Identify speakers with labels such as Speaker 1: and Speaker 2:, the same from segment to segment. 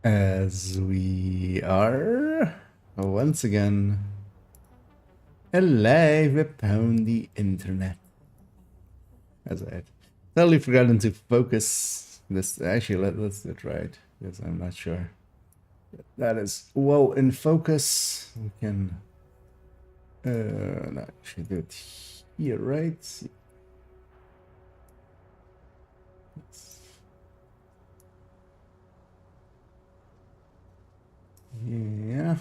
Speaker 1: As we are once again alive upon the internet. As I had totally forgotten to focus this. Actually, let's do it right because I'm not sure that is well in focus. We can no, actually do it here, right? Yeah.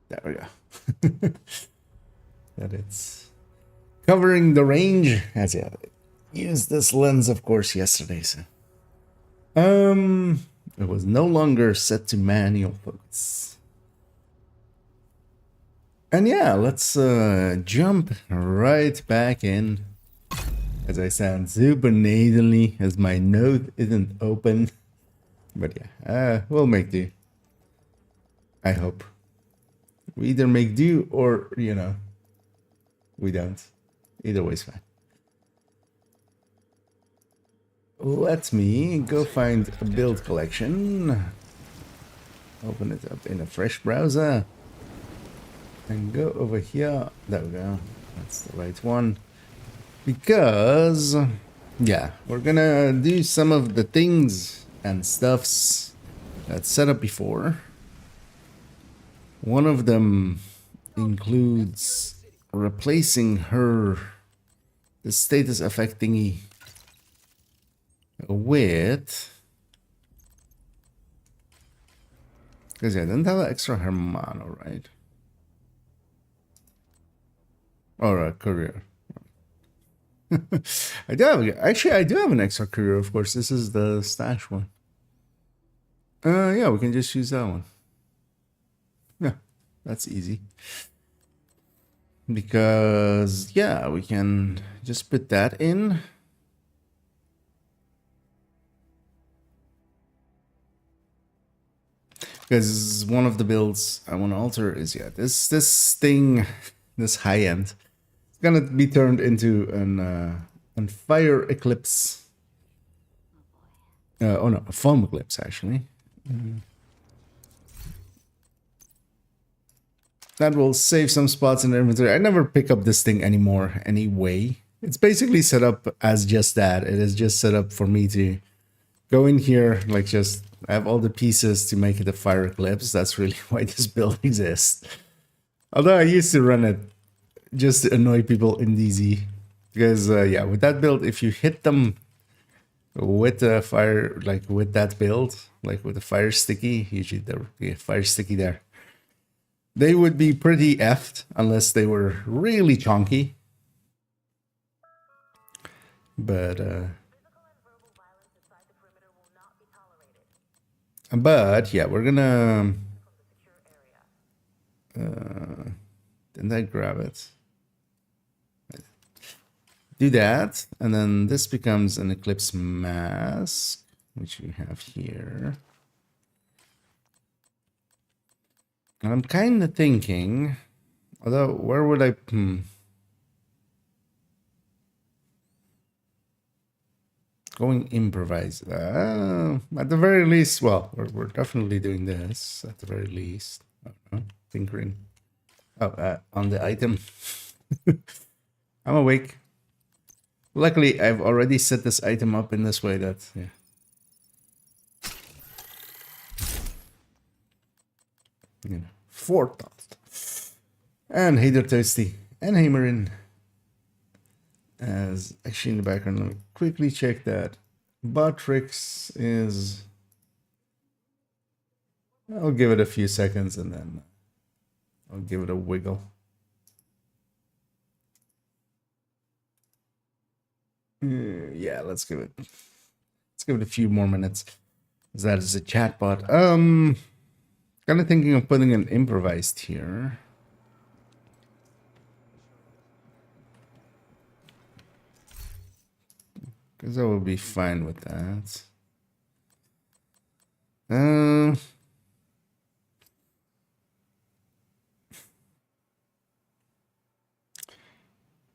Speaker 1: There we go. That it's covering the range. As yeah, used this lens, of course, yesterday. So, it was no longer set to manual focus. And yeah, let's jump right back in. As I sound super nasally, as my note isn't open. But yeah, we'll make do. I hope. We either make do or, you know, we don't. Either way's fine. Let me go find a build collection. Open it up in a fresh browser. And go over here. There we go. That's the right one. Because, yeah, we're gonna do some of the things and stuffs that's set up before. One of them includes replacing the status effect thingy with, because yeah, I didn't have an extra Hermano, right? Or a courier. I do have, actually, I do have an extra courier, of course. This is the stash one. Yeah, we can just use that one. Yeah, that's easy. Because, yeah, we can just put that in. Because one of the builds I want to alter is, yeah, this thing, this high end, it's gonna be turned into an fire eclipse. Oh no, a foam eclipse actually. That will save some spots in the inventory. I never pick up this thing anymore anyway. It's basically set up as just that. It is just set up for me to go in here, like just have all the pieces to make it a fire eclipse. That's really why this build exists. Although I used to run it just to annoy people in DZ. Because, yeah, with that build, if you hit them with the fire, like with that build, like with the fire sticky, usually the fire sticky there, they would be pretty effed unless they were really chunky. But yeah, we're gonna didn't I grab it? Do that, and then this becomes an eclipse mask, which we have here. And I'm kind of thinking, although where would I? Going improvise. At the very least, well, we're definitely doing this at the very least. I don't know, tinkering. Oh, on the item. I'm awake. Luckily, I've already set this item up in this way that, yeah. You know, forethought. And Hader Toasty and Hamerin. As actually in the background, let me quickly check that. Botrix is. I'll give it a few seconds and then I'll give it a wiggle. Yeah, let's give it a few more minutes. That is a chatbot. Kind of thinking of putting an improvised here. Because I will be fine with that.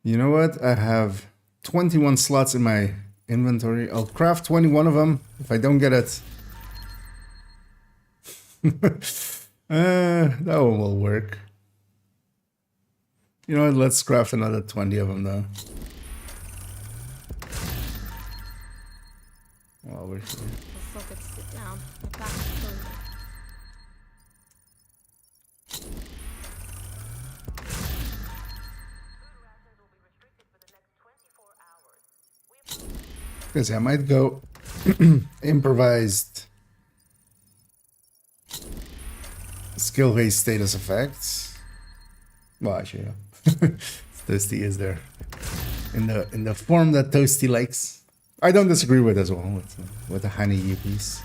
Speaker 1: You know what? I have 21 slots in my inventory. I'll craft 21 of them if I don't get it. That one will work. You know what? Let's craft another 20 of them though. While we're here.
Speaker 2: Sit down. My back is killing me.
Speaker 1: Because I might go improvised skill-based status effects. Well, actually, yeah. Toasty is there in the form that Toasty likes. I don't disagree with as well with the honey UPs.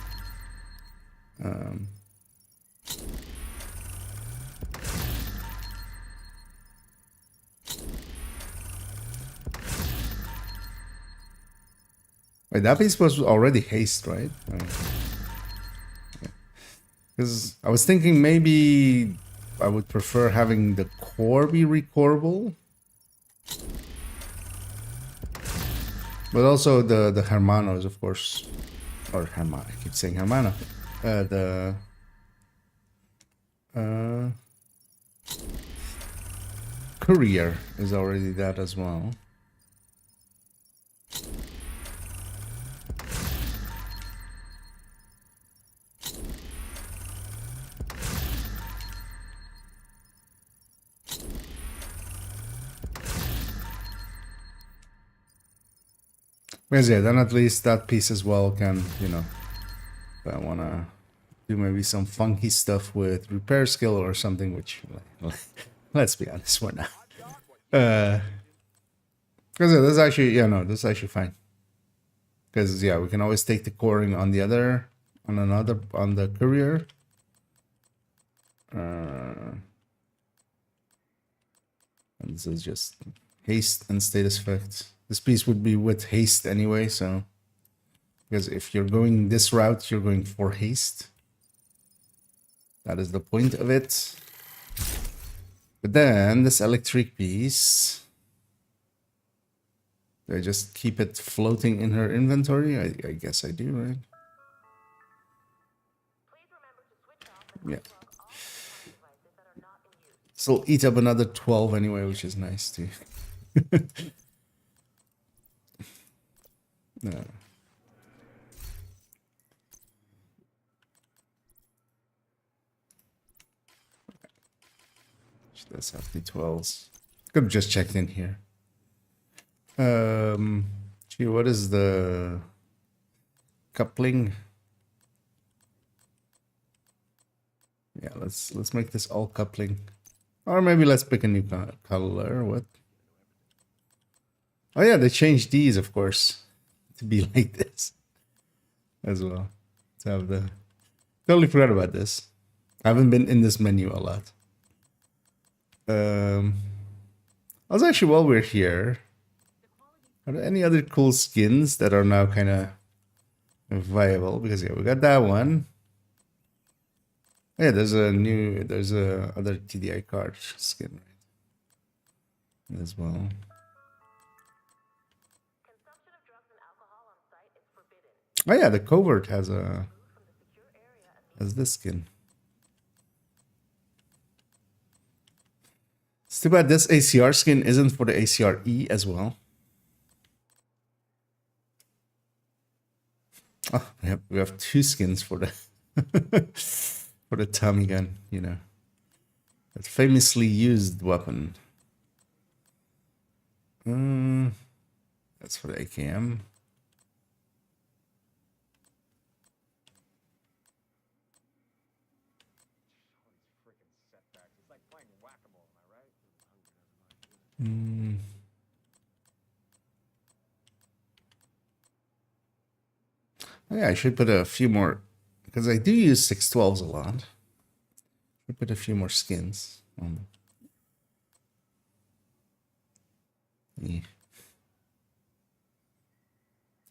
Speaker 1: Wait, that piece was already haste, right? Because I was thinking maybe I would prefer having the core be recoreable. But also the Hermanos, of course. Or Hermano, I keep saying Hermano. Courier is already that as well. Because yeah, then at least that piece as well can, you know, if I want to do maybe some funky stuff with repair skill or something, which, let's be honest, we're not. Because yeah, this is actually, yeah, no, this is actually fine. Because yeah, we can always take the coring on the other, on the courier. And this is just haste and status effect. This piece would be with haste anyway, so because if you're going this route, you're going for haste. That is the point of it. But then this electric piece, do I just keep it floating in her inventory? I guess I do, right? Yeah. So I'll eat up another 12 anyway, which is nice too. No. That's have D12s. Could have just checked in here. Gee, what is the coupling? Yeah, let's make this all coupling. Or maybe let's pick a new color. What? Oh yeah, they changed these, of course, to be like this as well. To have the totally forgot about this. I haven't been in this menu a lot. Also, actually, while we're here, are there any other cool skins that are now kind of viable? Because yeah, we got that one. Yeah, there's a other TDI card skin right as well. Oh yeah, the covert has this skin. It's too bad this ACR skin isn't for the ACRE as well. Oh, we have two skins for the for the Tommy gun, you know, that famously used weapon. That's for the AKM. Yeah, I should put a few more, because I do use 612s a lot. I put a few more skins on them. Yeah.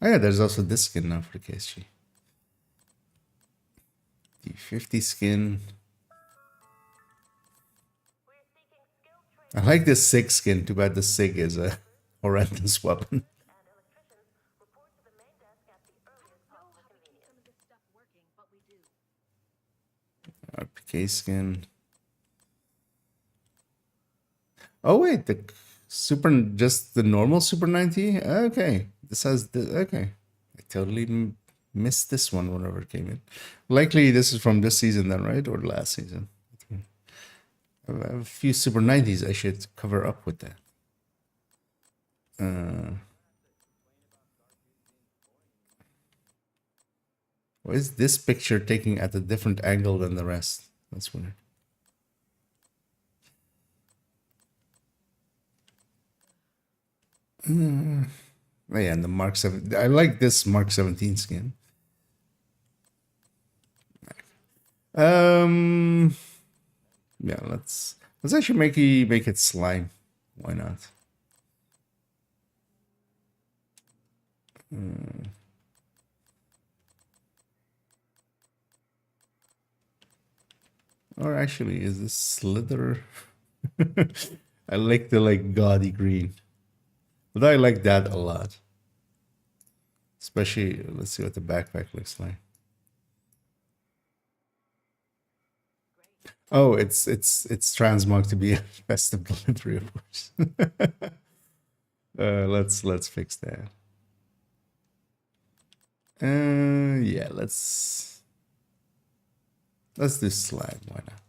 Speaker 1: Oh yeah, there's also this skin now for the KSG. The 50 skin. I like this SIG skin. Too bad the SIG is a horrendous weapon. RPK skin. Oh wait, the just the normal Super 90. Okay, this has the okay. I totally missed this one whenever it came in. Likely this is from this season then, right, or last season? I have a few Super 90s. I should cover up with that. Why is this picture taking at a different angle than the rest? That's weird. Oh yeah, and the Mark 7. I like this Mark 17 skin. Yeah, let's actually make it slime. Why not? Or actually, is this Slither? I like the gaudy green, but I like that a lot. Especially, let's see what the backpack looks like. Oh, it's transmog to be a festive delivery, of course. Let's fix that. Yeah, let's do slime. Why not?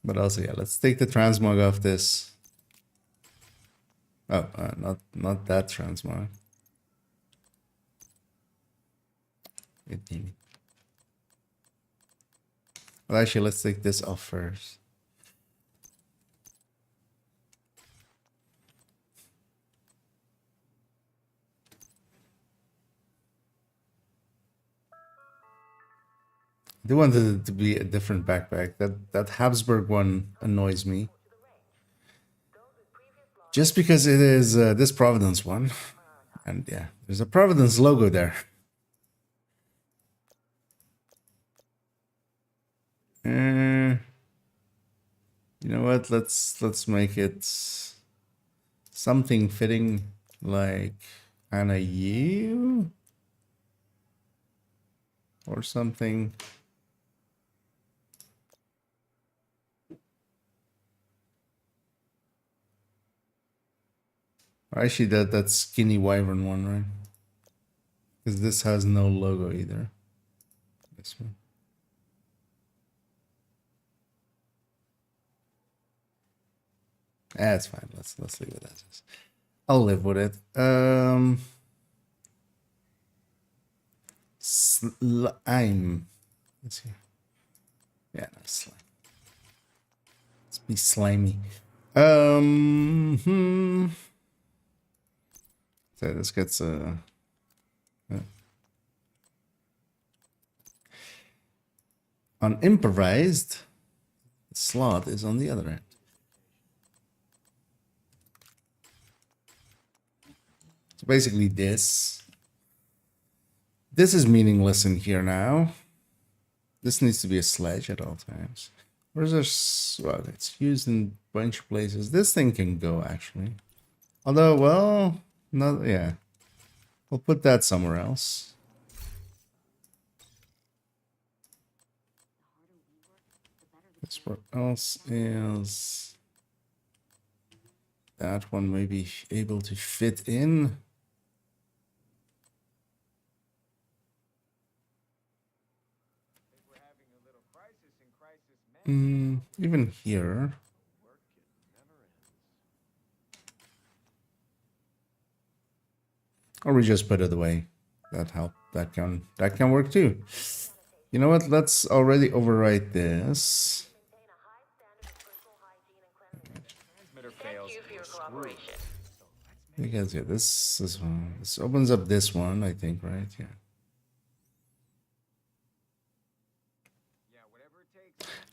Speaker 1: But also, yeah, let's take the transmog off this. Oh, not that transmog. Well, actually, let's take this off first. I do want it to be a different backpack. That Habsburg one annoys me. Just because it is this Providence one. And yeah, there's a Providence logo there. You know what? Let's make it something fitting, like Anna you or something. Actually, that skinny wyvern one, right? Because this has no logo either. This one. It's fine. Let's leave it as is. I'll live with it. Slime. Let's see. Yeah, no, slime. Let's be slimy. So this gets on improvised. The slot is on the other end. So basically this is meaningless in here now. This needs to be a sledge at all times. Where's this? Well, it's used in a bunch of places. This thing can go actually. Although, well, not, yeah. We'll put that somewhere else. This what else is that one may be able to fit in. Even here. Or we just put it away. That help. That can work too. You know what? Let's already overwrite this. Because yeah, this opens up this one, I think, right? Yeah.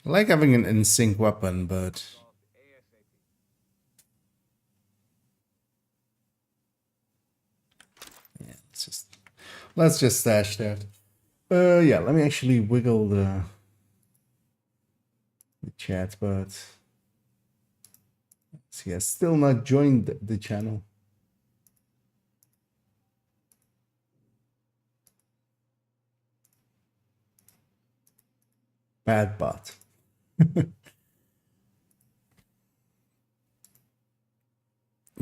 Speaker 1: I like having an in-sync weapon, but yeah, let's just stash that. Yeah, let me actually wiggle the chat, but he has still not joined the channel. Bad bot.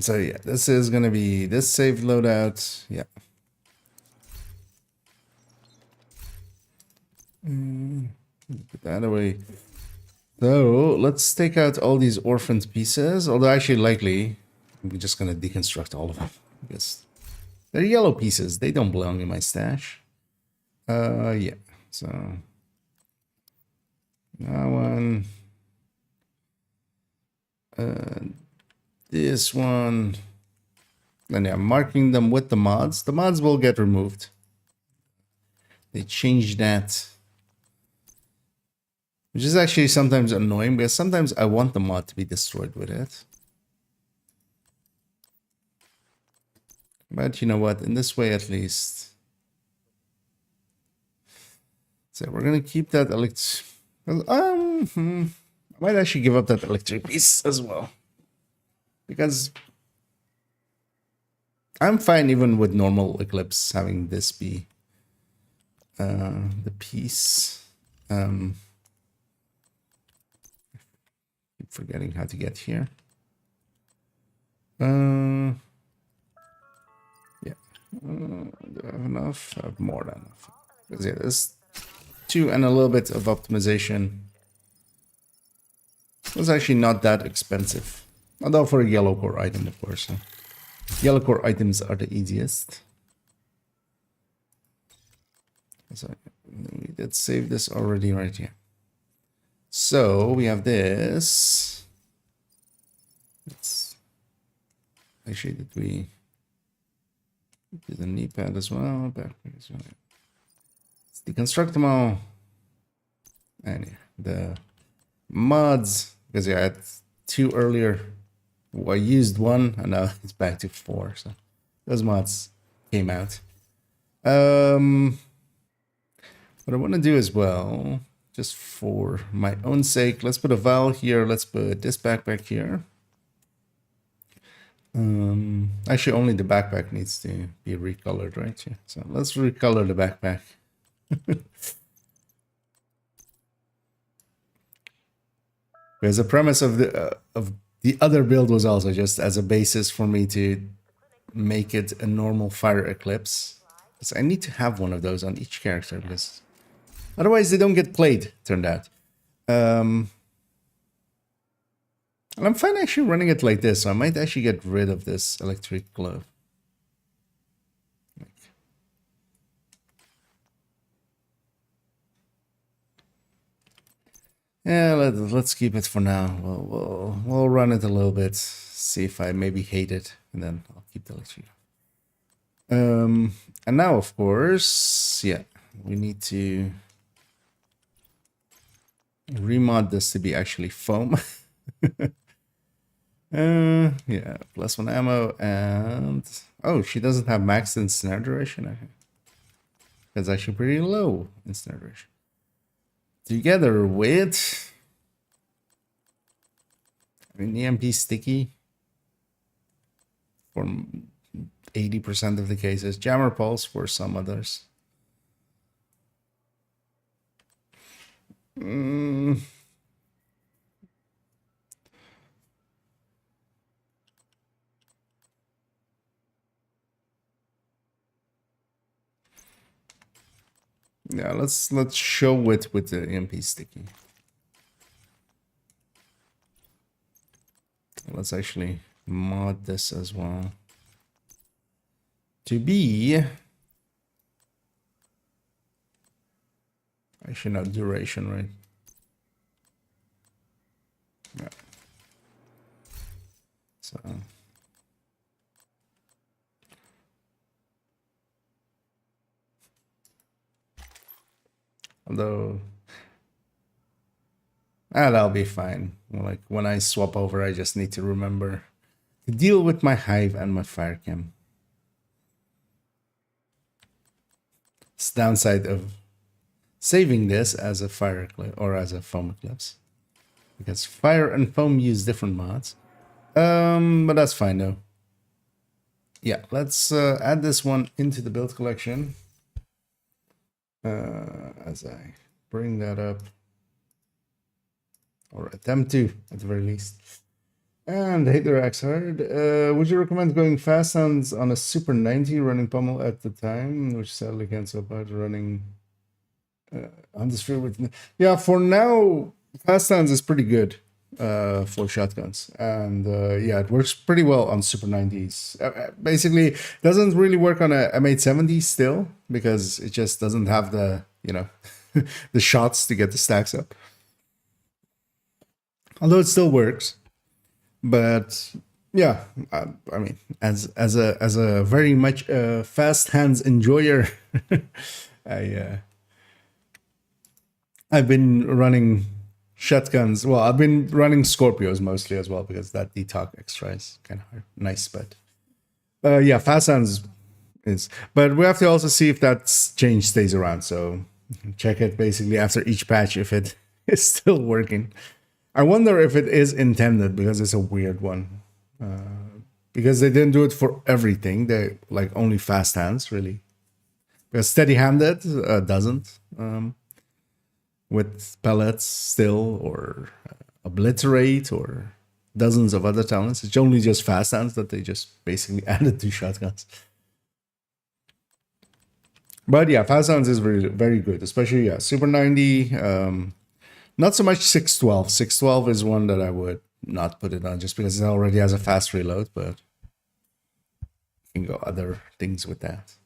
Speaker 1: So yeah, this is gonna be this save loadout. Yeah. Put that away. So let's take out all these orphaned pieces. Although actually likely I'm just gonna deconstruct all of them because they're yellow pieces. They don't belong in my stash. Yeah. So that one. This one. And yeah, marking them with the mods. The mods will get removed. They changed that. Which is actually sometimes annoying because sometimes I want the mod to be destroyed with it. But you know what? In this way at least. So we're gonna keep that I might actually give up that electric piece as well. Because I'm fine even with normal Eclipse having this be the piece. Keep forgetting how to get here. Yeah. Do I have enough? I have more than enough. Because yeah, there's 2 and a little bit of optimization. It was actually not that expensive. Although for a yellow core item, of course. Yellow core items are the easiest. So we did save this already right here. So we have this. Let's actually did we do the knee pad as well? Backpack as well. Let's deconstruct them all. And yeah, the mods, because yeah, I had 2 earlier. I used 1 and now it's back to 4. So those mods came out. What I want to do as well, just for my own sake, let's put a vial here. Let's put this backpack here. Actually, only the backpack needs to be recolored, right? Yeah. So let's recolor the backpack. Because the premise of the other build was also just as a basis for me to make it a normal fire eclipse. Because I need to have one of those on each character because otherwise they don't get played, turned out. And I'm fine actually running it like this, so I might actually get rid of this electric glove. Yeah, let's keep it for now. We'll run it a little bit, see if I maybe hate it, and then I'll keep the electric. And now, of course, yeah, we need to remod this to be actually foam. Yeah, +1 ammo and oh, she doesn't have max snare duration. Okay. That's actually pretty low in snare duration. Together with, I mean, EMP sticky for 80% of the cases, jammer pulse for some others. Yeah, let's show it with the EMP sticky. Let's actually mod this as well to be actually not duration, right? Yeah. So although that'll be fine. Like when I swap over, I just need to remember to deal with my hive and my fire chem. It's the downside of saving this as a fire eclipse or as a foam eclipse, because fire and foam use different mods. But that's fine though. Yeah, let's add this one into the build collection. As I bring that up. or attempt to, at the very least. And Hater X Hard, would you recommend going fast hands on a Super 90 running pommel at the time, which sadly can't so bad running on the street with? Yeah, for now, fast hands is pretty good for shotguns, and yeah, it works pretty well on Super 90s. Basically, doesn't really work on a M870 still because it just doesn't have the the shots to get the stacks up. Although it still works. But yeah, I mean, as a very much fast hands enjoyer, I've been running shotguns. Well, I've been running Scorpios mostly as well because that detox extra is kind of nice. But yeah, fast hands is. But we have to also see if that change stays around. So check it basically after each patch if it is still working. I wonder if it is intended because it's a weird one. Because they didn't do it for everything. They like only fast hands, really. Because steady-handed doesn't. With pellets still, or obliterate, or dozens of other talents. It's only just fast hands that they just basically added to shotguns. But yeah, fast hands is very, very good. Especially, yeah, Super 90. Not so much 612. 612 is one that I would not put it on just because it already has a fast reload, but you can go other things with that.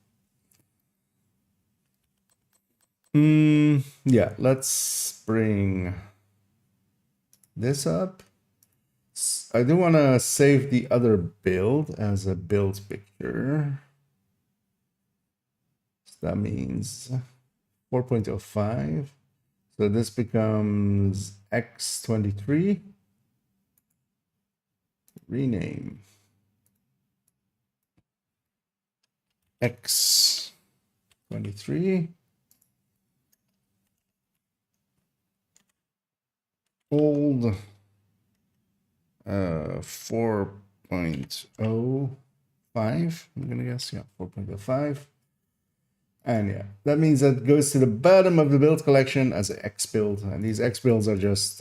Speaker 1: Yeah, let's bring this up. I do want to save the other build as a build picture. So that means 4.05. So this becomes X23. Rename. X23. Old 4.05. I'm gonna guess, yeah, 4.05. And yeah, that means that goes to the bottom of the build collection as an X build. And these X builds are just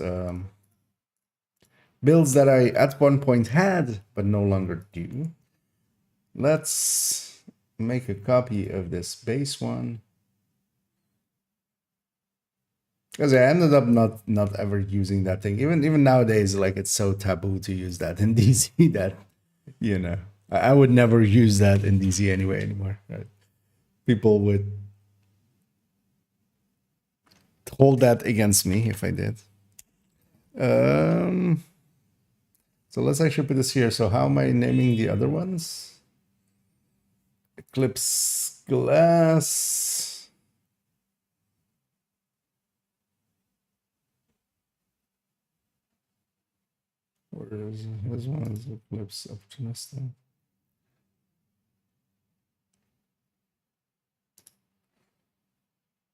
Speaker 1: builds that I at one point had, but no longer do. Let's make a copy of this base one. Because I ended up not ever using that thing. Even nowadays, like it's so taboo to use that in DZ that, I would never use that in DZ anyway anymore. Right? People would hold that against me if I did. So let's actually put this here. So how am I naming the other ones? Eclipse Glass. Where is this one? Is Eclipse Opportunistic.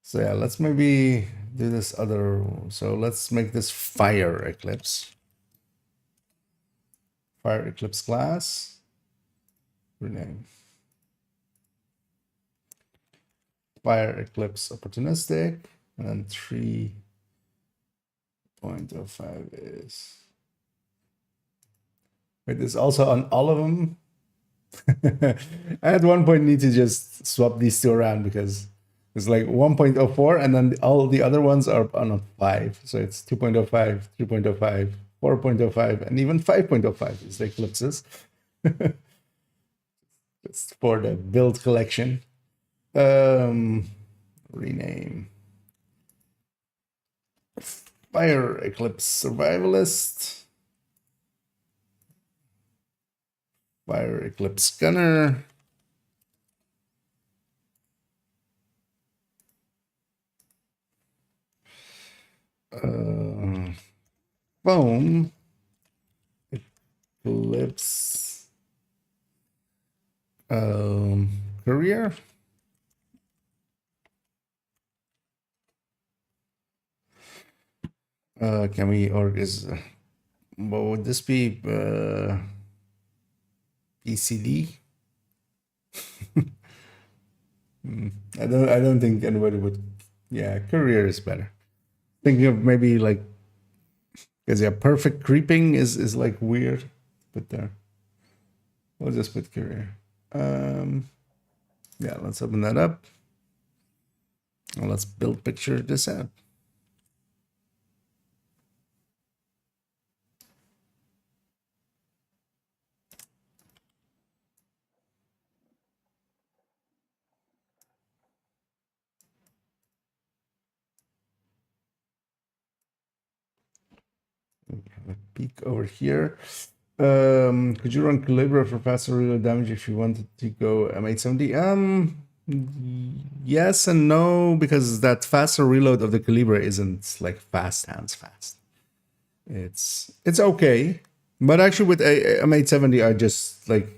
Speaker 1: So yeah, let's maybe do this other. So let's make this Fire Eclipse. Fire Eclipse Glass. Rename. Fire Eclipse Opportunistic. And then 3.05 is. Wait, this also on all of them? I at one point need to just swap these two around because it's like 1.04 and then all the other ones are on a 5. So it's 2.05, 3.05, 4.05, and even 5.05 is the eclipses. It's for the build collection. Rename. Fire Eclipse Survivalist. Fire Eclipse Gunner. Foam Eclipse Career. Can we, or is what would this be? PCD? I don't think anybody would. Yeah, career is better. Thinking of maybe like Because yeah, perfect creeping is like weird. Put there. We'll just put career. Yeah, let's open that up. And let's build picture this out. A peek over here. Could you run Calibra for faster reload damage if you wanted to go M870? Yes and no, because that faster reload of the Calibra isn't like fast hands fast. It's okay, but actually with M870, I just like,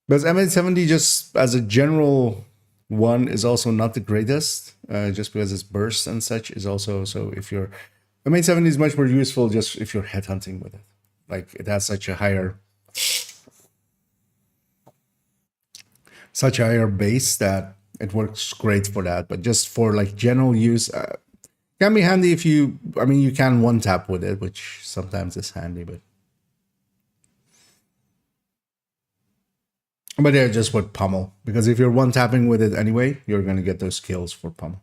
Speaker 1: because M870 just as a general one is also not the greatest, just because its burst and such is also, so if you're, M870 is much more useful just if you're headhunting with it. Like it has such a higher base that it works great for that. But just for like general use, can be handy if you, I mean, you can one tap with it, which sometimes is handy, but yeah, just with pummel, because if you're one tapping with it anyway, you're gonna get those kills for pummel.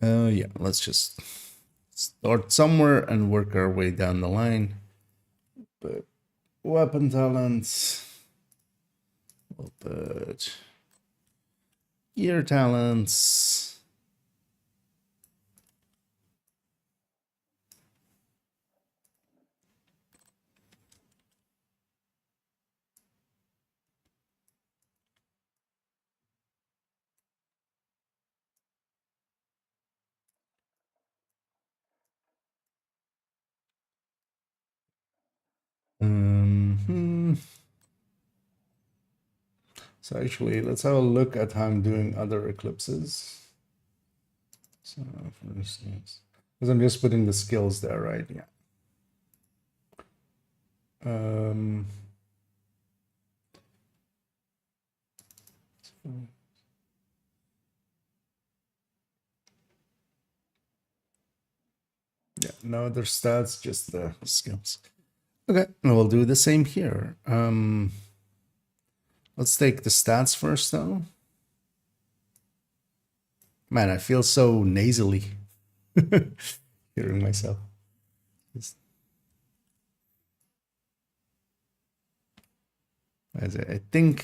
Speaker 1: Yeah, let's just start somewhere and work our way down the line. But weapon talents, we'll put gear talents. So actually, let's have a look at how I'm doing other eclipses. So for instance, because I'm just putting the skills there, right? Yeah. Yeah, no other stats, just the skills. Okay, and we'll do the same here. Let's take the stats first, though. Man, I feel so nasally hearing myself. I think.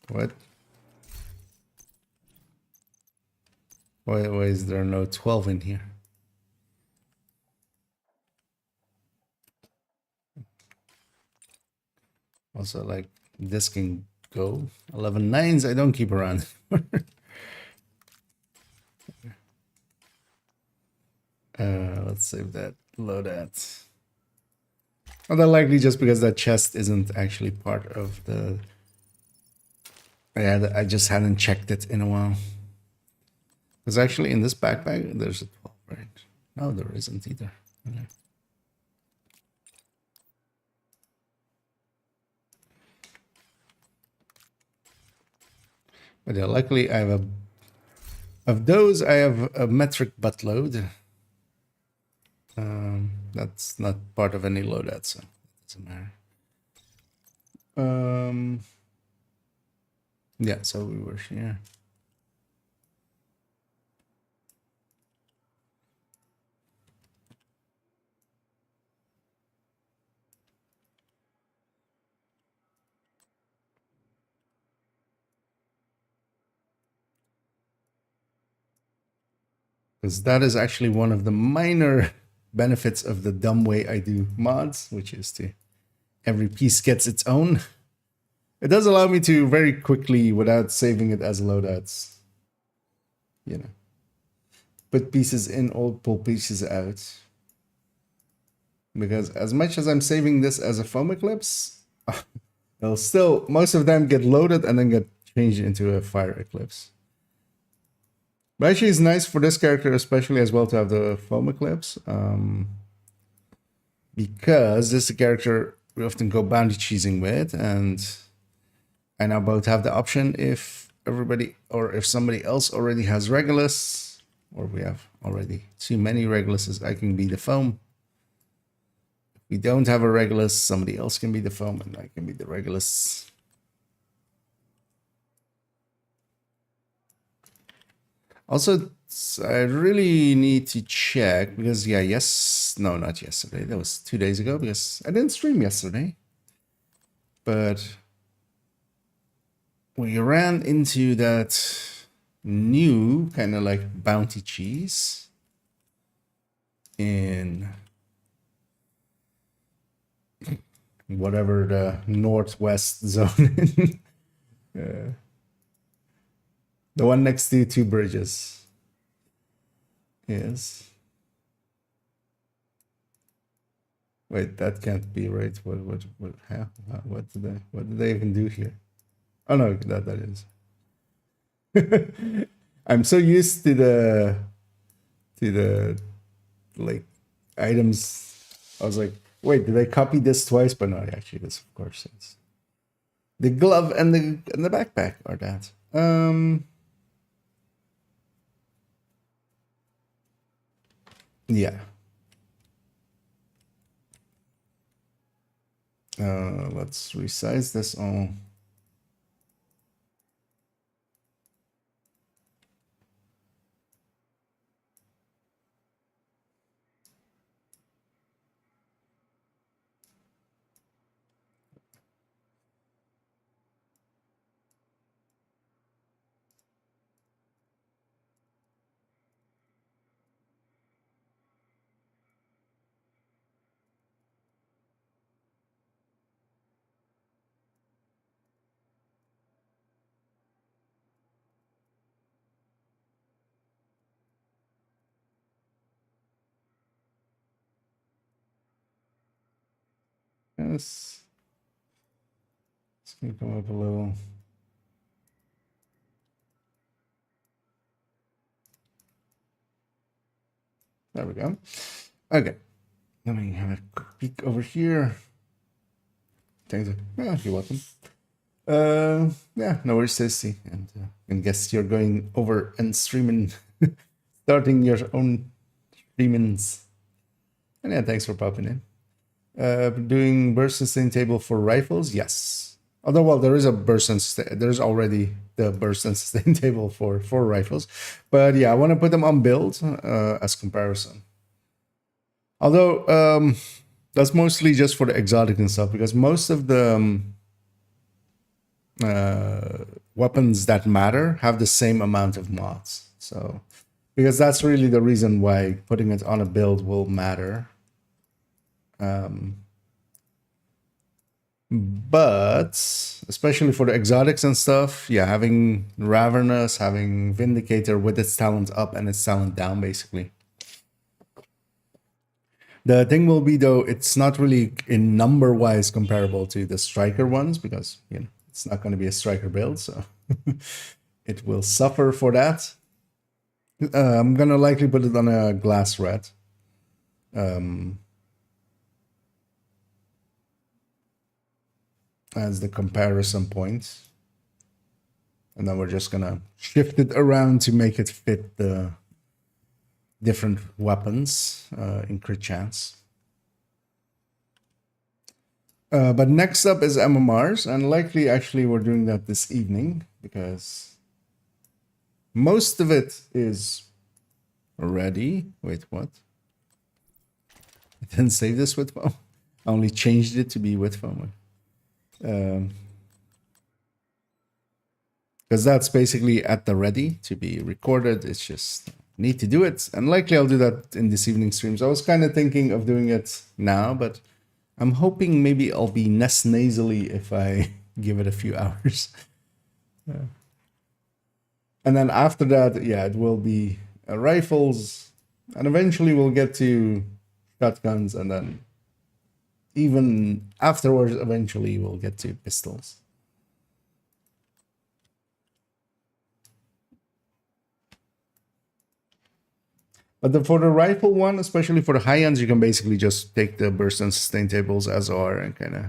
Speaker 1: What? Why is there no 12 in here? Also, like, this can go. 11 nines, I don't keep around. Let's save that, load that. Well, that likely just because that chest isn't actually part of the... Yeah, I just hadn't checked it in a while. Because actually in this backpack, there's a 12, right? No, there isn't either. Okay. But yeah, luckily I have a... Of those, I have a metric butt load. That's not part of any loadout, so it doesn't matter. Yeah, so we were here. Because that is actually one of the minor benefits of the dumb way I do mods, which is to every piece gets its own. It does allow me to very quickly, without saving it as loadouts, you know, put pieces in or pull pieces out. Because as much as I'm saving this as a foam eclipse, they'll still, most of them get loaded and then get change it into a fire eclipse. But actually, it's nice for this character, especially as well, to have the foam eclipse, because this is a character we often go bounty cheesing with, and I now both have the option if everybody or if somebody else already has Regulus, or we have already too many Reguluses, I can be the foam. If we don't have a Regulus, somebody else can be the foam, and I can be the Regulus. Also, I really need to check because, yeah, no, not yesterday. That was 2 days ago because I didn't stream yesterday. But we ran into that new kind of like bounty cheese in whatever the northwest zone the one next to two bridges is. Wait, that can't be right. What did they even do here? Oh no, that is. I'm so used to the like items. I was like, wait, did I copy this twice? But no, actually, this of course it's the glove and the backpack are that. Yeah. Let's resize this all. Yes. It's gonna come up a little. There we go. Okay. Let me have a quick peek over here. Thanks. Yeah, you're welcome. Yeah, no worries, Sissy. And I guess you're going over and streaming, starting your own streamings. And yeah, thanks for popping in. Doing burst sustain table for rifles, yes. Although, well, there is a burst and there's already the burst and sustain table for rifles, but yeah, I want to put them on build as comparison. Although that's mostly just for the exotic and stuff, because most of the weapons that matter have the same amount of mods. So, because that's really the reason why putting it on a build will matter. But especially for the exotics and stuff, yeah, having Ravenous, having Vindicator with its talent up and its talent down, basically. The thing will be, though, it's not really in number-wise comparable to the Striker ones, because, you know, it's not going to be a Striker build, so it will suffer for that. I'm going to likely put it on a glass red. As the comparison point. And then we're just gonna shift it around to make it fit the different weapons in crit chance. But next up is MMRs, and likely actually we're doing that this evening because most of it is ready. Wait, what? I didn't save this with foam. I only changed it to be with foam. Because that's basically at the ready to be recorded. It's just need to do it, and likely I'll do that in this evening streams. I was kind of thinking of doing it now, but I'm hoping maybe I'll be less nasally if I give it a few hours. And then after that, yeah, it will be rifles, and eventually we'll get to shotguns, and then even afterwards, eventually we'll get to pistols. But for the rifle one, especially for the high ends, you can basically just take the burst and sustain tables as are and kind of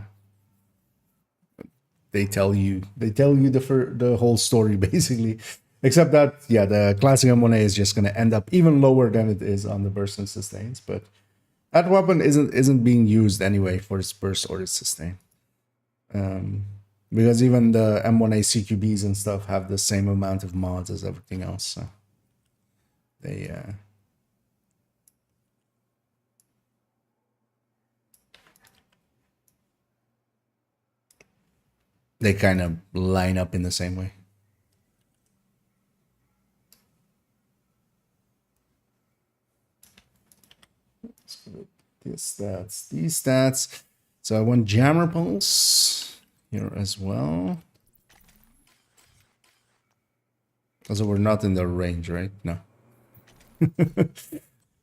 Speaker 1: they tell you the whole story basically. Except that yeah, the classic M1A is just going to end up even lower than it is on the burst and sustains. But that weapon isn't being used anyway for its burst or its sustain. Because even the M1A CQBs and stuff have the same amount of mods as everything else. So they kind of line up in the same way. Let's go these stats. So I want Jammer Pulse here as well. Also, we're not in the range, right? No.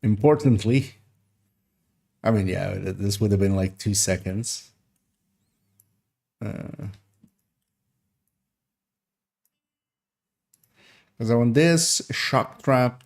Speaker 1: Importantly, I mean, yeah, this would have been like 2 seconds. Because I want this shock trap.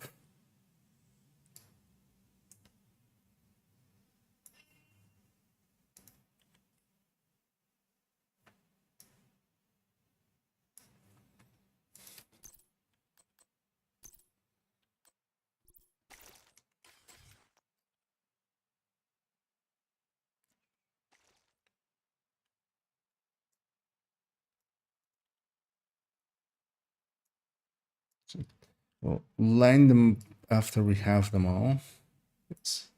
Speaker 1: We'll line them after we have them all. It's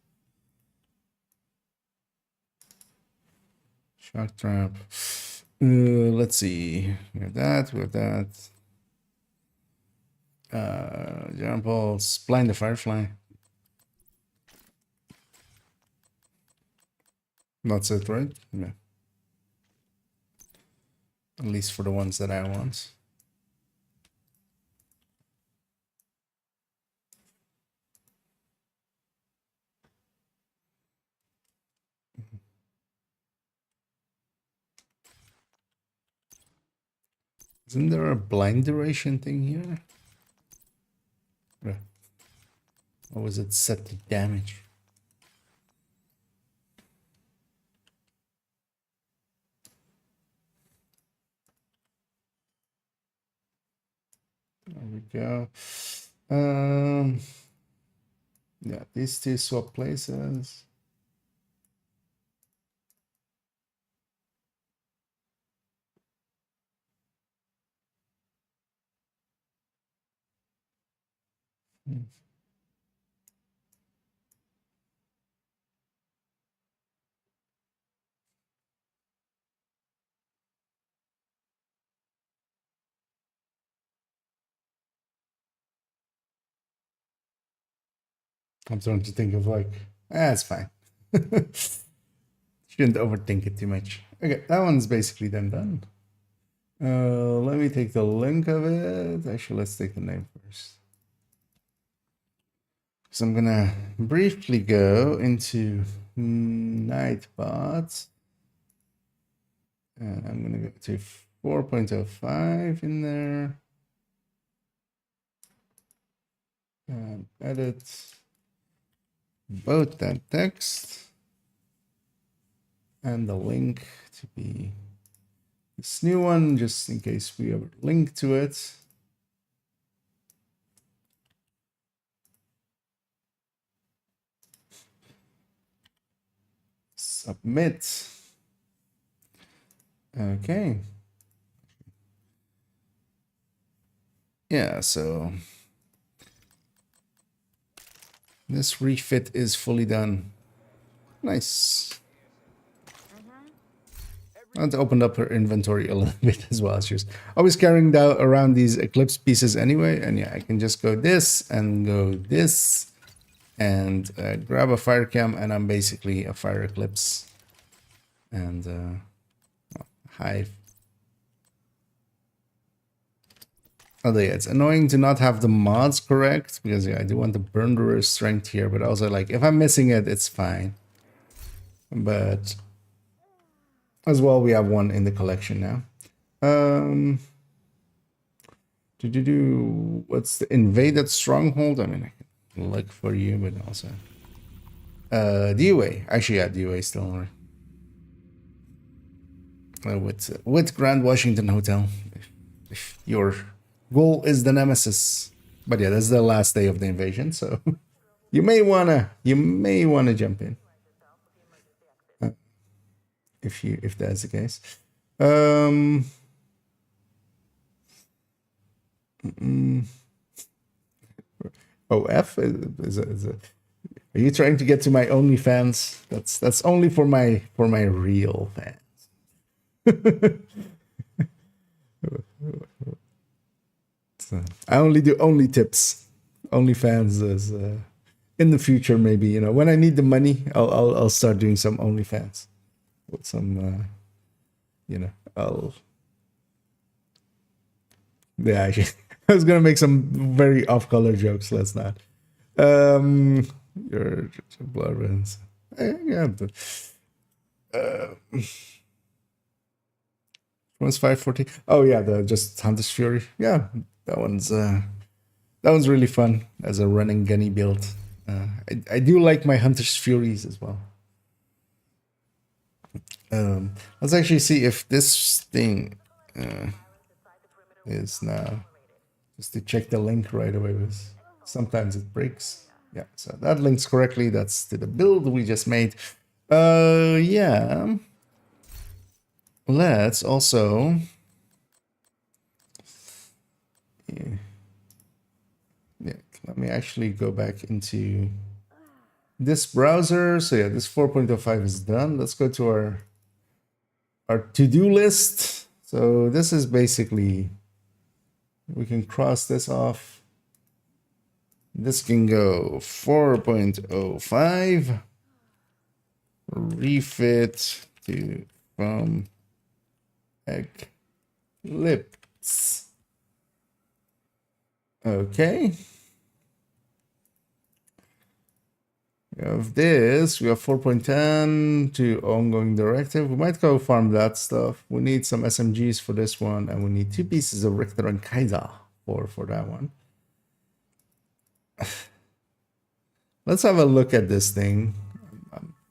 Speaker 1: shock trap. Let's see. We have that. We have that. Jump pulse. Blind the firefly. That's it, right? Yeah. At least for the ones that I want. Isn't there a blind duration thing here? Or was it set to damage? There we go. Yeah, these two swap places. I'm starting to think of like, it's fine. Shouldn't overthink it too much. Okay, that one's basically then done. Let me take the link of it. Actually, let's take the name first. So I'm gonna briefly go into Nightbot. And I'm gonna go to 4.05 in there. And edit both that text and the link to be this new one, just in case we ever link to it. Submit. Okay. Yeah, so this refit is fully done. Nice. I've opened up her inventory a little bit as well. She was always carrying around these Eclipse pieces anyway. And yeah, I can just go this and go this and grab a fire cam, and I'm basically a fire Eclipse. And hive. Although yeah, it's annoying to not have the mods correct, because yeah, I do want the burn strength here, but also like if I'm missing it, it's fine. But as well, we have one in the collection now. What's the invaded stronghold? I mean, I can look for you, but also DUA. Actually, yeah, DUA is still on. With Grand Washington Hotel. If your goal is the nemesis, but yeah, that's the last day of the invasion, so you may wanna jump in if that's the case. OF are you trying to get to my OnlyFans? That's only for my real fans. So, I only do only tips. OnlyFans is in the future, maybe, you know, when I need the money, I'll start doing some OnlyFans with some you know, yeah, actually, I was gonna make some very off-color jokes. Let's not. Your blood runs. Yeah, but one's 540. Oh yeah, the just Hunter's Fury. Yeah, that one's really fun as a running gunny build. I do like my Hunter's Furies as well. Let's actually see if this thing is now, just to check the link right away, because sometimes it breaks. Yeah, so that links correctly. That's to the build we just made. Yeah. Let's also yeah, let me actually go back into this browser. So yeah, this 4.05 is done. Let's go to our to-do list. So this is basically, we can cross this off. This can go 4.05 refit to from Eclipse. Okay. We have this. We have 4.10 to ongoing directive. We might go farm that stuff. We need some SMGs for this one, and we need 2 pieces of Richter and Kaiser for that one. Let's have a look at this thing.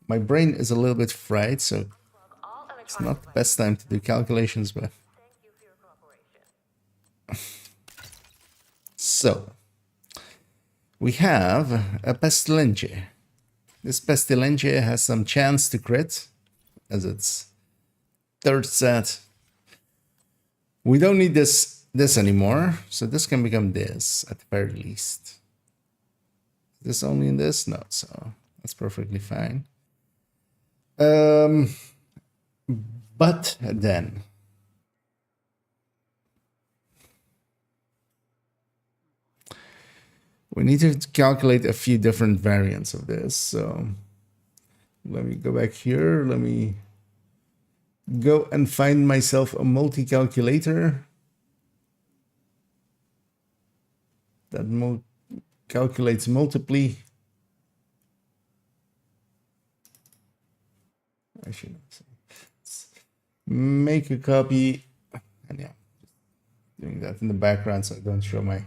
Speaker 1: My brain is a little bit fried, so it's not the best time to do calculations, but so we have a Pestilence. This Pestilence has some chance to crit as its third set. We don't need this anymore, so this can become this at the very least. Is this only in this? No, so that's perfectly fine. But then we need to calculate a few different variants of this. So let me go back here. Let me go and find myself a multi-calculator that calculates multiply. I should say. Make a copy, and yeah, doing that in the background so I don't show my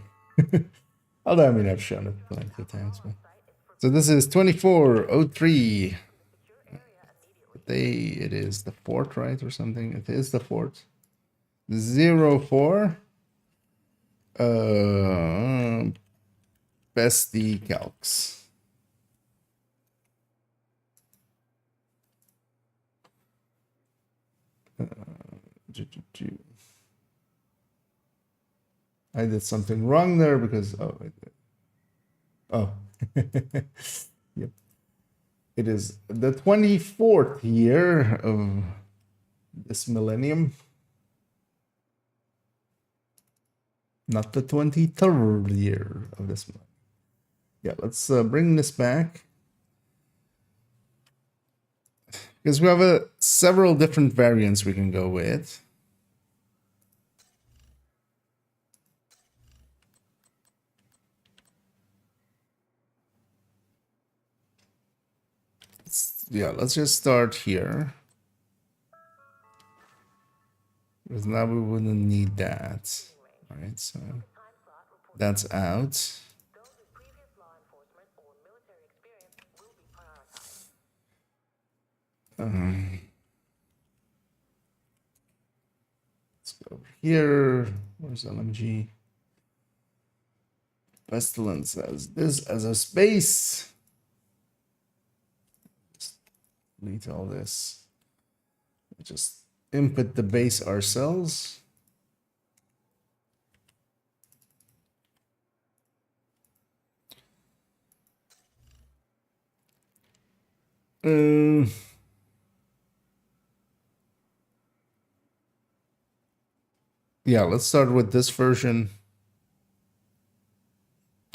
Speaker 1: although I mean I've shown it plenty of times. But so this is 2403. It is the fort, right, or something. It is the fort. 04 bestie calcs. I did something wrong there because yep, it is the 24th year of this millennium, not the 23rd year of this millennium. Yeah, let's bring this back, because we have several different variants we can go with. Yeah, let's just start here, because now we wouldn't need that. All right, so that's out. Let's go over here. Where's LMG? Pestilence as this as a space. Just delete all this. Just input the base ourselves. Yeah, let's start with this version.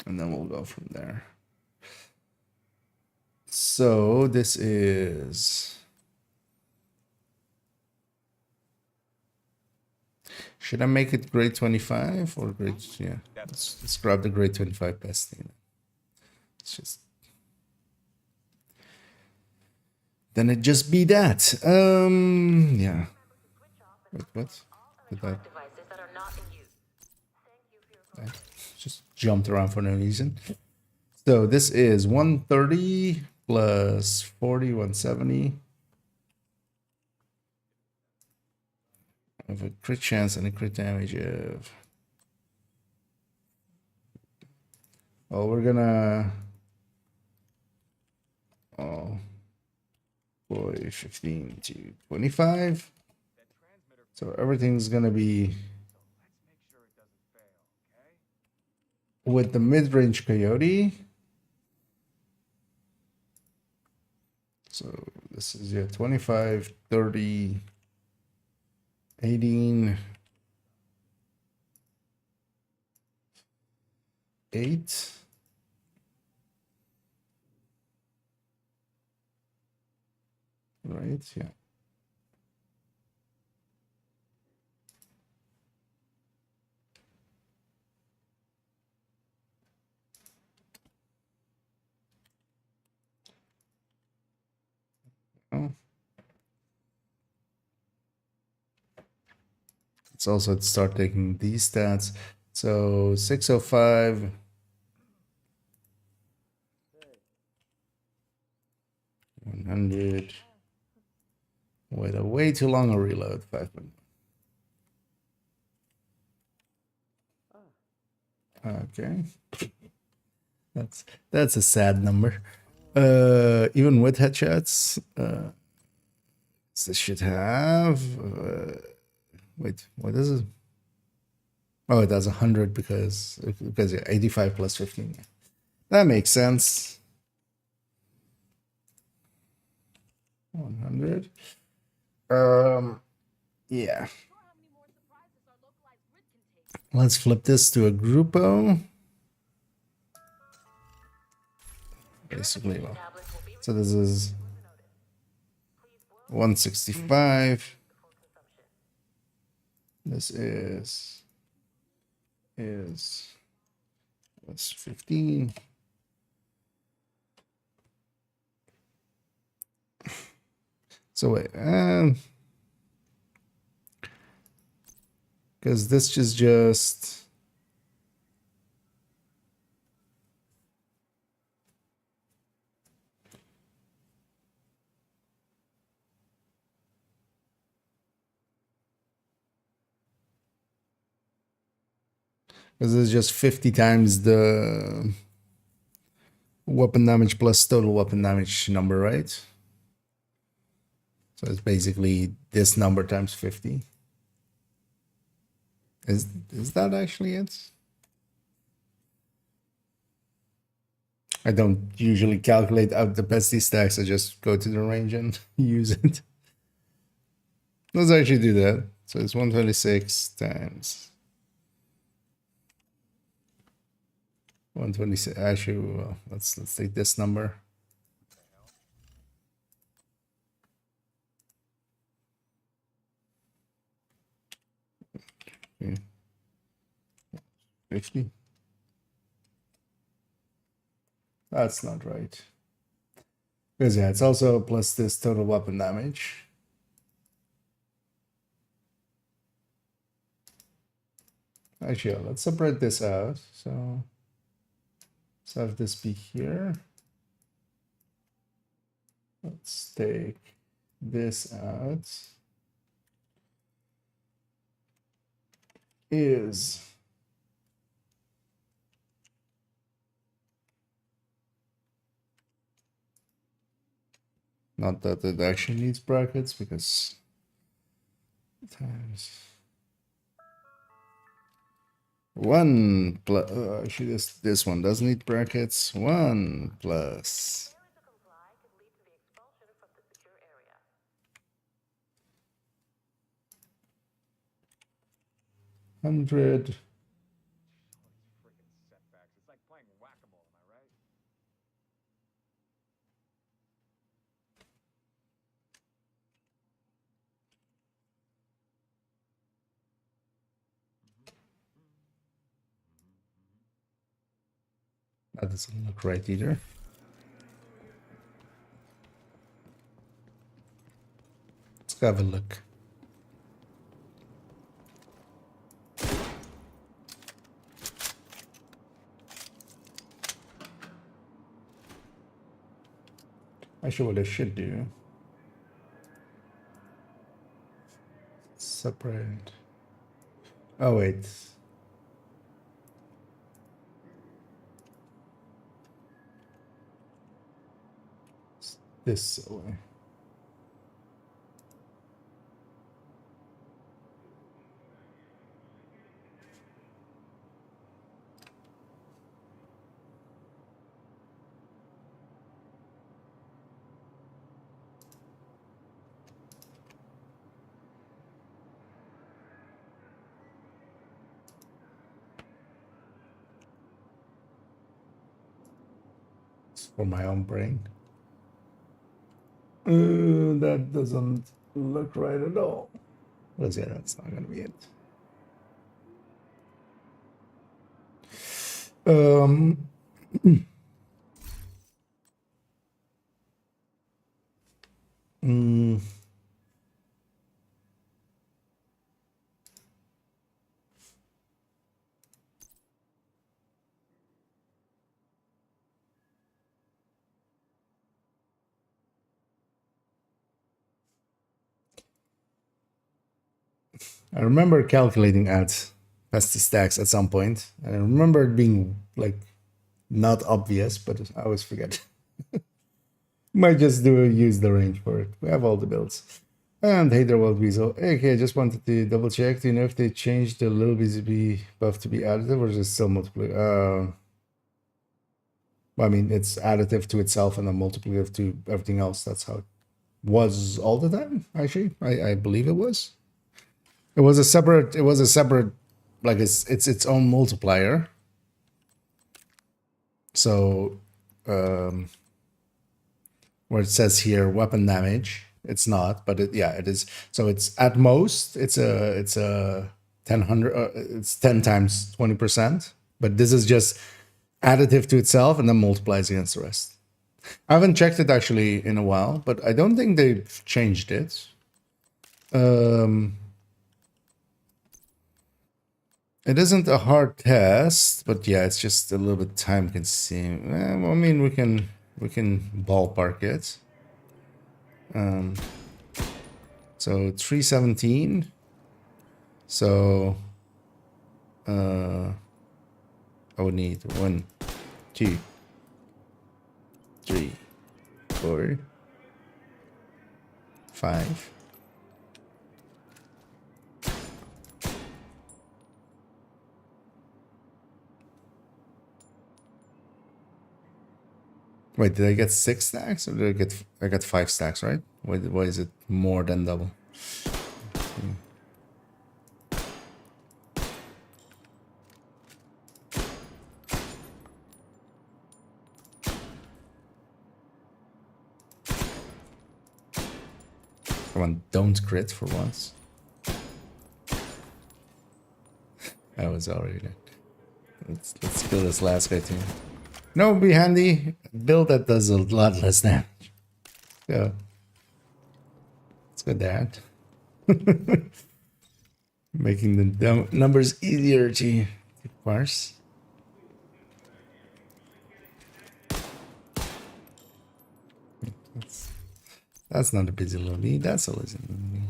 Speaker 1: And then we'll go from there. So this is... Should I make it grade 25 or grade... Yeah, let's grab the grade 25 best thing. It's just... Then it just be that. Yeah. Wait, what? Did that... I just jumped around for no reason. So this is 130 plus 40, 170. I have a crit chance and a crit damage of... Oh, we're gonna... Oh, boy, 15 to 25. So everything's gonna be... With the mid-range coyote. So this is 25, 30, 18, 8. Right, yeah. Oh. Let's also start taking these stats. So 605. 100. With a way too long a reload. 5. Okay. That's a sad number. Even with headshots, this should have. Wait, what is it? Oh, it does 100 because yeah, 85 plus 15. Yeah. That makes sense. 100. Yeah. Let's flip this to a Grupo. Basically, well, so this is 165. This is that's 15. So wait, because this is just because it's just 50 times the weapon damage plus total weapon damage number, right? So it's basically this number times 50. Is that actually it? I don't usually calculate out the pesty stacks. I just go to the range and use it. Let's actually do that. So it's 126 times 126. Actually, well, let's take this number. Okay. 50. That's not right. Because yeah, it's also plus this total weapon damage. Actually, yeah, let's separate this out. So let's have this be here. Let's take this out is not that it actually needs brackets because times 1 plus actually this one doesn't need brackets. 1 plus 100 that doesn't look right either. Let's have a look. Actually, what I should do, separate. Oh wait, this way. It's for my own brain. That doesn't look right at all. Let's see, that's not gonna be it. Mm, I remember calculating at pesty stacks at some point, and I remember it being like not obvious, but I always forget. Might just use the range for it. We have all the builds. And hey there, Wild Weasel. Okay, I just wanted to double check. Do you know if they changed the little BZB buff to be additive or is it still multiplicative? I mean, it's additive to itself and then multiplicative to everything else. That's how it was all the time, actually. I believe it was. It was a separate, like it's its own multiplier. So, where it says here weapon damage, it's not, but yeah, it is. So it's at most it's a 10 it's 10 times 20%, but this is just additive to itself and then multiplies against the rest. I haven't checked it actually in a while, but I don't think they've changed it. It isn't a hard test, but yeah, it's just a little bit time consuming. Well, I mean, we can ballpark it. So 317. So I would need 1, 2, 3, 4, 5. Wait, did I get 6 stacks or did I got 5 stacks, right? Why is it more than double? Come on, don't crit for once. I was already there. Let's kill this last guy too. No, be handy. Build that does a lot less damage. Yeah. Let's go that. Making the numbers easier to parse. That's not a busy little bee. That's a lazy little bee.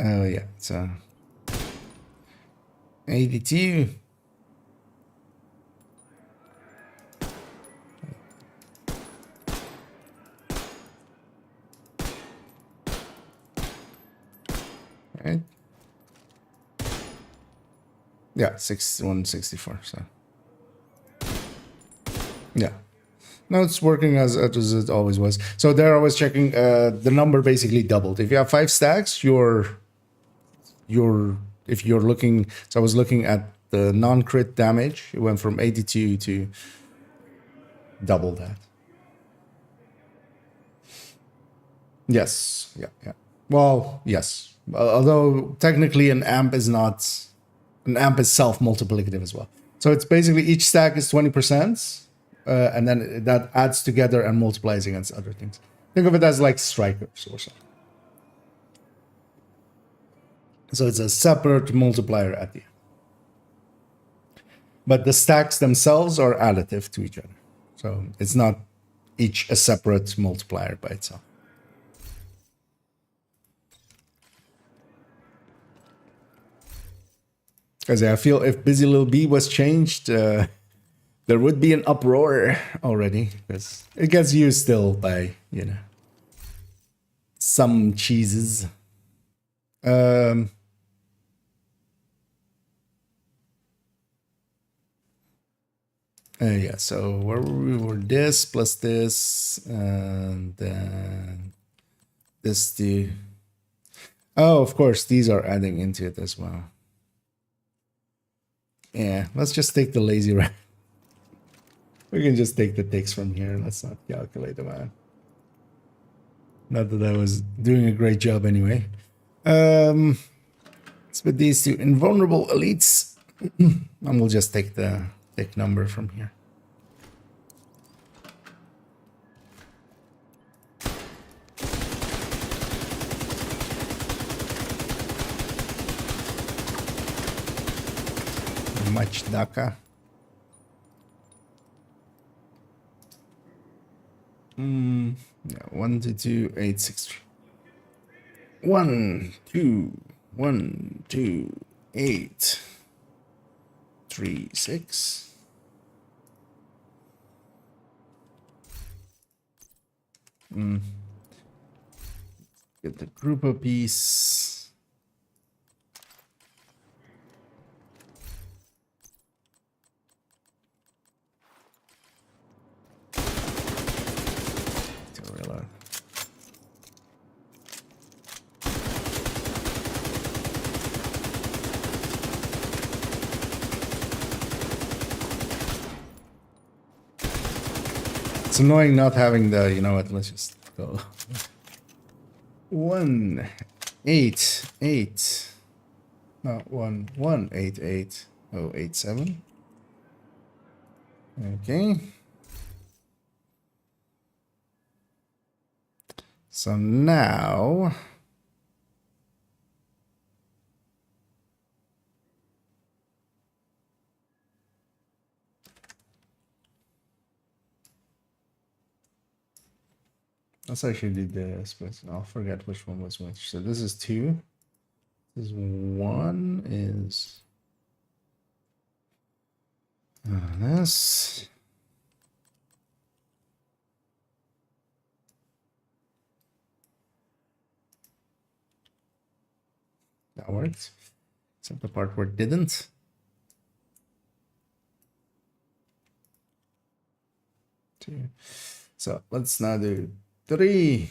Speaker 1: Oh yeah, so 82. Right? Yeah, 164. So yeah. No, it's working as it always was. So there I was checking the number basically doubled. If you have 5 stacks, if you're looking, so I was looking at the non-crit damage, it went from 82 to double that. Yes. Yeah, yeah. Well, yes. Although technically an amp is self-multiplicative as well. So it's basically each stack is 20%, and then that adds together and multiplies against other things. Think of it as like strikers or something. So it's a separate multiplier at the end. But the stacks themselves are additive to each other. So it's not each a separate multiplier by itself. Because I feel if Busy Little Bee was changed, there would be an uproar already. Because it gets used still by, some cheeses. Yeah, so where we were this plus this, and then this the... Oh, of course, these are adding into it as well. Yeah, let's just take the lazy rat. We can just take the ticks from here. Let's not calculate them out. Not that I was doing a great job anyway. Let's put these two invulnerable elites. And we'll just take the tick number from here. Much Daka. Yeah, 1 2 2 8 6 3. 1 2 1 2 8 3 6. Get the grouper piece. It's annoying not having the, you know what, let's just go. 1 8 8. Not 1 1 8 8 0 8 7. Okay. So now let's actually do this, but I'll forget which one was which. So this is 2. This 1 is this. That worked. Except the part where it didn't. 2. So let's now do 3.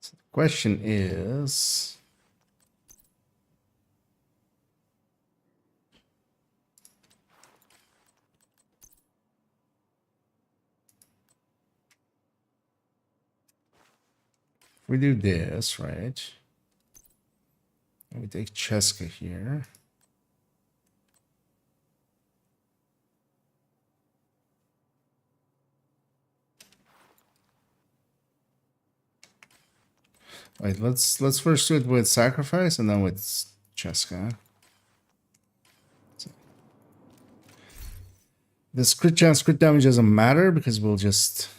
Speaker 1: So the question is, if we do this, right? And we take Cheska here. Wait, let's first do it with sacrifice and then with Cheska. So, this crit chance, crit damage doesn't matter because we'll just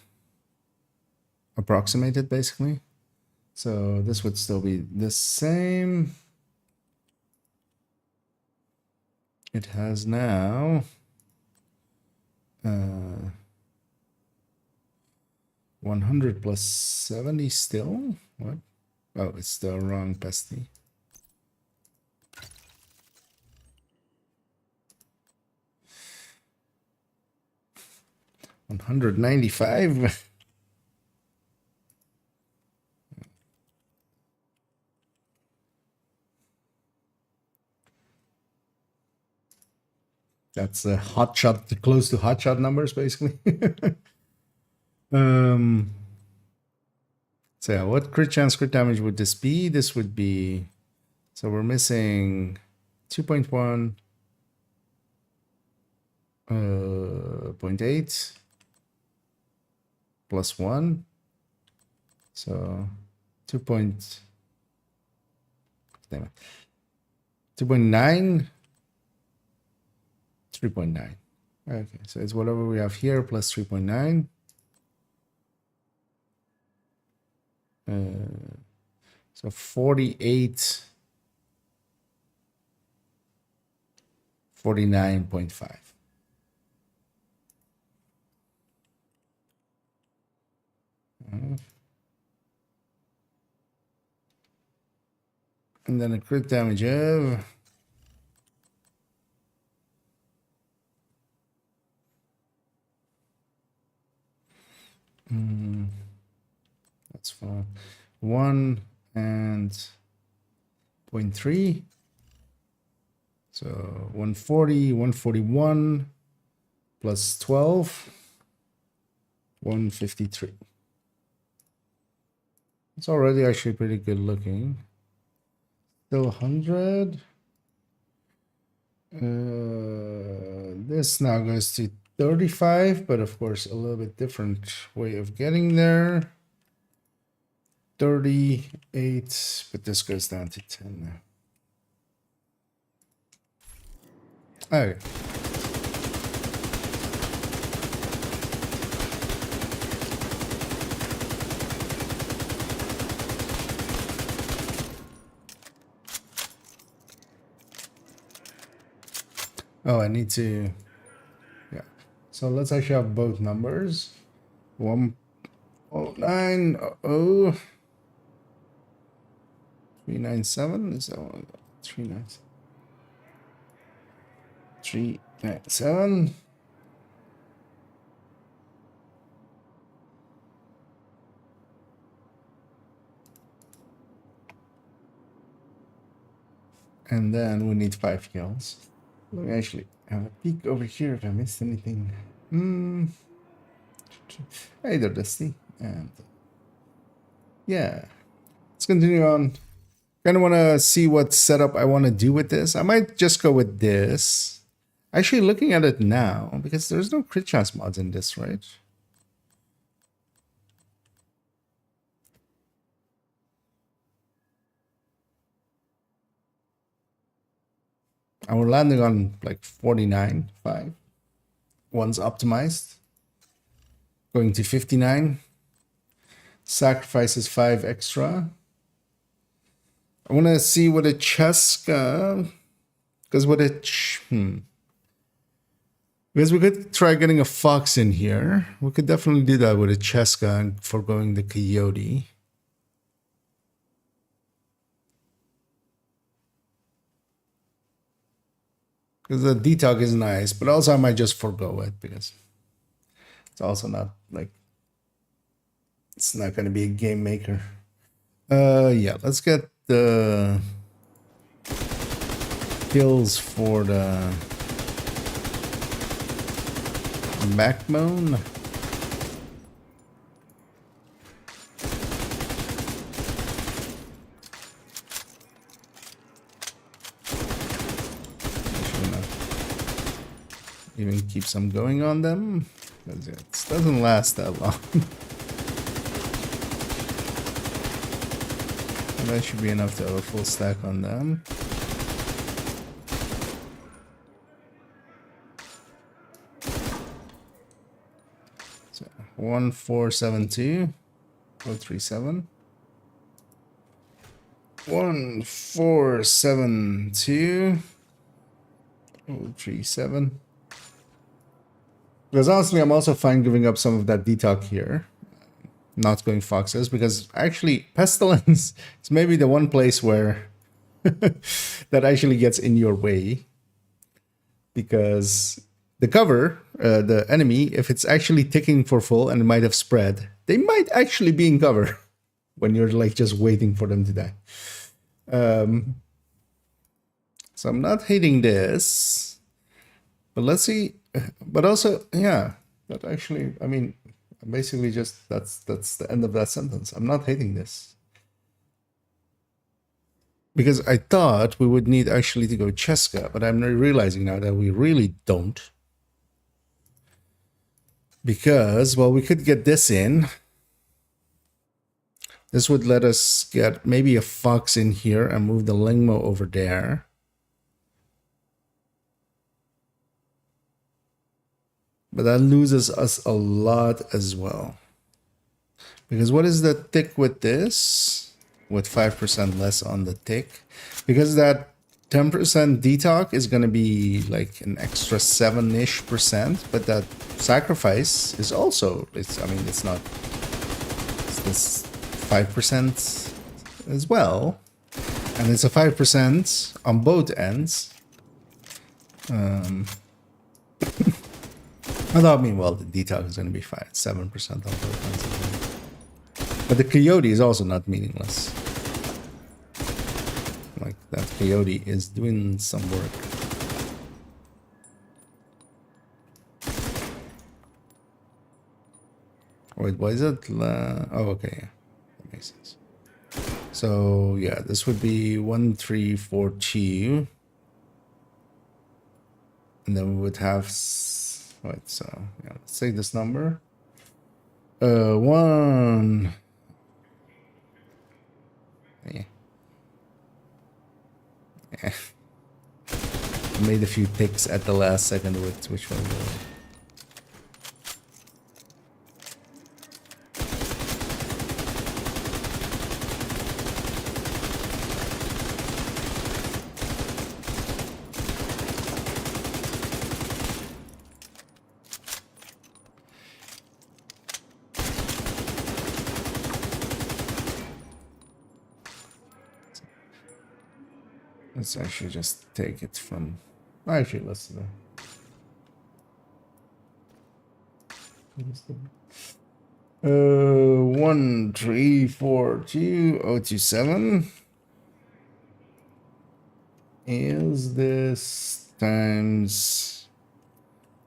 Speaker 1: approximate it basically. So this would still be the same. It has now 100 plus 70 still? What? Oh, it's the wrong pesty. $195. That's a hot shot, close to hot shot numbers, basically. So yeah, what crit chance, crit damage would this be? This would be, so we're missing 2.1, 0.8 plus 1. So 2. Damn it. 2.9, 3.9. Okay, so it's whatever we have here plus 3.9. So 48, 49.5. And then a crit damage of that's fine. 1 and 0.3. So 140, 141 plus 12, 153. It's already actually pretty good looking. Still 100. This now goes to 35, but of course a little bit different way of getting there. 38, but this goes down to 10 now. Okay. Oh, I need to, yeah. So let's actually have both numbers. 10900 397, is that one? 397. And then we need 5 kills. Let me actually have a peek over here if I missed anything. Hey there, Dusty. And yeah, let's continue on. Kind of want to see what setup I want to do with this. I might just go with this. Actually, looking at it now, because there's no crit chance mods in this, right? And we're landing on like 49.5. One's optimized. Going to 59. Sacrifices 5 extra. I want to see what a Cheska, because what a because we could try getting a fox in here. We could definitely do that with a Cheska and foregoing the coyote. Because the detox is nice, but also I might just forego it because it's also not like, it's not going to be a game maker. Yeah, let's get the kills for the backbone. Even keep some going on them because it doesn't last that long. That should be enough to have a full stack on them. So 1472 037. 1472 037. Because honestly, I'm also fine giving up some of that detox here. Not going foxes, because actually pestilence is maybe the one place where that actually gets in your way. Because the cover, the enemy, if it's actually ticking for full and it might have spread, they might actually be in cover when you're like just waiting for them to die. So I'm not hating this, but let's see. But also, yeah, that actually, I mean, basically just that's the end of that sentence. I'm not hating this. Because I thought we would need actually to go Cheska, but I'm realizing now that we really don't. Because, well, we could get this in. This would let us get maybe a fox in here and move the Lingmo over there. But that loses us a lot as well. Because what is the tick with this? With 5% less on the tick. Because that 10% detox is going to be like an extra 7-ish percent. But that sacrifice is also, it's not, it's this 5% as well. And it's a 5% on both ends. I mean, well, the detox is going to be 7% on both ends. But the coyote is also not meaningless. Like, that coyote is doing some work. Wait, what is it? Oh, okay, yeah. That makes sense. So, yeah, this would be 1342. And then we would have... Wait, so, yeah, let's take this number. 1... Yeah. Yeah. Made a few picks at the last second with which one. Let's actually just take it from... Actually, let's do that. 1342027 is this times,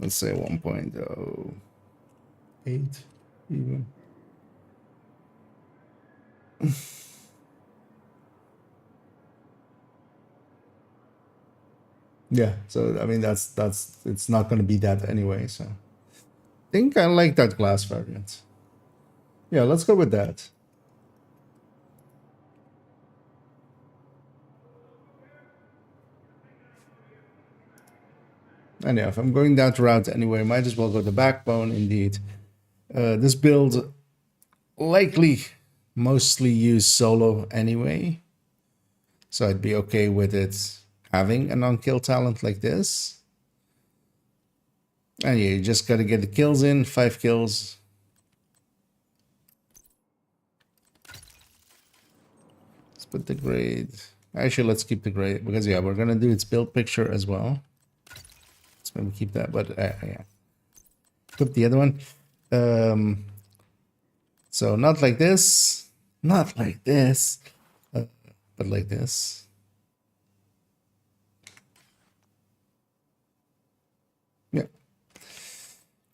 Speaker 1: let's say 1.08 even. Yeah, so I mean that's it's not going to be that anyway, so I think I like that glass variant. Yeah, let's go with that. And yeah, if I'm going that route anyway, might as well go the backbone indeed. This build likely mostly use solo anyway, so I'd be okay with it having a non-kill talent like this. And yeah, you just gotta get the kills in, 5 kills. Let's put the grade. Actually, let's keep the grade because yeah, we're gonna do its build picture as well. Let's maybe keep that, but yeah. Put the other one. So not like this, not like this, but like this. Yeah.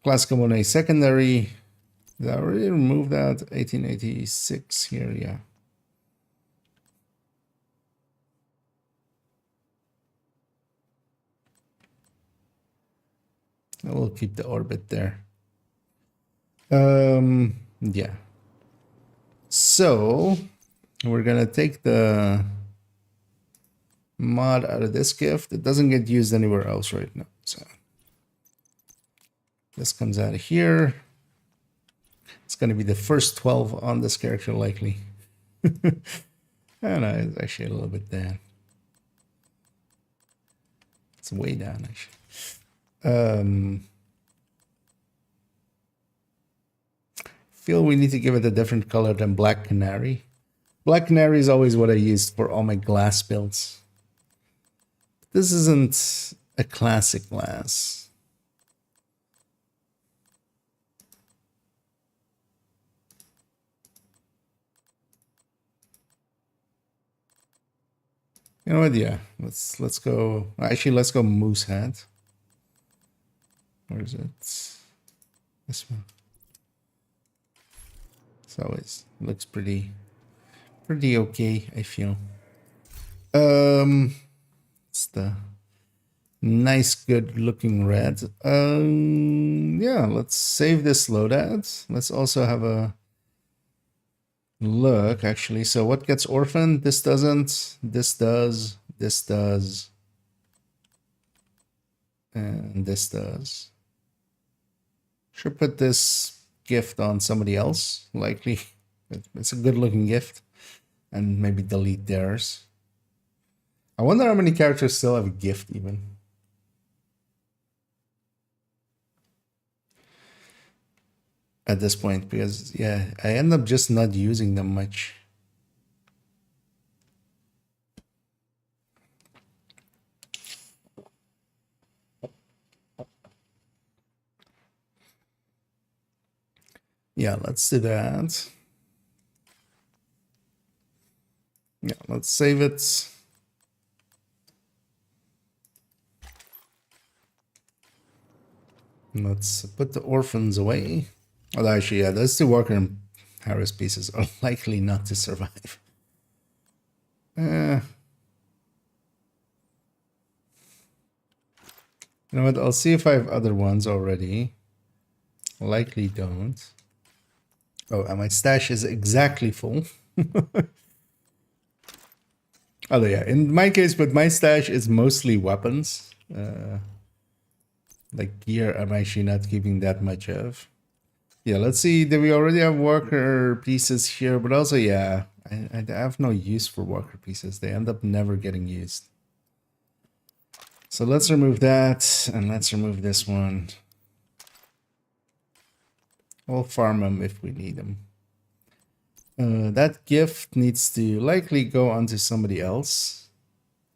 Speaker 1: Classical Monet secondary. Did I already remove that? 1886 here, yeah. I will keep the orbit there. Yeah. So We're gonna take the mod out of this gift. It doesn't get used anywhere else right now. So this comes out of here. It's gonna be the first 12 on this character likely. I know, it's actually a little bit down. It's way down actually. Feel we need to give it a different color than Black Canary. Black Canary is always what I used for all my glass builds. This isn't a classic glass. You know what? Yeah, let's go. Actually, let's go Moose Hat. Where is it? This one. It's always looks pretty okay, I feel. It's the nice, good looking red. Yeah, let's save this loadout. Let's also have a look actually. So what gets orphaned? This doesn't, this does, this does, and this does. Should put this gift on somebody else, likely. It's a good looking gift, and maybe delete theirs. I wonder how many characters still have a gift even. At this point, because yeah, I end up just not using them much. Yeah, let's do that. Yeah, let's save it. Let's put the orphans away. Well, actually, yeah, those two Walker and Harris pieces are likely not to survive. You know what? I'll see if I have other ones already. Likely don't. Oh, and my stash is exactly full. Oh, yeah. In my case, but my stash is mostly weapons. Like gear, I'm actually not keeping that much of. Yeah, let's see. Do we already have worker pieces here? But also, yeah, I have no use for worker pieces. They end up never getting used. So let's remove that, and let's remove this one. We'll farm them if we need them. That gift needs to likely go onto somebody else.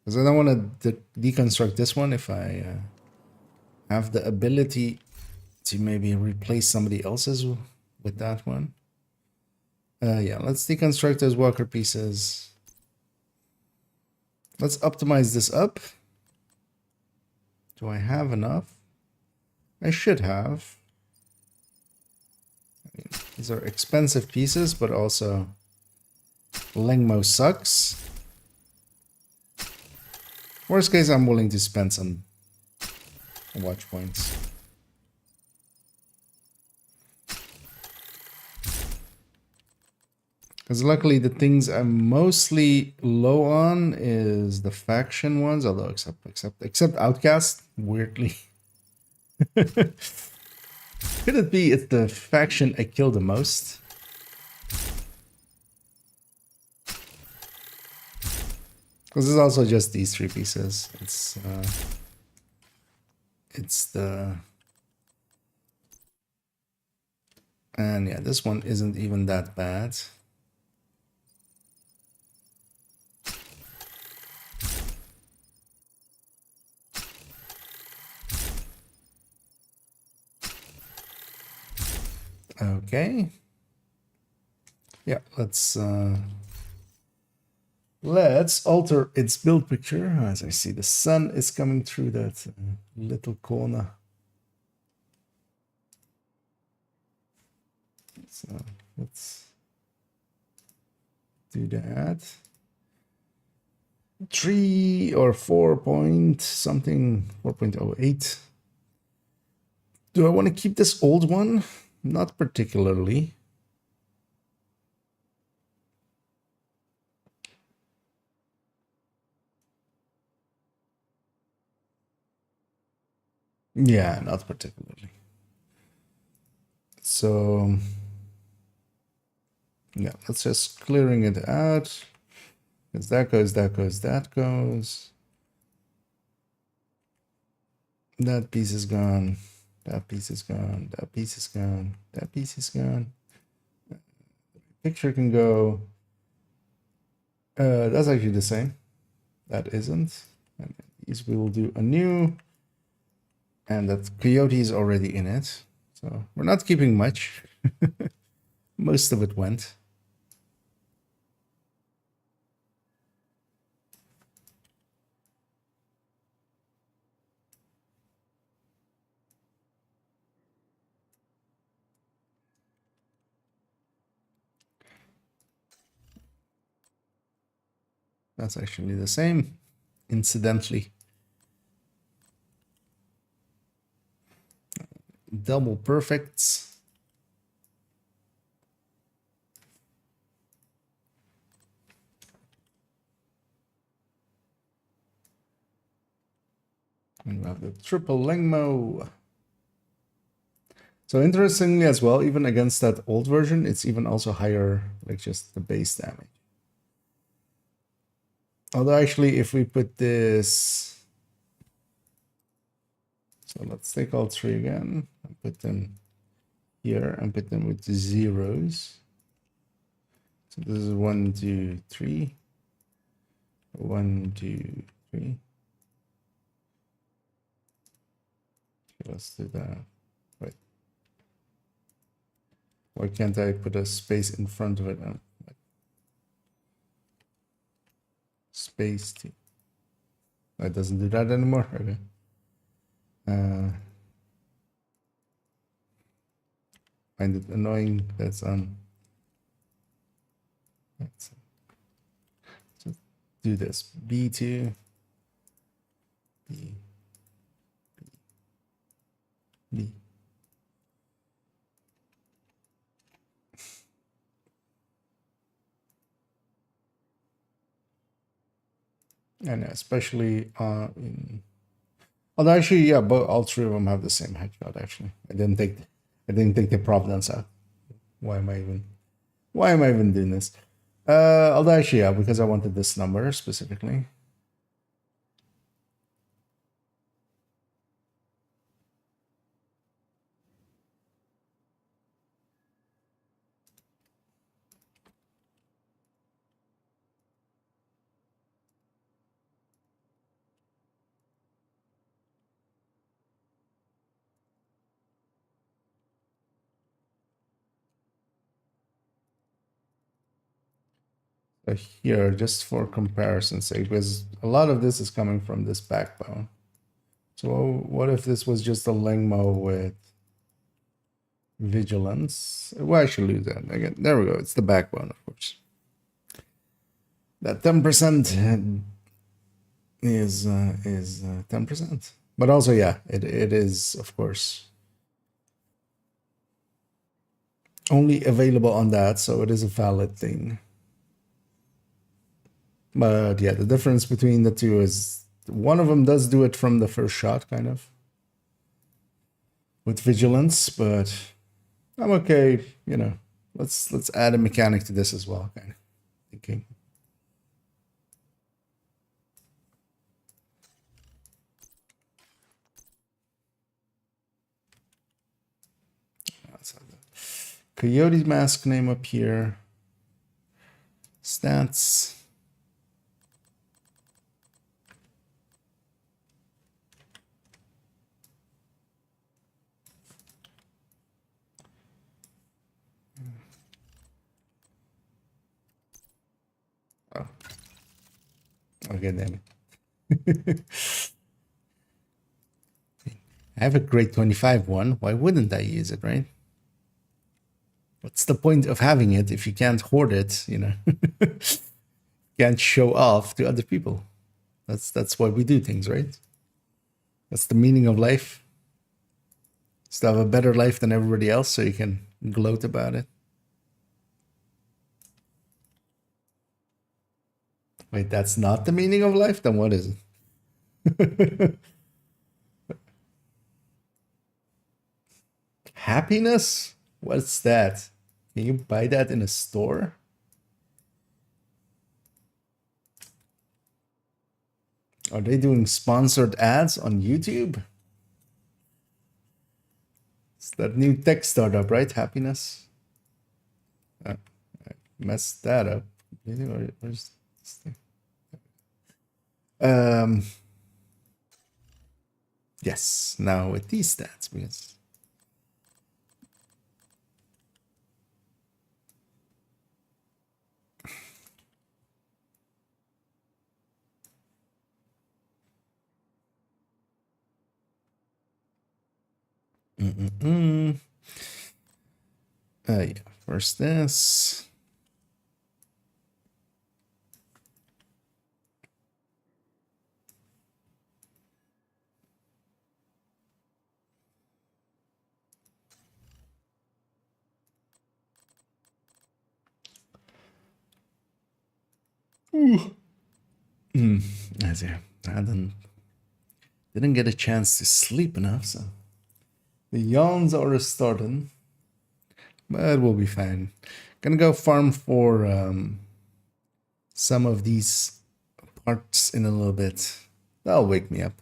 Speaker 1: Because I don't want to deconstruct this one if I have the ability to maybe replace somebody else's with that one. Yeah, let's deconstruct those walker pieces. Let's optimize this up. Do I have enough? I should have. I mean, these are expensive pieces, but also Lengmo sucks. Worst case, I'm willing to spend some watch points. Because luckily the things I'm mostly low on is the faction ones, although except Outcast, weirdly. Could it be it's the faction I kill the most? Because it's also just these three pieces. It's the... And yeah, this one isn't even that bad. Okay. Yeah, let's alter its build picture. As I see the sun is coming through that little corner. So let's do that. 3 or 4 point something, 4.08. Do I want to keep this old one? Not particularly. Yeah, not particularly. So yeah, let's just clearing it out. Because that goes, that goes, that goes. That piece is gone. That piece is gone. That piece is gone. That piece is gone. Picture can go. That's actually the same. That isn't. And these we will do anew. And that coyote is already in it. So we're not keeping much. Most of it went. That's actually the same, incidentally. Double perfects. And we have the triple Lengmo. So interestingly as well, even against that old version, it's even also higher, like just the base damage. Although actually, if we put this, so let's take all three again and put them here and put them with the zeros. So this is 1, 2, 3. 1, 2, 3. Okay, let's do that. Wait. Why can't I put a space in front of it? Space T. It doesn't do that anymore. Okay. Find it annoying. That's on. Let's do this. B2. B. B. And especially in. Although actually, yeah, but all three of them have the same headshot. Actually, I didn't take the provenance out. Why am I even doing this? Although actually, yeah, because I wanted this number specifically. Here, just for comparison's sake, because a lot of this is coming from this backbone. So what if this was just a Lengmo with vigilance? Well, I should lose that again. There we go. It's the backbone, of course. That 10% is 10%. But also, yeah, it is, of course, only available on that, so it is a valid thing. But yeah, the difference between the two is one of them does do it from the first shot, kind of, with vigilance, but I'm okay, you know. Let's add a mechanic to this as well, kind of thinking. Let's have the Coyote mask name up here. Stats. Oh. Okay, damn it. I have a grade 25 one. Why wouldn't I use it, right? What's the point of having it if you can't hoard it, you know? Can't show off to other people. That's why we do things, right? That's the meaning of life. Is to have a better life than everybody else so you can gloat about it. Wait, that's not the meaning of life? Then what is it? Happiness? What's that? Can you buy that in a store? Are they doing sponsored ads on YouTube? It's that new tech startup, right? Happiness. I messed that up. Where's this thing? Yes, now with these stats, because yeah, first this. As I didn't get a chance to sleep enough, so the yawns are starting, but we'll be fine. Gonna go farm for some of these parts in a little bit. That'll wake me up.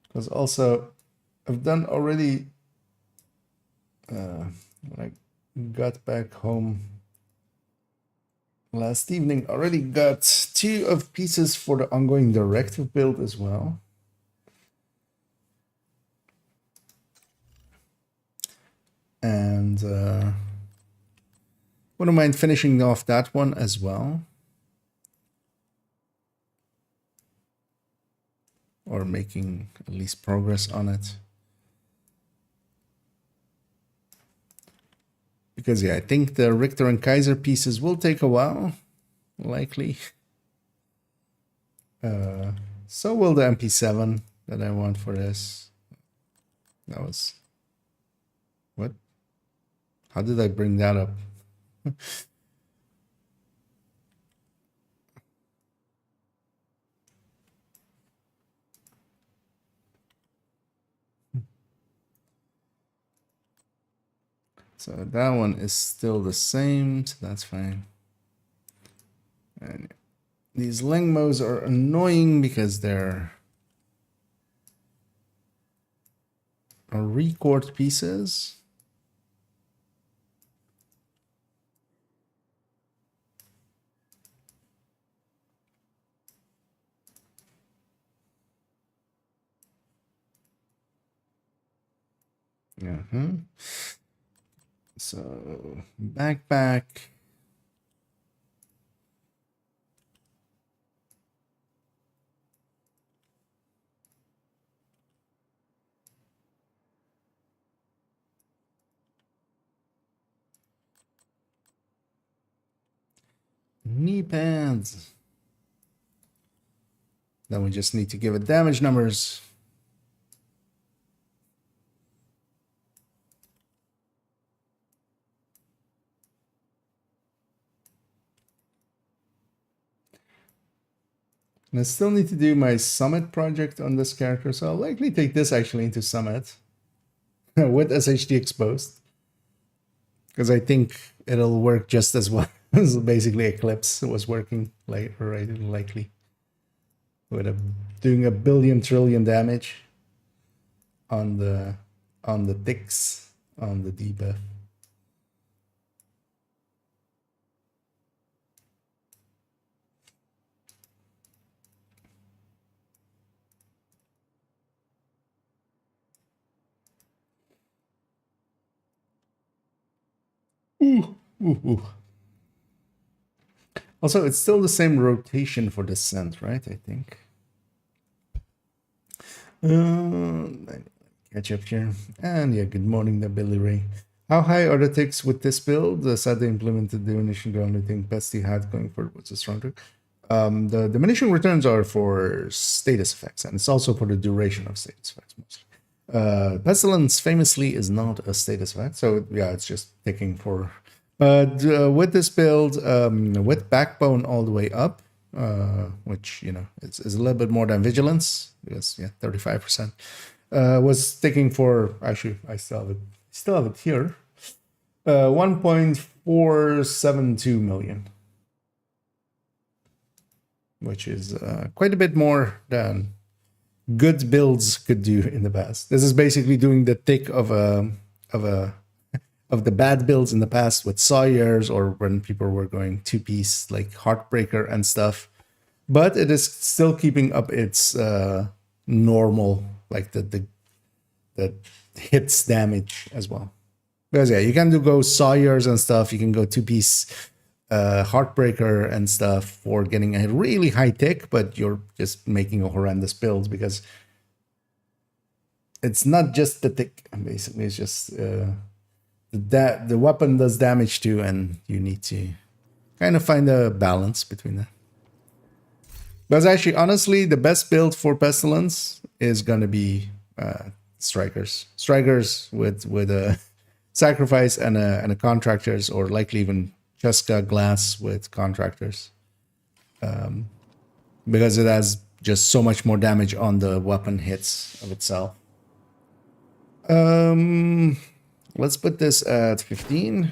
Speaker 1: Because also, I've done already, when I got back home last evening, already got 2 of pieces for the ongoing directive build as well. And wouldn't mind finishing off that one as well. Or making at least progress on it. Because yeah, I think the Richter and Kaiser pieces will take a while, likely. So will the MP7 that I want for this. That was... What? How did I bring that up? So that one is still the same, so that's fine. And these Lengmos are annoying because they're record pieces. So backpack. Knee pads. Then we just need to give it damage numbers. And I still need to do my summit project on this character, so I'll likely take this actually into summit with SHD exposed. Because I think it'll work just as well as basically Eclipse was working likely. With doing 1 billion trillion damage on the ticks on the debuff. Also, it's still the same rotation for descent, right? I think. Catch up here. And yeah, good morning, the Billy Ray. How high are the ticks with this build? Sadly implemented the diminishing ground looting pesty had going for what's a strong trick. The diminishing returns are for status effects, and it's also for the duration of status effects mostly. Pestilence famously is not a status effect, so yeah, it's just ticking for. But with this build, with backbone all the way up, which, you know, is a little bit more than vigilance because, yeah, 35%. Was ticking for, actually, I still have it here. 1.472 million, which is quite a bit more than good builds could do in the past. This is basically doing the tick of the bad builds in the past with Sawyers, or when people were going 2-piece like Heartbreaker and stuff. But it is still keeping up its normal, like the hits damage as well. Because yeah, you can go Sawyers and stuff. You can go 2-piece Heartbreaker and stuff for getting a really high tick, but you're just making a horrendous build because it's not just the tick. Basically, it's just the weapon does damage too, and you need to kind of find a balance between that. Because actually, honestly, the best build for Pestilence is gonna be Strikers. Strikers with a Sacrifice and a Contractors, or likely even Cheska Glass with Contractors, because it has just so much more damage on the weapon hits of itself. Let's put this at 15.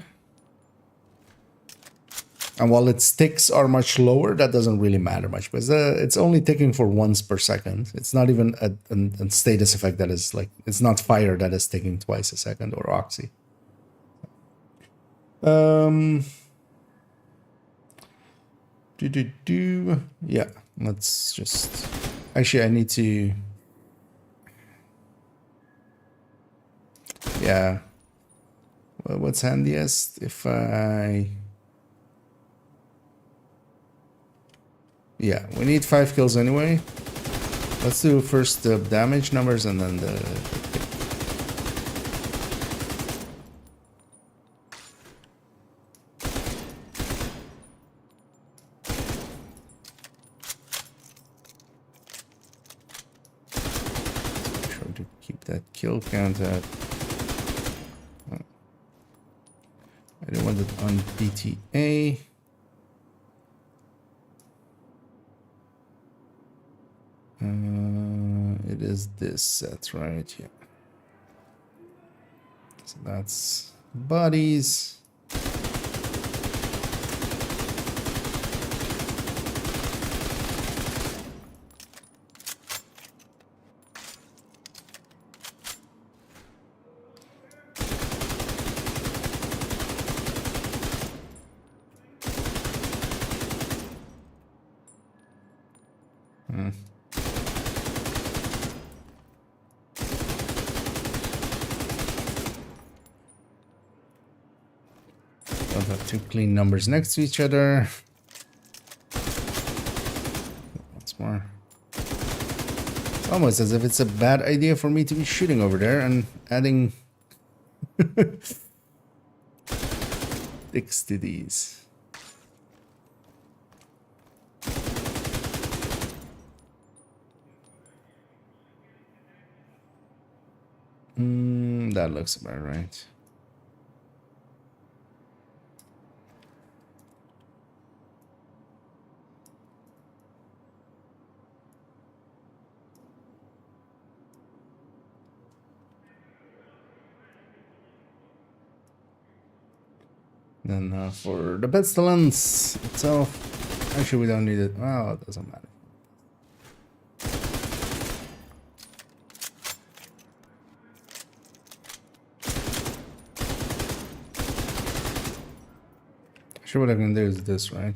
Speaker 1: And while its ticks are much lower, that doesn't really matter much, because it's only ticking for once per second. It's not even a status effect that is like, it's not fire that is ticking twice a second, or oxy. Yeah, let's just, actually I need to, yeah, well, what's handiest if yeah, we need 5 kills anyway. Let's do first the damage numbers and then the that kill count at. I don't want it on BTA. It is this set right here. So that's bodies. Don't have two clean numbers next to each other. Once more. It's almost as if it's a bad idea for me to be shooting over there and adding ticks to these. That looks about right. Then for the pestilence itself, actually we don't need it. Well, it doesn't matter. Actually, what I can do is this, right?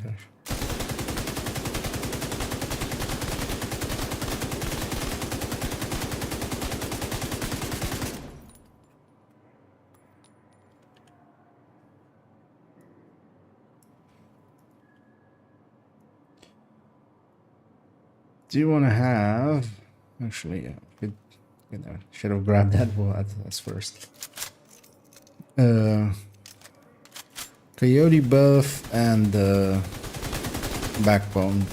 Speaker 1: Do you want to have? Actually, yeah, should have grabbed that. Well, that's first. Coyote buff and the backbone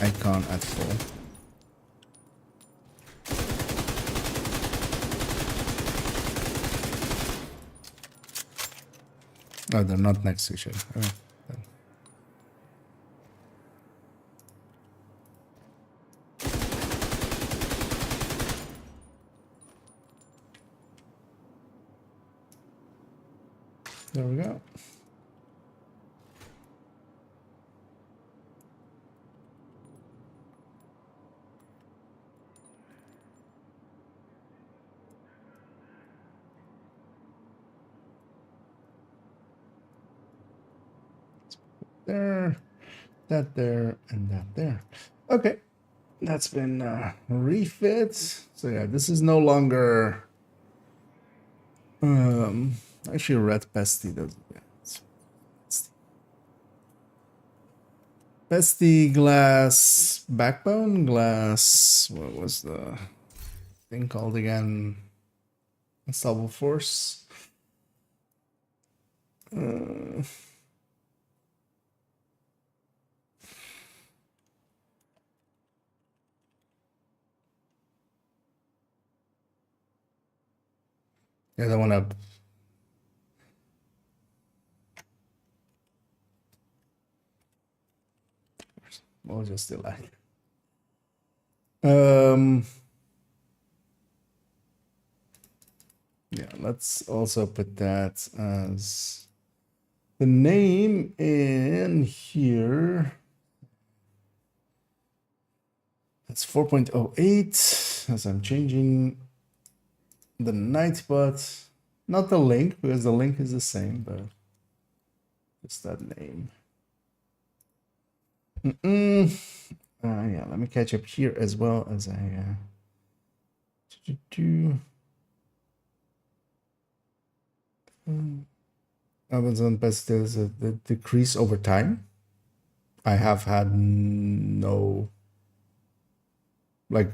Speaker 1: icon at full. Oh, they're not next to each other. Oh, There we go. There, that there, and that there. Okay, that's been refit. So yeah, this is no longer actually red pesty does pesty glass backbone glass. What was the thing called again? Unstoppable force. Yeah, that one up. We'll just delay. Yeah, let's also put that as the name in here. That's 4.08 as I'm changing the Nightbot, not the link because the link is the same, but just that name. Yeah, let me catch up here as well as I Amazon Best is the decrease over time. I have had no like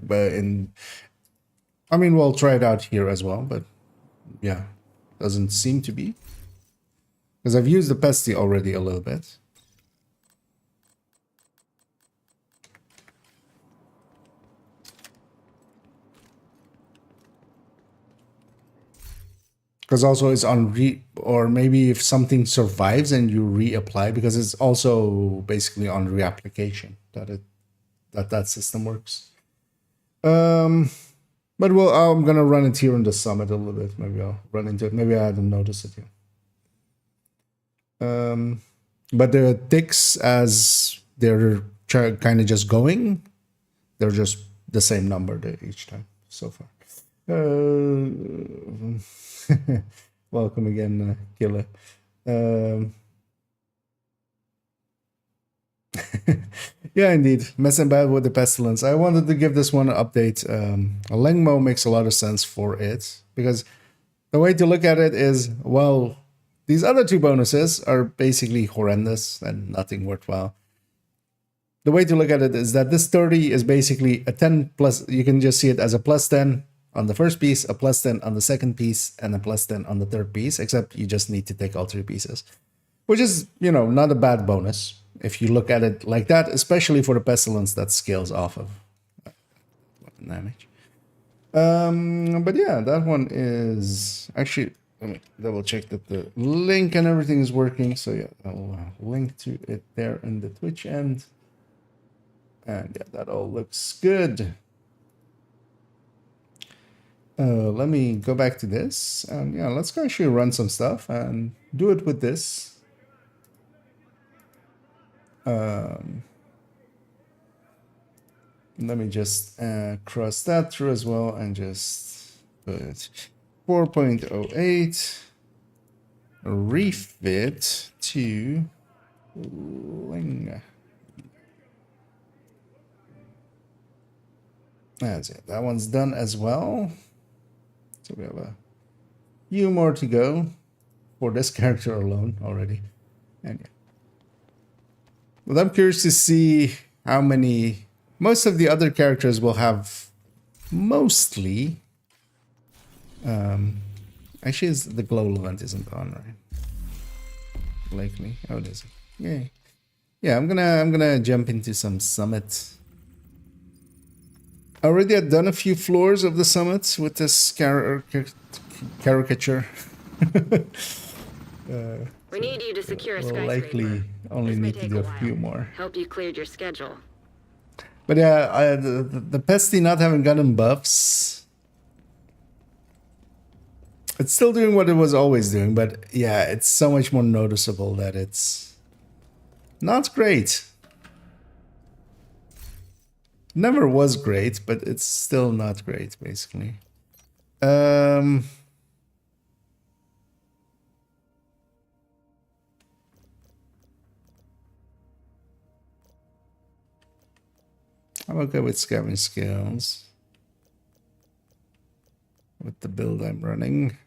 Speaker 1: I mean we'll try it out here as well, but yeah, doesn't seem to be because I've used the pesty already a little bit. Because also it's on or maybe if something survives and you reapply, because it's also basically on reapplication that system works. But well, I'm gonna run it here in the summit a little bit. Maybe I'll run into it. Maybe I hadn't noticed it here. But the ticks, as they're kind of just going, they're just the same number each time so far. Welcome again, Killer. Yeah, indeed. Messing bad with the pestilence. I wanted to give this one an update. Lengmo makes a lot of sense for it because the way to look at it is, well, these other two bonuses are basically horrendous and nothing worthwhile. The way to look at it is that this 30 is basically a 10 plus. You can just see it as a plus 10 on the first piece, a plus 10 on the second piece, and a plus 10 on the third piece, except you just need to take all three pieces, which is, you know, not a bad bonus if you look at it like that, especially for the pestilence that scales off of damage. But yeah, that one is actually, let me double check that the link and everything is working. So yeah, I'll link to it there in the Twitch end. And yeah, that all looks good. Let me go back to this, and yeah, let's go actually run some stuff and do it with this. Let me just cross that through as well and just put 4.08 refit to Ling. That's it. That one's done as well. So we have a few more to go for this character alone already. And yeah. Well, I'm curious to see how many. Most of the other characters will have mostly. Actually, the glow event isn't on, right? Likely. Oh, it is. Yay. Yeah, I'm gonna jump into some summit. Already I've done a few floors of the summits with this caricature.
Speaker 3: We need you to secure a
Speaker 1: We'll
Speaker 3: skyscraper.
Speaker 1: likely only need to do a few more.
Speaker 3: Hope you cleared your schedule.
Speaker 1: But yeah, the pesty not having gotten buffs. It's still doing what it was always doing, but yeah, it's so much more noticeable that it's not great. Never was great, but it's still not great, basically. I'm okay with scavenging skills. With the build I'm running.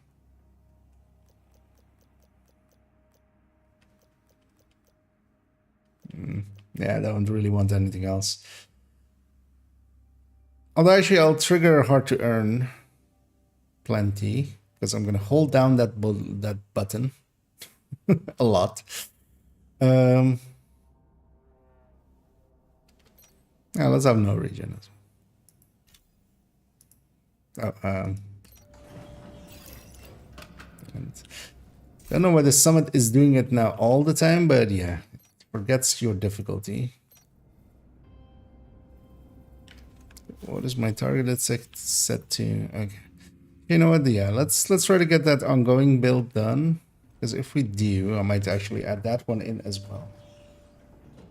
Speaker 1: Yeah, I don't really want anything else. Although actually I'll trigger hard to earn plenty because I'm gonna hold down that button a lot. Yeah, let's have no regen. Don't know whether Summit is doing it now all the time, but yeah, it forgets your difficulty. What is my target? Let's set to okay. You know what? Yeah, let's try to get that ongoing build done. Because if we do, I might actually add that one in as well.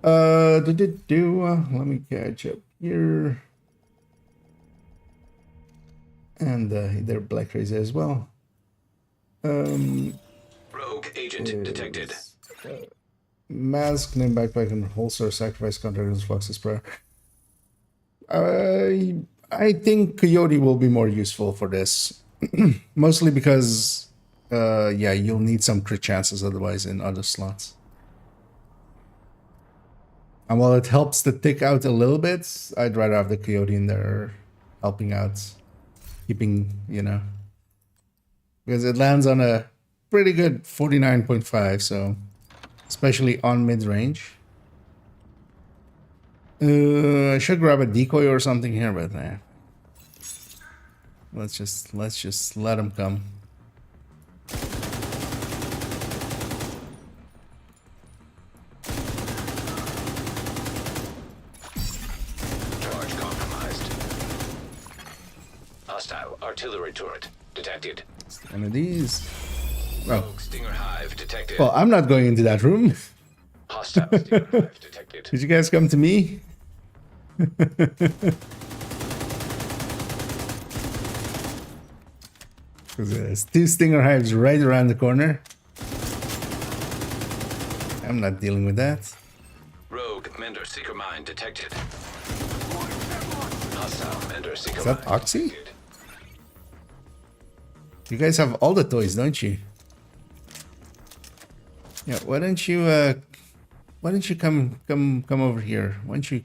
Speaker 1: Let me catch up here. And they're Black Razor as well.
Speaker 4: Rogue agent detected.
Speaker 1: Mask, name, backpack, and holster, sacrifice, contract, Fox's prayer. I think Coyote will be more useful for this. Mostly because, yeah, you'll need some crit chances otherwise in other slots. And while it helps the tick out a little bit, I'd rather have the Coyote in there helping out, keeping, you know, because it lands on a pretty good 49.5, so especially on mid-range. I should grab a decoy or something here, but nah. Let's just let him come.
Speaker 4: Charge compromised. Hostile artillery turret detected.
Speaker 1: One of these. Oh,
Speaker 4: Rogue Stinger Hive detected.
Speaker 1: well, I'm not going into that room.
Speaker 4: Hostile Stinger Hive detected.
Speaker 1: Did you guys come to me? There's 2 Stinger Hives right around the corner. I'm not dealing with that.
Speaker 4: Rogue Mender Seeker Mine detected. Hostile Mender Seeker
Speaker 1: Is that
Speaker 4: Mine
Speaker 1: Oxy?
Speaker 4: detected.
Speaker 1: You guys have all the toys, don't you? Yeah, why don't you come over here? Why don't you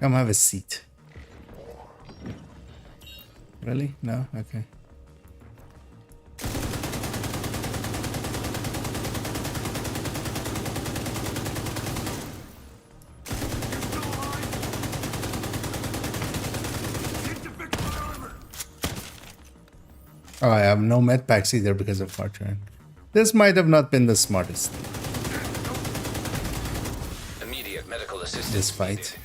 Speaker 1: come have a seat? Really? No? Okay. Oh, I have no med packs either because of Fortune. This might have not been the smartest.
Speaker 4: Immediate medical assistance.
Speaker 1: This fight.
Speaker 4: needed.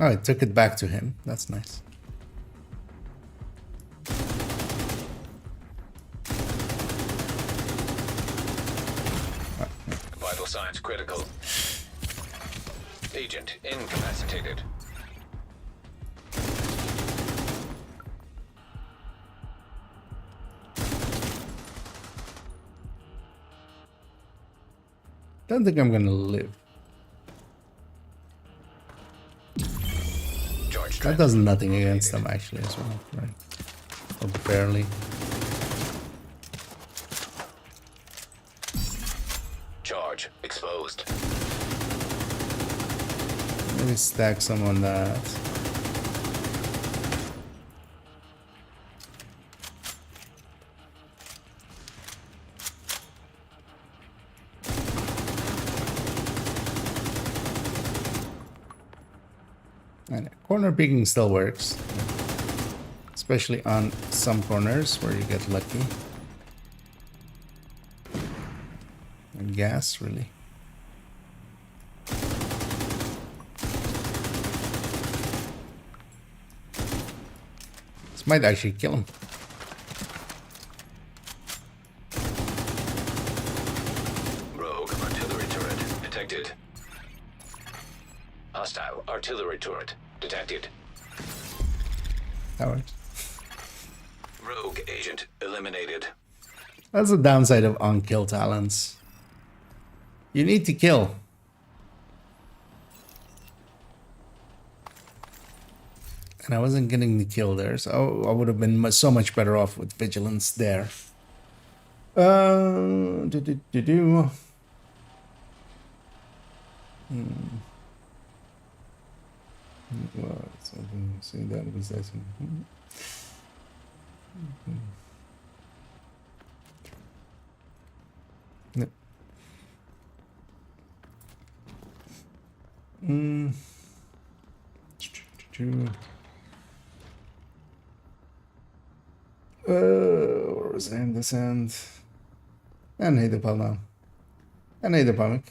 Speaker 1: Oh, I took it back to him. That's nice.
Speaker 4: Vital signs critical. Agent incapacitated.
Speaker 1: Don't think I'm gonna live.
Speaker 4: Charge
Speaker 1: That does nothing against them actually as well, right? Or barely.
Speaker 4: Charge exposed.
Speaker 1: Maybe stack some on that. And corner peeking still works, especially on some corners where you get lucky. And gas, really. This might actually kill him.
Speaker 4: Rogue artillery turret detected. Hostile artillery turret detected.
Speaker 1: That works.
Speaker 4: Rogue agent eliminated.
Speaker 1: That's the downside of on-kill talents. You need to kill. And I wasn't getting the kill there, so I would have been so much better off with vigilance there. Do. Well, see that was that. Yep. Where was it? This end. And hey, the Palma. And hey, the Palmic.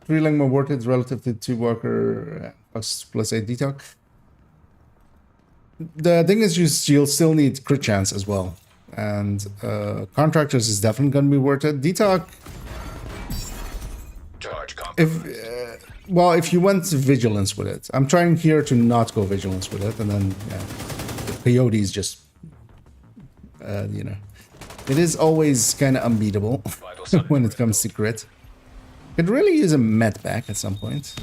Speaker 1: 3 Langma Vortex relative to 2 Walker plus 8 Detox. The thing is, you'll still need crit chance as well. And Contractors is definitely going to be worth it. Detox.
Speaker 4: Charge
Speaker 1: If
Speaker 4: compromised.
Speaker 1: well, if you went vigilance with it, I'm trying here to not go vigilance with it, and then yeah, the peyote just, you know, it is always kind of unbeatable
Speaker 4: Vital sign
Speaker 1: when it comes to crit. Could really use a med pack at some point.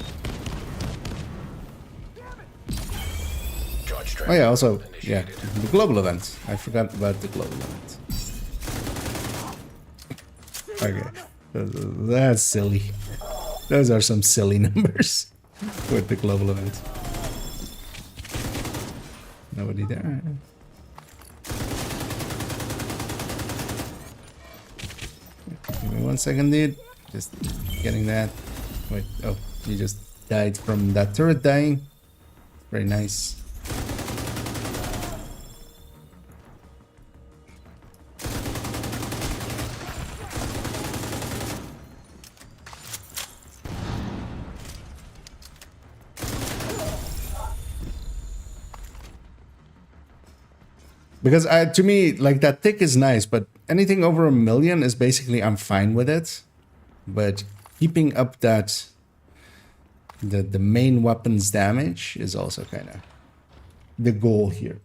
Speaker 4: Charge
Speaker 1: Oh yeah, also yeah,
Speaker 4: initiated.
Speaker 1: the global event. I forgot about the global event. Okay, that's silly. Those are some silly numbers with the global event. Nobody there. Give me 1 second, dude. Just getting that. Wait, oh, you just died from that turret dying. Very nice. Because to me, like, that tick is nice, but anything over 1 million is basically, I'm fine with it. But keeping up that the main weapon's damage is also kind of the goal here.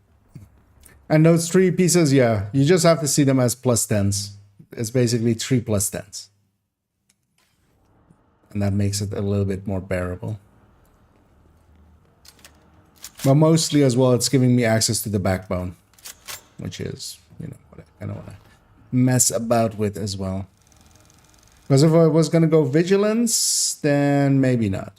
Speaker 1: And those 3 pieces, yeah, you just have to see them as +10s. It's basically 3 +10s. And that makes it a little bit more bearable. But mostly as well, it's giving me access to the backbone, which is, you know, what I kind of want to mess about with as well. Because if I was going to go vigilance, then maybe not.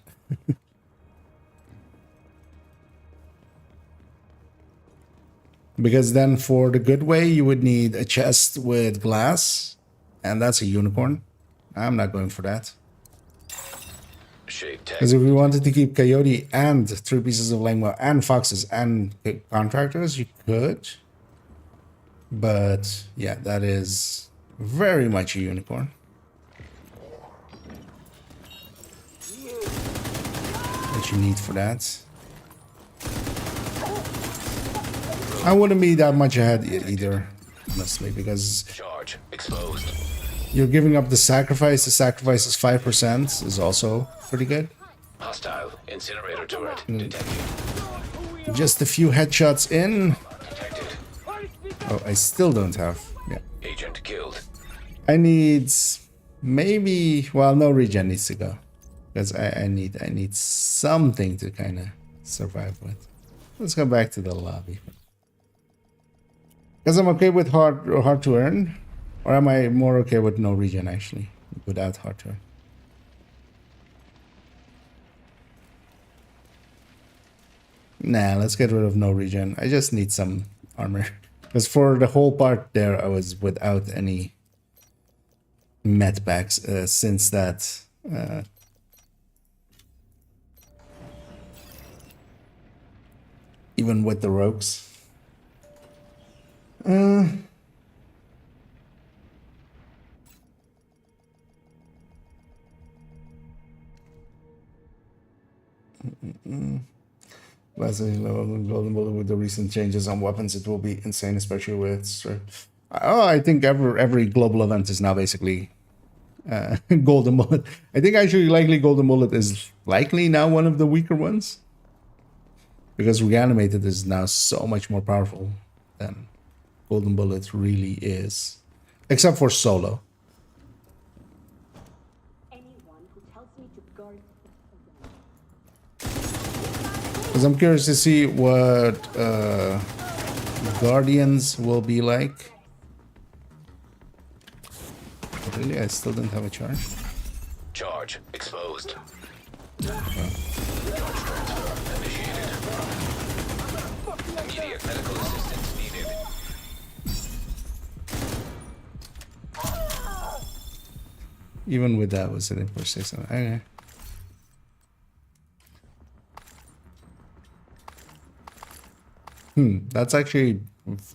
Speaker 1: Because then for the good way, you would need a chest with glass, and that's a unicorn. I'm not going for that.
Speaker 4: Shade tag.
Speaker 1: Because if we wanted to keep Coyote and 3 pieces of Langma and Foxes and Contractors, you could. But yeah, that is very much a unicorn. What you need for that. I wouldn't be that much ahead either, honestly, because
Speaker 4: Charge exposed.
Speaker 1: you're giving up the sacrifice. The sacrifice is 5%, is also pretty good.
Speaker 4: Hostile incinerator turret
Speaker 1: Mm.
Speaker 4: detected.
Speaker 1: Just a few headshots in.
Speaker 4: Detected.
Speaker 1: Oh, I still don't have. Yeah.
Speaker 4: Agent killed.
Speaker 1: I need maybe, well, no regen needs to go. Because I need something to kind of survive with. Let's go back to the lobby. Because I'm okay with hard to earn, or am I more okay with no regen actually, without hard to earn? Nah, let's get rid of no regen. I just need some armor. Because for the whole part there, I was without any med packs since that. Even with the rogues. Lastly, golden bullet with the recent changes on weapons, it will be insane, especially with. Oh, I think every global event is now basically golden bullet. I think actually likely golden bullet is likely now one of the weaker ones because reanimated is now so much more powerful than golden bullet really is, except for solo. Because I'm curious to see what Guardians will be like. Really, I still don't have a charge.
Speaker 4: Charge exposed. Charge transfer initiated. Immediate medical assistance needed.
Speaker 1: Even with that, was it in for 6? Okay. That's actually. Let's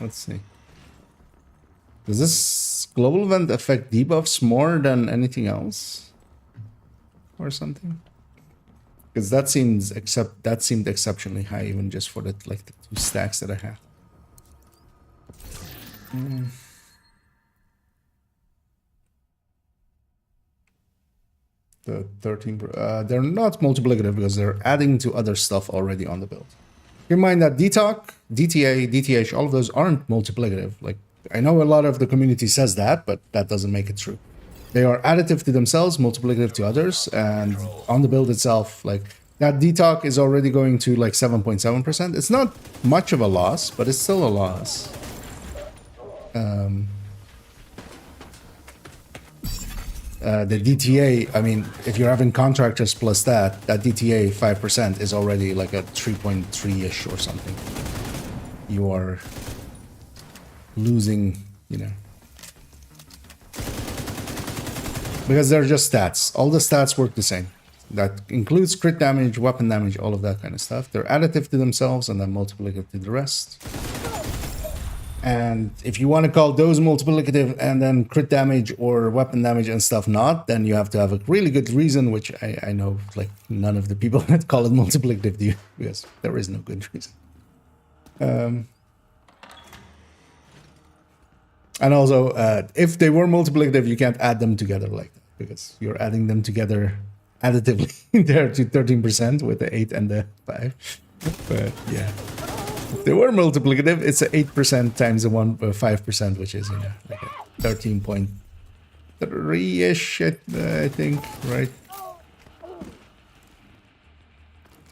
Speaker 1: see. Does this global event affect debuffs more than anything else, or something? Because that seemed exceptionally high, even just for the 2 stacks that I have. The 13. They're not multiplicative because they're adding to other stuff already on the build. Keep in mind that DTOC, DTA, DTH, all of those aren't multiplicative. Like, I know a lot of the community says that, but that doesn't make it true. They are additive to themselves, multiplicative to others, and on the build itself, like, that DTOC is already going to like 7.7%. It's not much of a loss, but it's still a loss. The DTA, I mean, if you're having contractors plus that DTA 5% is already like a 3.3-ish or something. You are losing, because they're just stats. All the stats work the same. That includes crit damage, weapon damage, all of that kind of stuff. They're additive to themselves and then multiplicative to the rest. And if you want to call those multiplicative and then crit damage or weapon damage and stuff not, then you have to have a really good reason, which I know like none of the people that call it multiplicative do, because there is no good reason. And also, if they were multiplicative, you can't add them together like that, because you're adding them together additively there to 13% with the 8 and the 5. But yeah. If they were multiplicative, it's a 8% times the 5%, which is like a 13.3-ish, I think, right?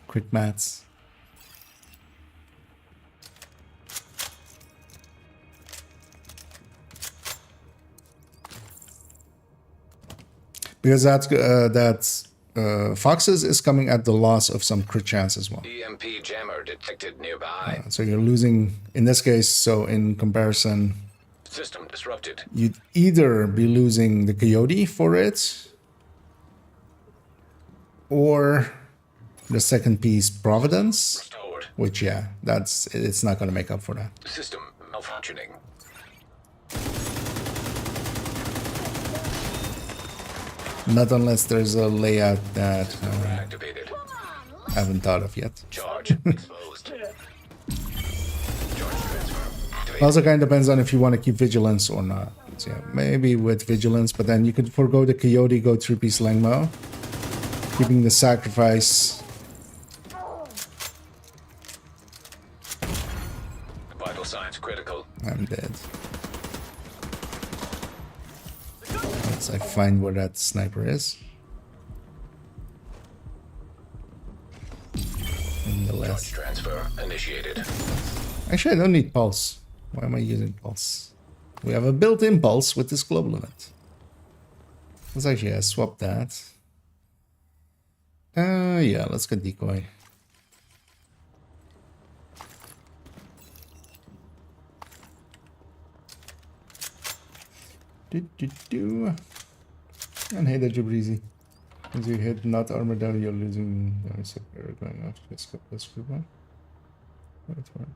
Speaker 1: Quick maths. Because that's Foxes is coming at the loss of some crit chance as well.
Speaker 4: EMP jammer detected nearby.
Speaker 1: So you're losing, in this case, so in comparison,
Speaker 4: System disrupted.
Speaker 1: you'd either be losing the Coyote for it, or the second piece, Providence,
Speaker 4: Restored.
Speaker 1: which, yeah, it's not going to make up for that.
Speaker 4: System malfunctioning.
Speaker 1: Not unless there's a layout that
Speaker 4: Activated.
Speaker 1: I haven't thought of yet.
Speaker 4: Charge exposed. Charge transfer activated.
Speaker 1: Also kind of depends on if you want to keep vigilance or not. So yeah, maybe with vigilance, but then you could forego the Coyote, go 3-piece Langmo, keeping the sacrifice.
Speaker 4: Vital signs critical.
Speaker 1: I'm dead. Once I find where that sniper is. In the
Speaker 4: Charge
Speaker 1: left.
Speaker 4: transfer initiated.
Speaker 1: Actually, I don't need pulse. Why am I using pulse? We have a built-in pulse with this global event. Let's actually swap that. Yeah, let's get decoy. And hey there, Jabrizi. As you hit not armor down, you're losing damage superior going off. Just go plus one. Wait for it.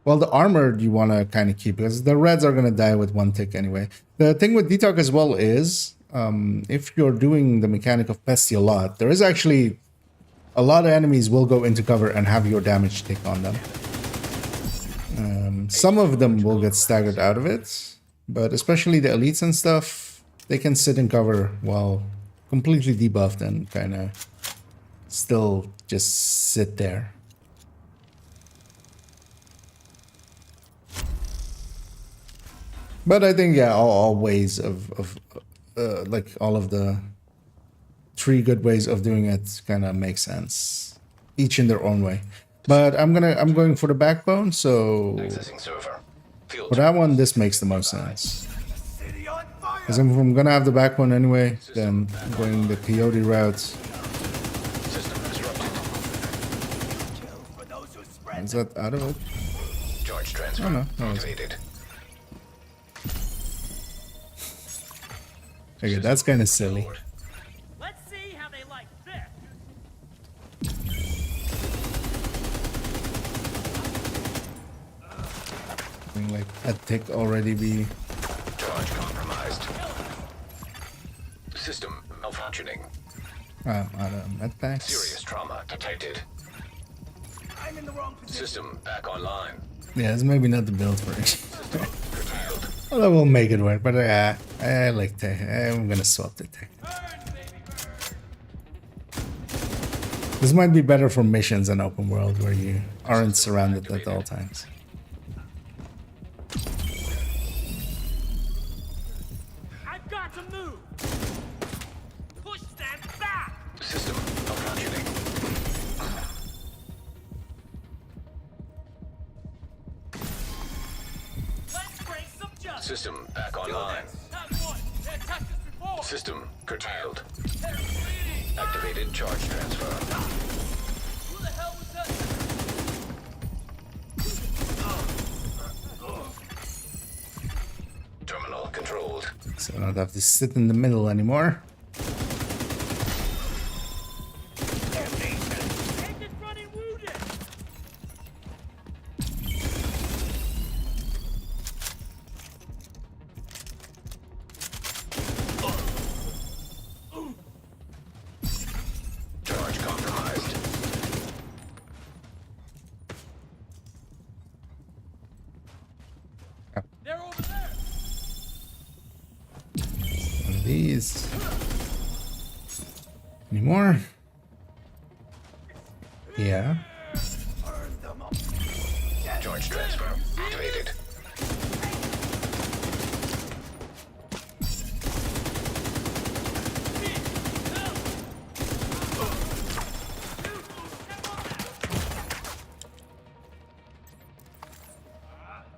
Speaker 1: Well, the armored you want to kind of keep, because the reds are going to die with one tick anyway. The thing with Detox as well is, if you're doing the mechanic of pesty a lot, there is actually a lot of enemies will go into cover and have your damage take on them. Some of them will get staggered out of it, but especially the elites and stuff, they can sit in cover while completely debuffed and kind of still just sit there. But I think, yeah, all ways of like all of the 3 good ways of doing it kind of make sense, each in their own way. But I'm going for the backbone, so
Speaker 4: Accessing server. Field
Speaker 1: for that one, this makes the most sense. Because if I'm gonna have the backbone anyway, then I'm going the coyote route.
Speaker 4: system disrupted.
Speaker 1: Is that out of it?
Speaker 4: Charge transfer
Speaker 1: Oh, no, it's-
Speaker 4: activated.
Speaker 1: Okay, that's kind of silly.
Speaker 5: Let's see how they like this.
Speaker 1: I think like a tick already be.
Speaker 4: Charge compromised. System malfunctioning.
Speaker 1: Out of med packs.
Speaker 4: Serious trauma detected.
Speaker 5: I'm in the wrong position.
Speaker 4: System back online.
Speaker 1: Yeah, it's maybe not the build for it.
Speaker 4: Curtailed.
Speaker 1: Well, that will make it work, but I like tech. I'm gonna swap the tech.
Speaker 5: Burn, baby, burn.
Speaker 1: This might be better for missions and open world where you aren't surrounded at all times.
Speaker 5: I've got to move. Push them back.
Speaker 4: System malfunctioning.
Speaker 5: Let's bring some justice.
Speaker 4: System back online.
Speaker 5: Not one. They attacked us before.
Speaker 4: System curtailed.
Speaker 5: They're bleeding.
Speaker 4: Activated charge transfer.
Speaker 5: Who the hell was that?
Speaker 4: Terminal controlled.
Speaker 1: So I don't have to sit in the middle anymore.
Speaker 5: Agent running wounded.
Speaker 4: Charge compromised.
Speaker 5: They're over there.
Speaker 1: One of these. Any more? Yeah.
Speaker 4: Charge transfer activated.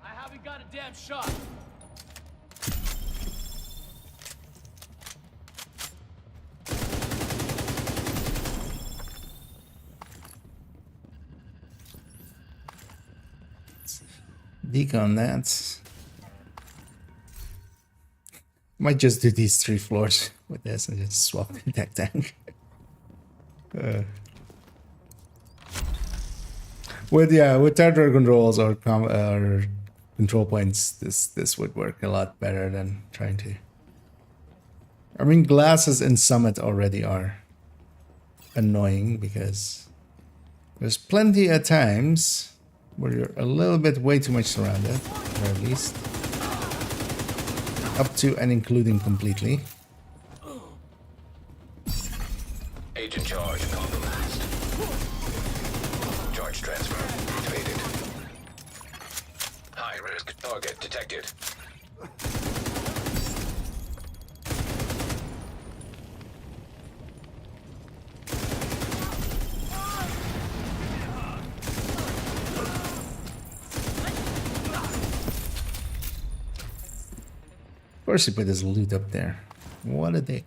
Speaker 5: I haven't got a damn shot.
Speaker 1: Decon that. Might just do these 3 floors with this and just swap the tech tank. With territory controls or control points, this would work a lot better than trying to. I mean, glasses in Summit already are annoying because there's plenty of times where you're a little bit way too much surrounded, or at least up to and including completely.
Speaker 4: Agent charge compromised. Charge transfer activated. High risk target detected.
Speaker 1: Of course he put his loot up there. What a dick.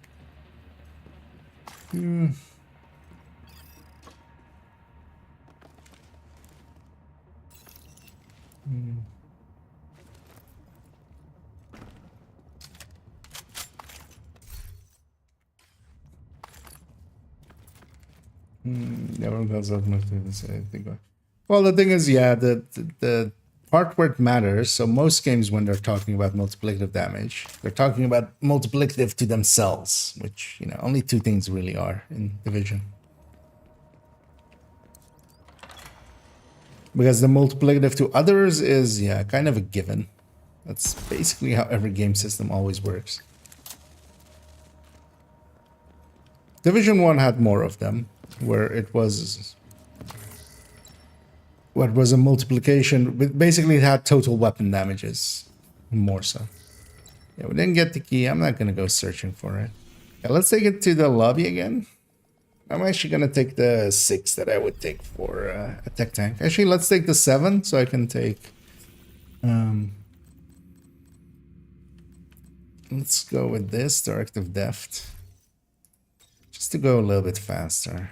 Speaker 1: Never goes up much to this, I think. Well, the thing is, yeah, the part where it matters. So most games, when they're talking about multiplicative damage, they're talking about multiplicative to themselves, which, you know, only two things really are in Division. Because the multiplicative to others is, yeah, kind of a given. That's basically how every game system always works. Division 1 had more of them, where it was what was a multiplication, but basically it had total weapon damages, more so. Yeah, we didn't get the key. I'm not gonna go searching for it. Yeah, let's take it to the lobby again. I'm actually gonna take the 6 that I would take for a tech tank. Actually, let's take the 7 so I can take. Let's go with this directive deft, just to go a little bit faster.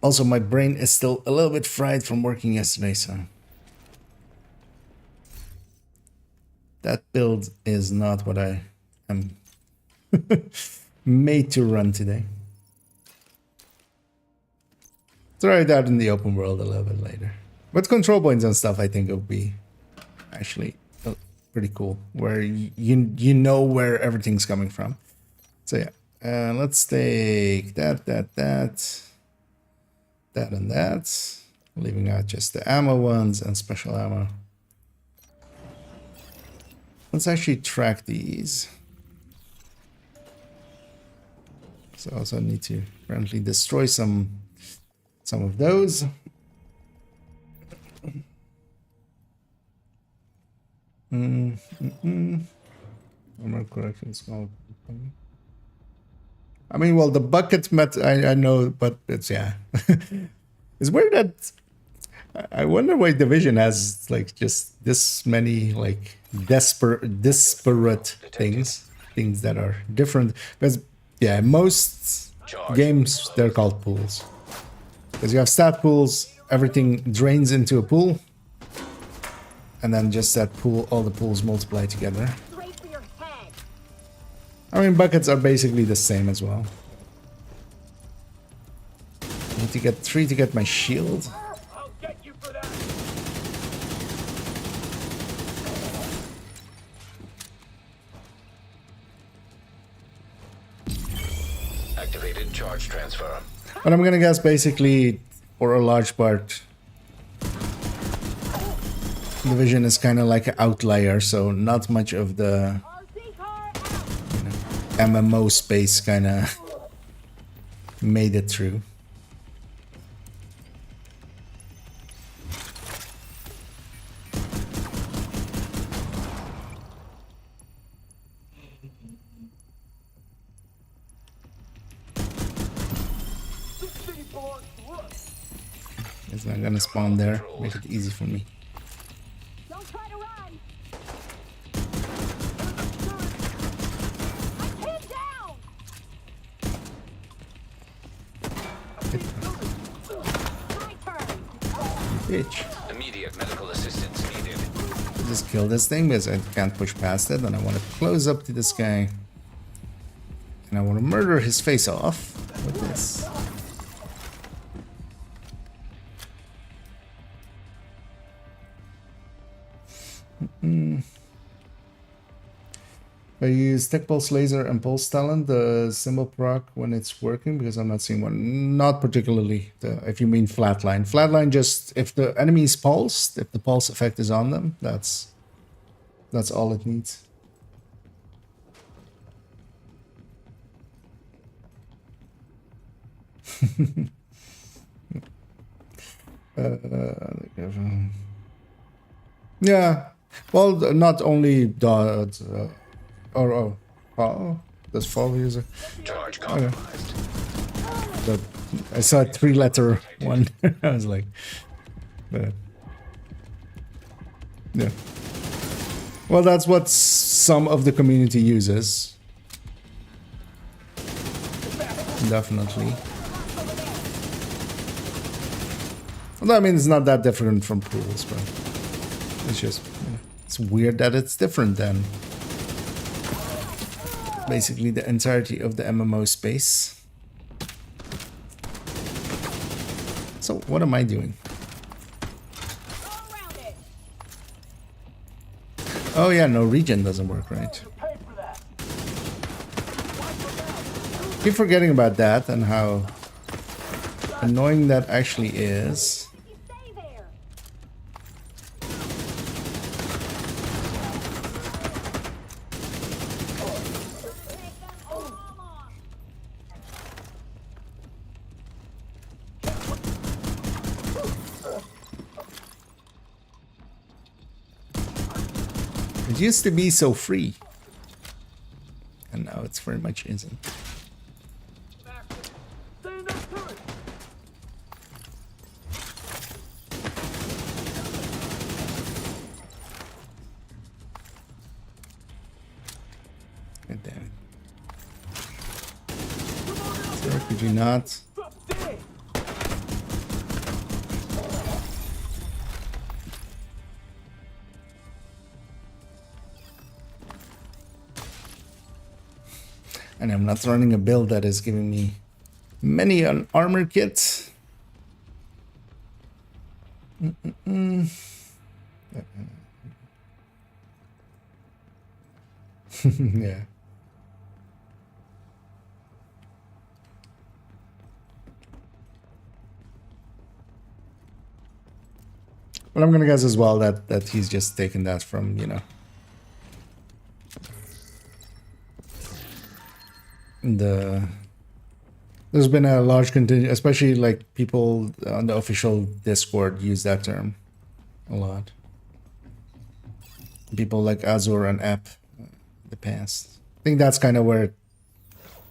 Speaker 1: Also, my brain is still a little bit fried from working yesterday, so that build is not what I am made to run today. Try it out in the open world a little bit later. But control points and stuff, I think it would be actually pretty cool, where you know where everything's coming from. So yeah, let's take that, and that, leaving out just the ammo ones and special ammo. Let's actually track these. So I also need to apparently destroy some of those. Armor correction, small. I mean, well, the bucket met, I know, but it's, yeah. It's weird that, I wonder why Division has, like, just this many, like, disparate things that are different. Because, yeah, most games, they're called pools. Because you have stat pools, everything drains into a pool. And then just that pool, all the pools multiply together. I mean, buckets are basically the same as well. I need to get 3 to get my shield.
Speaker 5: I'll get you for that.
Speaker 4: Activated charge transfer.
Speaker 1: But I'm gonna guess basically, for a large part, Division is kind of like an outlier, so not much of the MMO space kind of made it through. It's not gonna spawn there. Make it easy for me.
Speaker 2: Don't try to run. I'm pinned down. My turn.
Speaker 1: Bitch.
Speaker 4: Immediate medical assistance needed.
Speaker 1: Just kill this thing because I can't push past it, and I want to close up to this guy. And I want to murder his face off with this. I use Tech Pulse Laser and Pulse Talent, the symbol proc when it's working, because I'm not seeing one. Not particularly, if you mean flatline. Flatline, just if the enemy is pulsed, if the pulse effect is on them, that's all it needs. Yeah, well, not only does does fall user.
Speaker 4: Charge compromised.
Speaker 1: But I saw a 3-letter one. I was like, yeah. Well, that's what some of the community uses. Definitely. Well, I mean, it's not that different from pools, but it's just, it's weird that it's different than basically the entirety of the MMO space. So what am I doing? Oh yeah, no, regen doesn't work, right?
Speaker 5: Pay for that.
Speaker 1: Keep forgetting about that and how annoying that actually is.
Speaker 2: You stay there.
Speaker 1: It used to be so free. And now it's very much isn't.
Speaker 5: Stand up to it.
Speaker 1: God damn it. Sir, could you not?
Speaker 5: Drop dead.
Speaker 1: And I'm not running a build that is giving me many an armor kit. Yeah. Well, I'm gonna guess as well that he's just taken that from, you know, there's been a large contingent, especially like people on the official Discord use that term a lot. People like Azure and App in the past. I think that's kind of where it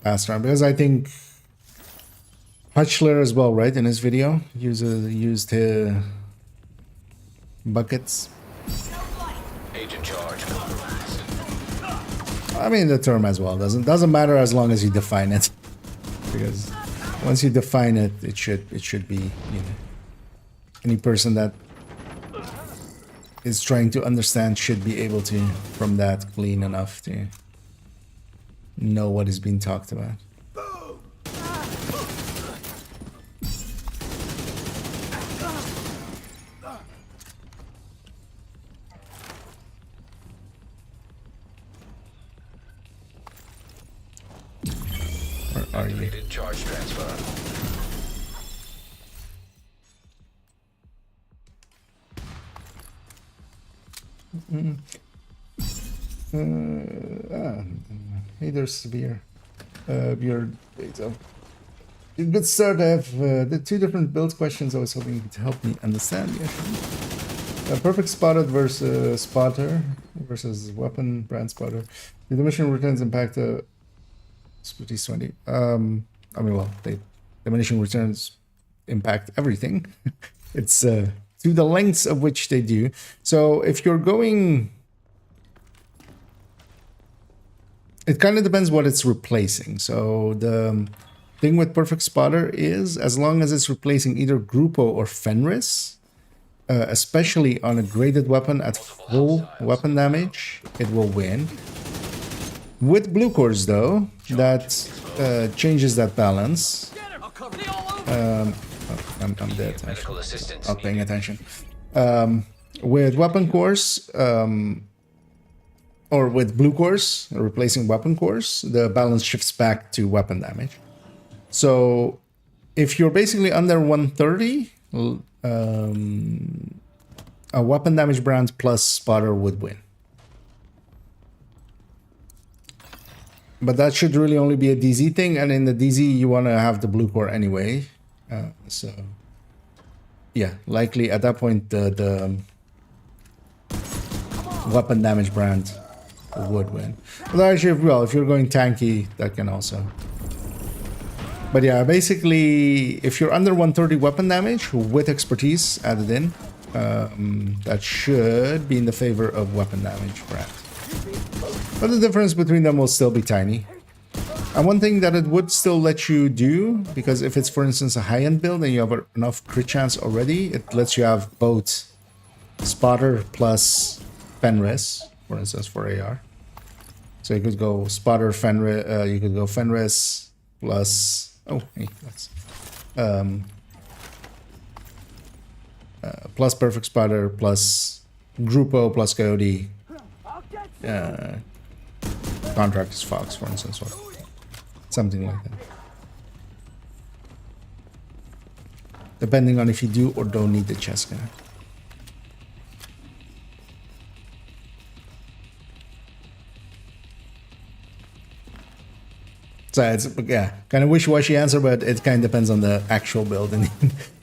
Speaker 1: passed around, because I think Hutchler as well, right, in his video used his buckets.
Speaker 4: Agent charge compromised.
Speaker 1: I mean, the term as well doesn't matter as long as you define it, because once you define it, it should be, you know, any person that is trying to understand should be able to, from that, glean enough to know what is being talked about. Where are you?
Speaker 4: Activated charge transfer.
Speaker 1: Hey, there's Severe. Your data. Good start. I have the two different build questions I was hoping you could help me understand. Yeah. Perfect spotted versus spotter versus weapon brand spotter. The diminishing returns impact spreadsheets 20. I mean, well, the diminishing returns impact everything. It's to the lengths of which they do. So if you're going, it kind of depends what it's replacing. So the thing with Perfect Spotter is, as long as it's replacing either Grupo or Fenris, especially on a graded weapon at full weapon damage, it will win. With Blue Cores, though, that changes that balance. I'm dead.
Speaker 4: Medical assistance
Speaker 1: Not paying
Speaker 4: needed.
Speaker 1: attention. With Weapon Cores, or with Blue Cores, replacing Weapon Cores, the balance shifts back to weapon damage. So if you're basically under 130, a weapon damage brand plus spotter would win. But that should really only be a DZ thing, and in the DZ you want to have the Blue Core anyway. So yeah, likely at that point the weapon damage brand would win. But actually, well, if you're going tanky, that can also. But yeah, basically, if you're under 130 weapon damage with expertise added in, that should be in the favor of weapon damage brand. But the difference between them will still be tiny. And one thing that it would still let you do, because if it's, for instance, a high-end build and you have enough crit chance already, it lets you have both spotter plus Fenris, for instance, for AR. So you could go spotter Fenris, you could go Fenris plus, oh, hey, that's plus perfect spotter plus Grupo plus Coyote Contractor's Fox, for instance, or something like that. Depending on if you do or don't need the chest gun. So it's, yeah, kind of wishy-washy answer, but it kind of depends on the actual build, and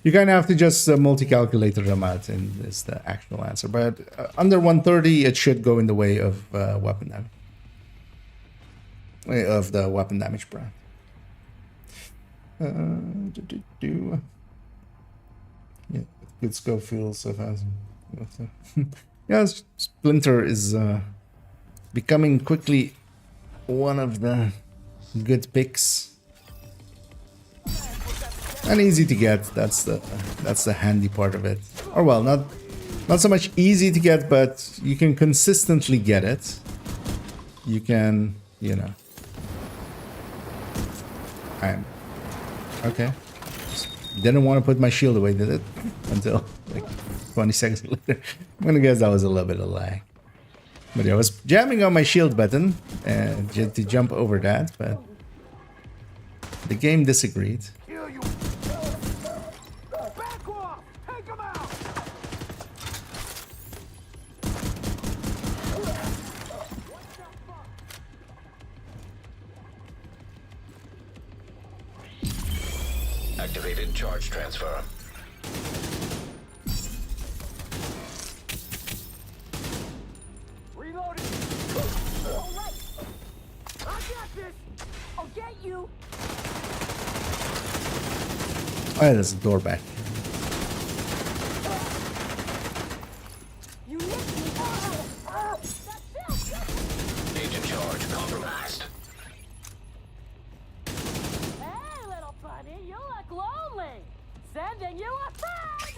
Speaker 1: you kind of have to just multi-calculate them out, and it's the actual answer. But under 130, it should go in the way of weapon damage, of the weapon damage brand. Yeah, good scope feels so fast. Yeah, Splinter is becoming quickly one of the good picks, and easy to get. That's the handy part of it. Or well, not so much easy to get, but you can consistently get it. You can, you know. I'm okay. Just didn't want to put my shield away, did it? Until like 20 seconds later. I'm gonna guess that was a little bit of lag. But yeah, I was jamming on my shield button to jump over that, but the game disagreed.
Speaker 5: Kill you. Back off. Take him out.
Speaker 4: Activated charge transfer.
Speaker 5: Reloading.
Speaker 2: All right. I got this. I'll get you.
Speaker 1: Oh yeah, there's a door back.
Speaker 2: You lift me. That's it.
Speaker 4: Agent charge compromised.
Speaker 2: Hey, little bunny, you look lonely. Sending you a friend.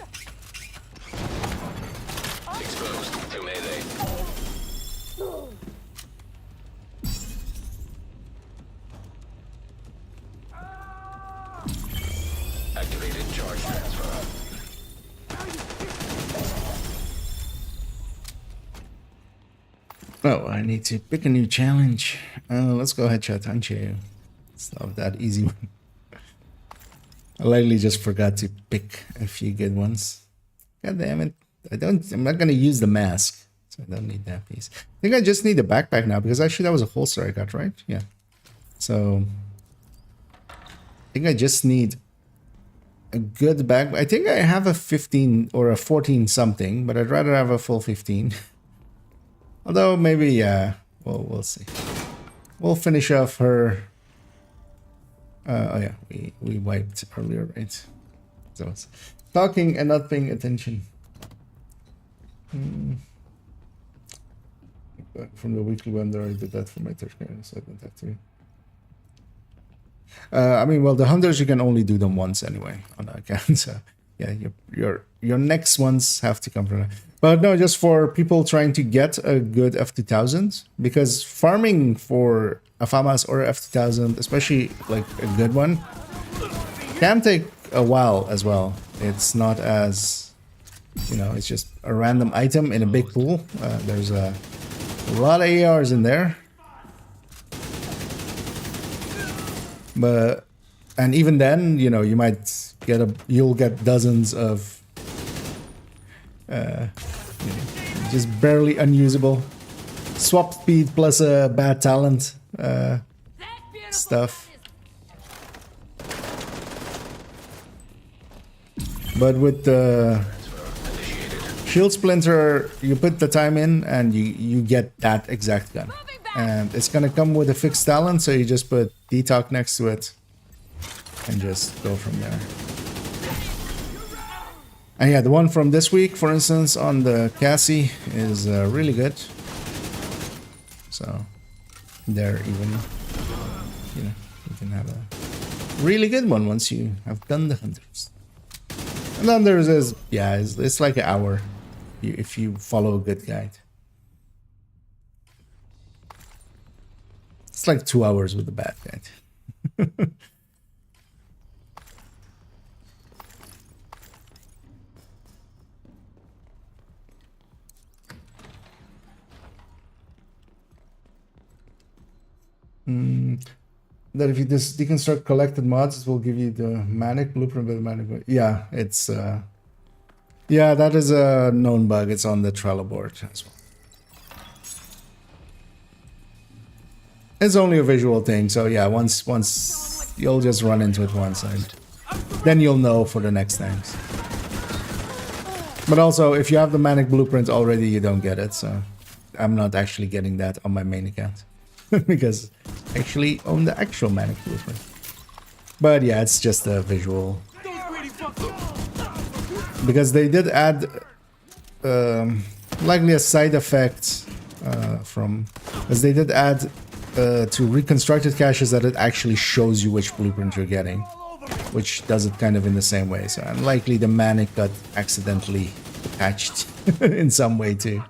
Speaker 4: Exposed to melee. Activated charge transfer.
Speaker 1: Oh, I need to pick a new challenge. Let's go ahead, chat. Anche. It's not that easy one. I lately just forgot to pick a few good ones. God damn it. I'm not gonna use the mask, so I don't need that piece. I think I just need the backpack now, because actually that was a holster I got, right? Yeah. So I think I just need a good backpack. I think I have a 15 or a 14 something, but I'd rather have a full 15. Although maybe, yeah, we'll see. We'll finish off her. Oh yeah, we wiped earlier, right? So it's talking and not paying attention. From the weekly vendor, I did that for my third guy, so I don't have to. I mean, well, the hunters, you can only do them once anyway on the account. So yeah, your next ones have to come from that. But no, just for people trying to get a good F2000, because farming for a FAMAS or F2000, especially like a good one, can take a while as well. It's not as, you know, it's just a random item in a big pool. There's a lot of ARs in there. But, and even then, you know, you might get you'll get dozens of you know, just barely unusable swap speed plus a bad talent stuff. But with the shield splinter, you put the time in and you get that exact gun, and it's gonna come with a fixed talent, so you just put detox next to it and just go from there. And yeah, the one from this week, for instance, on the Cassie is really good. So there, even, you know, you can have a really good one once you have done the hunters. And then there's this, yeah, it's like an hour if you follow a good guide. It's like 2 hours with a bad guide. That if you just deconstruct collected mods, it will give you the manic blueprint with the manic. Yeah, it's yeah, that is a known bug. It's on the Trello board as well. It's only a visual thing, so yeah, once you'll just run into it once, and then you'll know for the next times. But also, if you have the manic blueprint already, you don't get it. So I'm not actually getting that on my main account because I actually own the actual manic blueprint. But yeah, it's just a visual. Because they did add likely a side effect because they did add to reconstructed caches that it actually shows you which blueprint you're getting, which does it kind of in the same way. So unlikely the manic got accidentally attached in some way to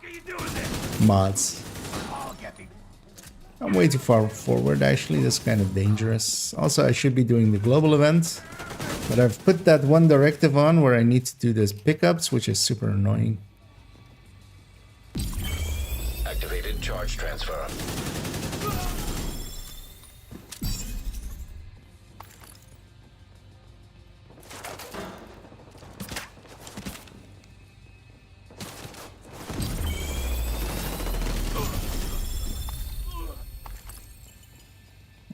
Speaker 1: mods. I'm way too far forward actually, that's kind of dangerous. Also, I should be doing the global event, but I've put that one directive on where I need to do these pickups, which is super annoying.
Speaker 4: Activated charge transfer.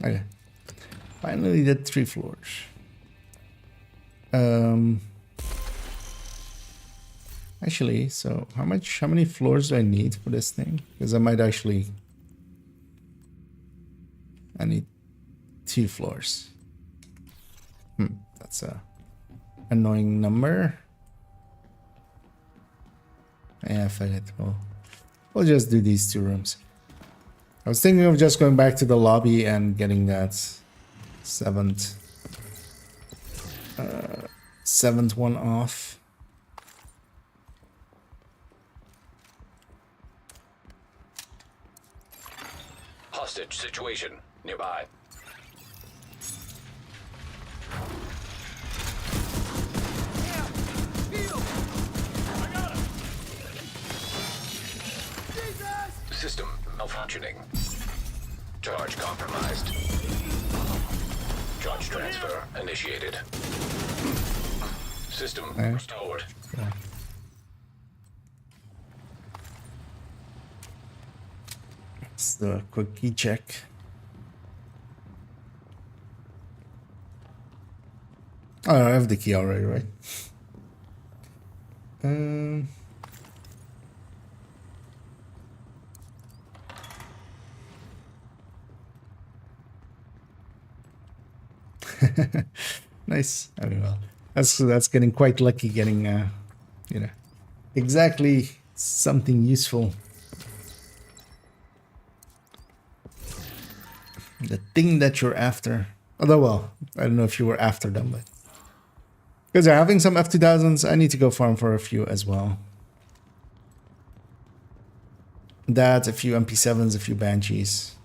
Speaker 1: Okay. Finally did 3 floors. Actually, so how many floors do I need for this thing? Because I need 2 floors. That's a annoying number. Yeah, fuck it. We'll just do these 2 rooms. I was thinking of just going back to the lobby and getting that seventh one off.
Speaker 4: Hostage situation nearby. System malfunctioning. Charge compromised. Charge transfer initiated. System restored.
Speaker 1: Yeah. Let's do a quick key check. Oh, I have the key already, right? Nice. I mean, well, that's getting quite lucky getting, you know, exactly something useful. The thing that you're after. Although, well, I don't know if you were after them, but because they're having some F2000s, I need to go farm for a few as well. That, a few MP7s, a few Banshees,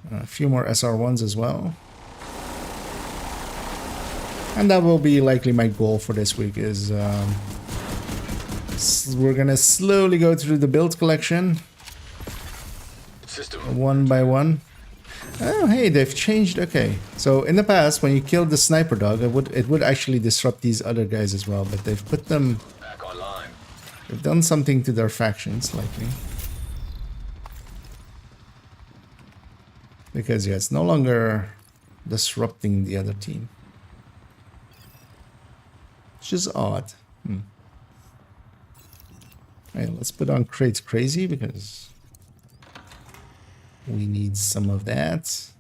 Speaker 1: a few more SR1s as well. And that will be likely my goal for this week is we're gonna slowly go through the build collection.
Speaker 4: System
Speaker 1: One by one. Oh, hey, they've changed. Okay, so in the past, when you killed the sniper dog, it would actually disrupt these other guys as well. But they've put them.
Speaker 4: back online.
Speaker 1: They've done something to their factions, likely. Because yeah, it's no longer disrupting the other team, which is odd. Hey, let's put on crates crazy because we need some of that.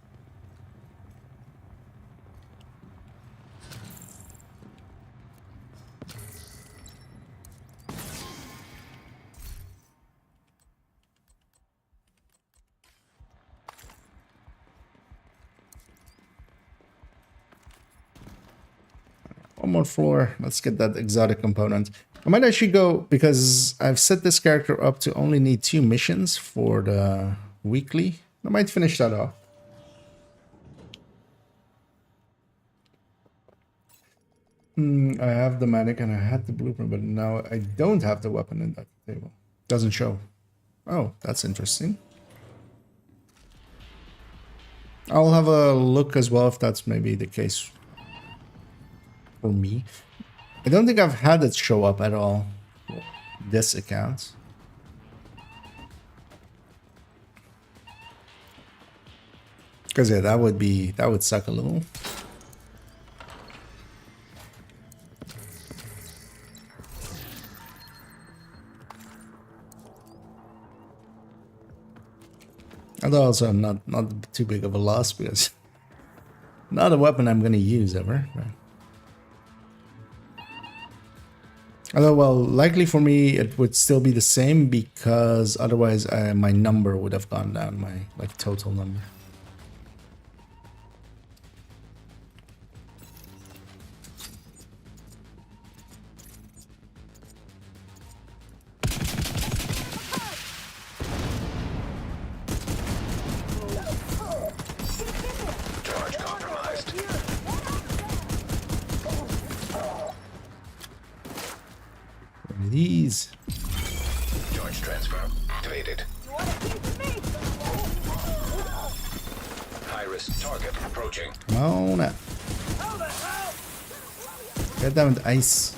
Speaker 1: One more floor. Let's get that exotic component. I might actually go, because I've set this character up to only need 2 missions for the weekly. I might finish that off. I have the manic and I had the blueprint, but now I don't have the weapon in that table. Doesn't show. Oh, that's interesting. I'll have a look as well if that's maybe the case for me. I don't think I've had it show up at all. This account. Because yeah, that would suck a little. Although also not too big of a loss because not a weapon I'm gonna use ever. But. Although, well, likely for me it would still be the same because otherwise my number would have gone down, my like total number.
Speaker 4: Charge compromised.
Speaker 1: These.
Speaker 4: Charge transfer activated. High-risk target approaching.
Speaker 1: Come on up. Get down with ice.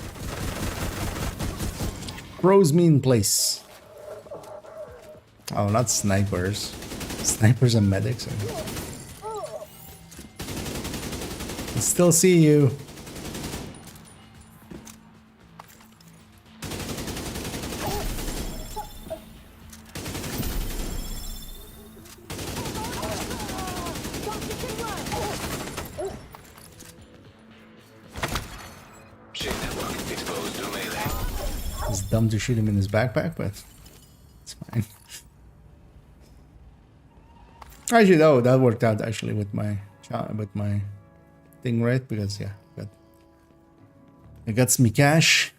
Speaker 1: Froze me in place. Oh, not snipers. Snipers and medics. I still see you.
Speaker 4: Chain network exposed to melee.
Speaker 1: It's dumb to shoot him in his backpack, but it's fine. Actually, though, that worked out actually with my thing, right? Because yeah, it got me cash.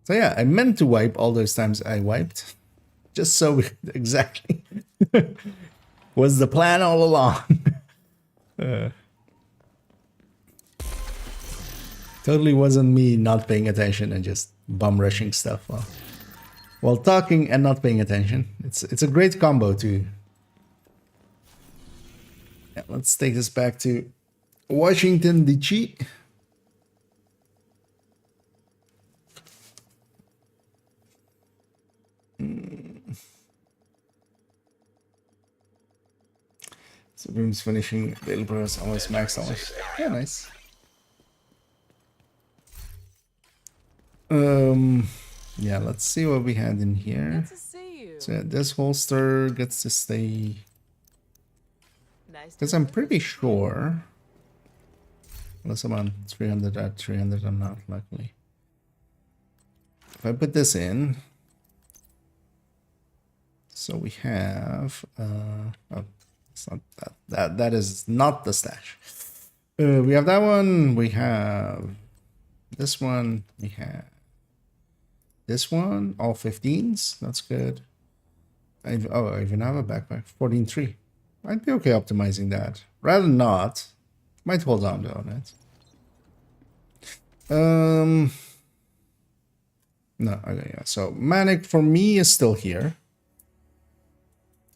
Speaker 1: So yeah, I meant to wipe all those times I wiped, just so exactly was the plan all along. Totally wasn't me not paying attention and just bum rushing stuff while talking and not paying attention. It's a great combo too. Yeah, let's take this back to Washington DC. So Boom's finishing Little Bros almost maxed out. Yeah, nice. Yeah, let's see what we had in here.
Speaker 6: Good to see you.
Speaker 1: So yeah, this holster gets to stay
Speaker 6: Nice to
Speaker 1: because I'm pretty sure, unless I'm on 300 at 300, I'm not, luckily. If I put this in, so we have oh, it's not that is not the stash. We have that one, we have this one, we have this one, all 15s. That's good. I even have a backpack, 14.3. I'd be okay optimizing that. Rather not. Might hold on to it. No, okay, yeah. So Manic for me is still here.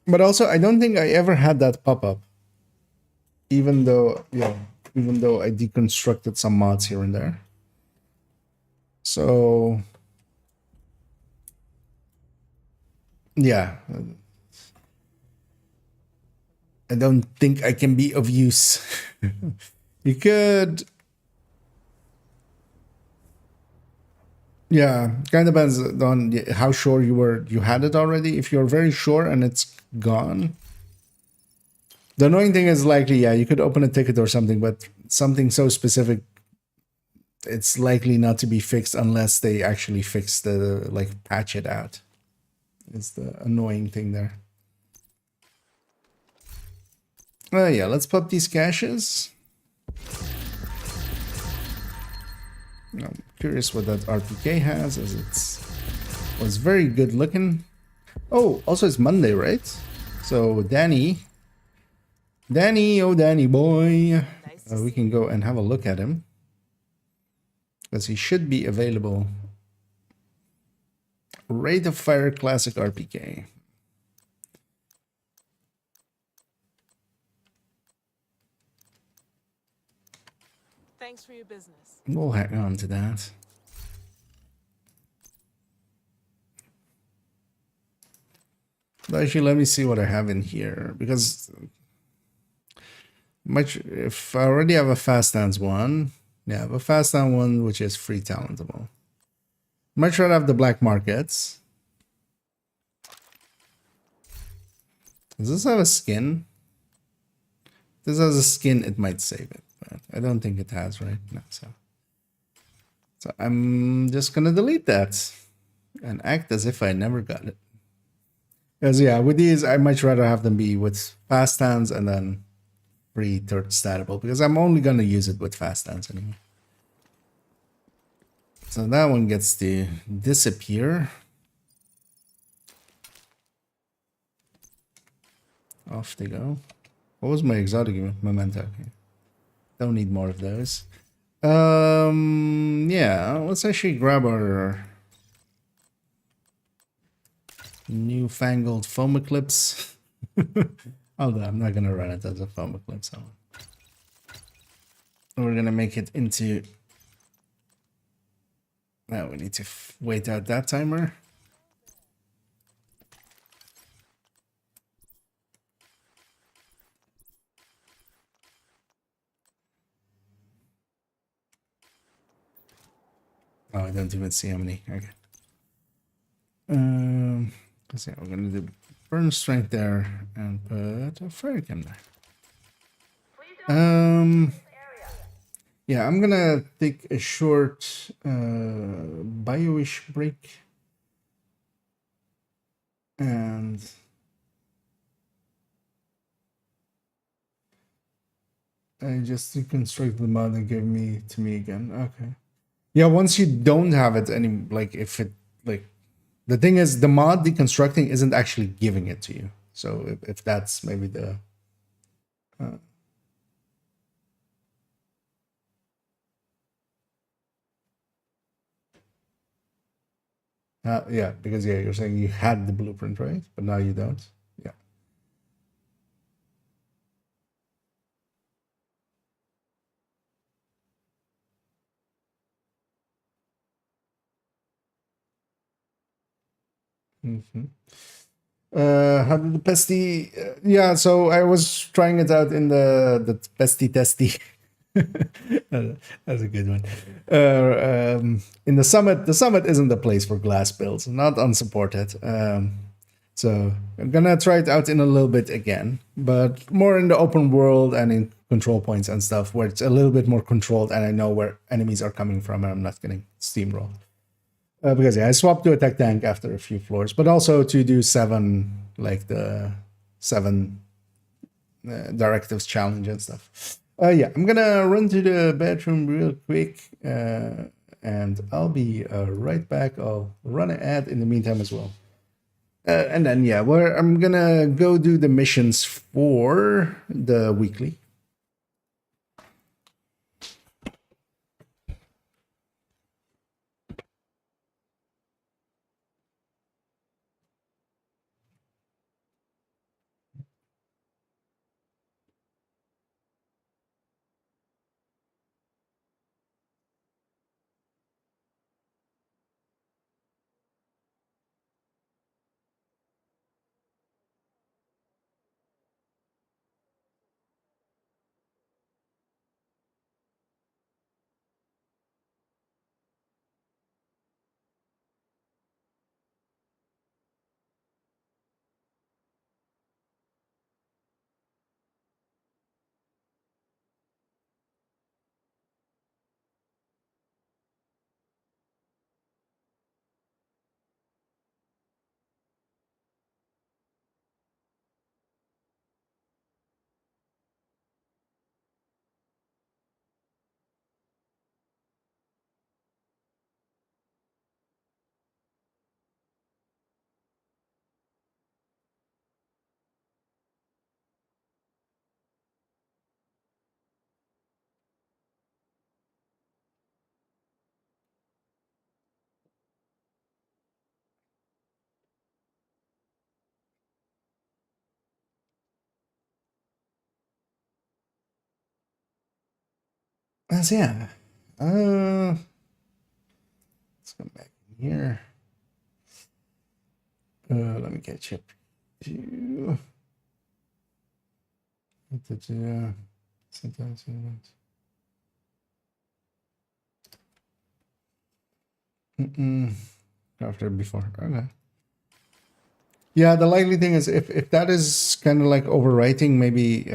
Speaker 1: But also I don't think I ever had that pop-up. Even though I deconstructed some mods here and there. So yeah, I don't think I can be of use. You could, yeah, kind of depends on how sure you had it already. If you're very sure and it's gone, the annoying thing is likely, yeah, you could open a ticket or something, but something so specific, it's likely not to be fixed unless they actually fix the, like, patch it out. It's the annoying thing there. Yeah, let's pop these caches. I'm curious what that RPK has, as was very good looking. Oh, also it's Monday, right? So Danny, oh Danny boy, we can go and have a look at him because he should be available. Rate of Fire Classic RPK.
Speaker 6: Thanks for your business.
Speaker 1: We'll hang on to that. But actually, let me see what I have in here, because if I already have a fast dance one, yeah, I have a fast dance one which is free talentable. Might try to have the black markets. Does this have a skin? If this has a skin, it might save it, but I don't think it has, right? No, so I'm just gonna delete that and act as if I never got it. Because yeah, with these, I much rather have them be with fast hands and then free third statable, because I'm only gonna use it with fast hands anyway. So that one gets to disappear. Off they go. What was my exotic memento? Okay. Don't need more of those. Yeah, let's actually grab our newfangled foam eclipse. Although I'm not gonna run it as a foam eclipse. So we're gonna make it into. Now we need to wait out that timer. Oh, I don't even see how many. Okay. Let's see. We're gonna do burn strength there and put a fire cam there. Yeah, I'm gonna take a short bio-ish break, and I just deconstruct the mod and give me to me again. Okay. Yeah, once you don't have it any, like if it like the thing is the mod deconstructing isn't actually giving it to you. So if that's maybe the yeah, because yeah, you're saying you had the blueprint, right? But now you don't. Yeah. How did the pesty? Yeah, so I was trying it out in the pesty testy. That's a good one. In the summit isn't the place for glass builds, not unsupported. So I'm gonna try it out in a little bit again, but more in the open world and in control points and stuff, where it's a little bit more controlled and I know where enemies are coming from and I'm not getting steamrolled. Because yeah, I swapped to attack tank after a few floors, but also to do 7, like the 7 directives challenge and stuff. Yeah, I'm gonna run to the bathroom real quick, and I'll be right back. I'll run an ad in the meantime as well. And then yeah, I'm gonna go do the missions for the weekly. So yeah. Let's come back in here. Let me catch up to sometimes after before. Okay. Yeah, the likely thing is if that is kind of like overwriting, maybe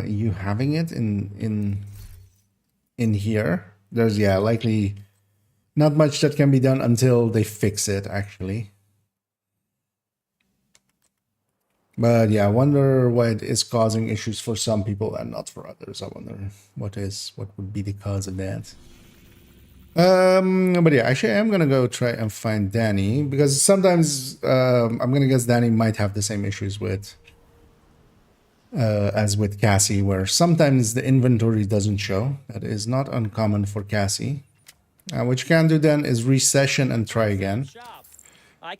Speaker 1: you having it in here. There's likely not much that can be done until they fix it actually. But yeah, I wonder what is causing issues for some people and not for others. I wonder what would be the cause of that. But yeah, actually I'm gonna go try and find Danny because sometimes I'm gonna guess Danny might have the same issues with as with Cassie, where sometimes the inventory doesn't show. That is not uncommon for Cassie. What you can do then is resession and try again,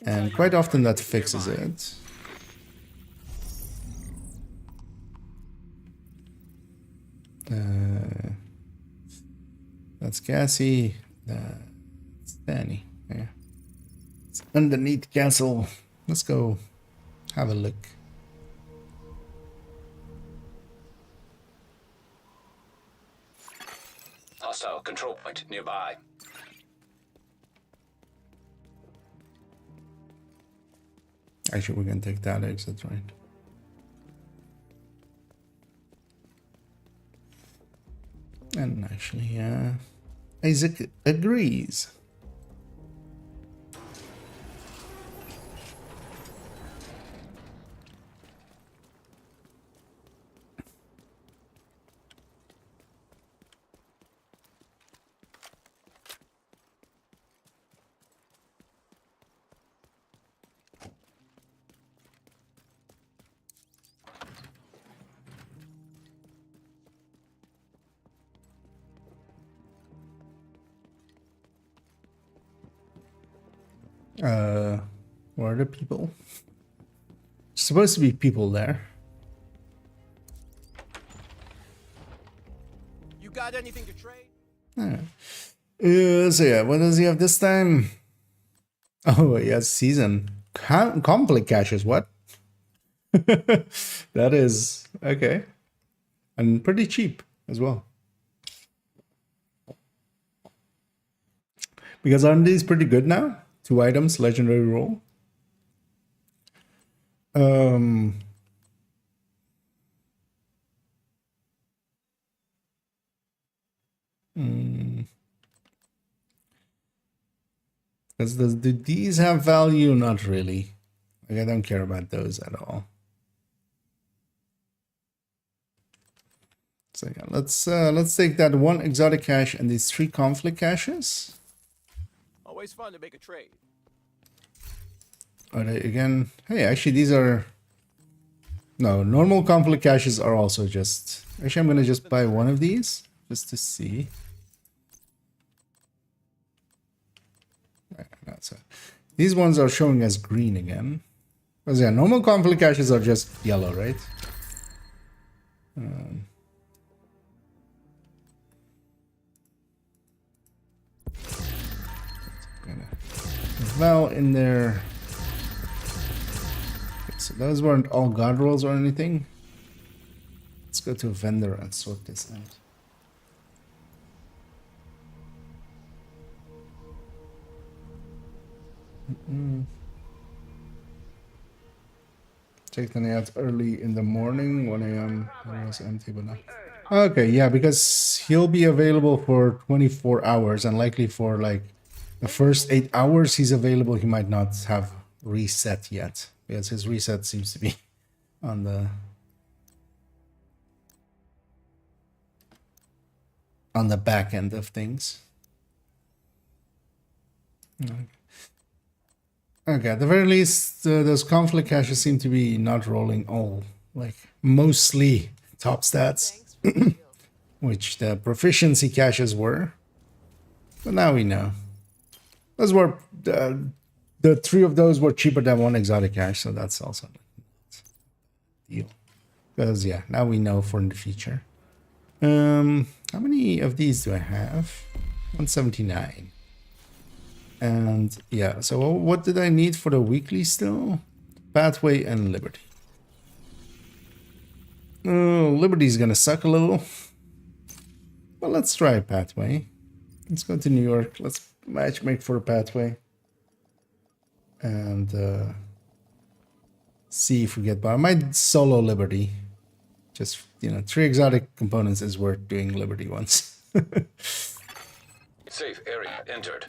Speaker 1: and quite often that fixes it. That's Cassie. That's Danny. Yeah. It's underneath castle. Let's go have a look.
Speaker 4: Hostile control point nearby.
Speaker 1: Actually, we're gonna take that exit, right? And actually, Isaac agrees. Where are the people? Supposed to be people there.
Speaker 5: You got anything to trade?
Speaker 1: So yeah, what does he have this time? Oh, he has season. Conflict caches, what? That is okay. And pretty cheap as well. Because aren't these pretty good now? 2 items, legendary roll. Because do these have value? Not really. Like, I don't care about those at all. So yeah, let's take that 1 exotic cache and these 3 conflict caches.
Speaker 5: Always fun to make a trade.
Speaker 1: Are they again? Hey, actually, these are no normal conflict caches are also just. Actually, I'm gonna just buy 1 of these just to see. So these ones are showing as green again. Because yeah, normal conflict caches are just yellow, right? Val in there. Okay, so those weren't all god rolls or anything. Let's go to a vendor and sort this out. Check the out early in the morning, 1 a.m. It was empty, but not. Okay, yeah, because he'll be available for 24 hours and likely for like the first 8 hours he's available, he might not have reset yet because his reset seems to be on the back end of things. Okay, at the very least, those conflict caches seem to be not rolling all, like mostly top stats, which the proficiency caches were. But now we know. Those were the 3 of those were cheaper than 1 exotic cache, so that's also a deal. Because yeah, now we know for the future. How many of these do I have? 179. And yeah, so what did I need for the weekly still? Pathway and Liberty. Oh, Liberty's gonna suck a little. Well, let's try Pathway. Let's go to New York. Let's matchmake for a Pathway. And see if we get by. I might solo Liberty. Just, you know, 3 exotic components is worth doing Liberty once.
Speaker 4: Safe area entered.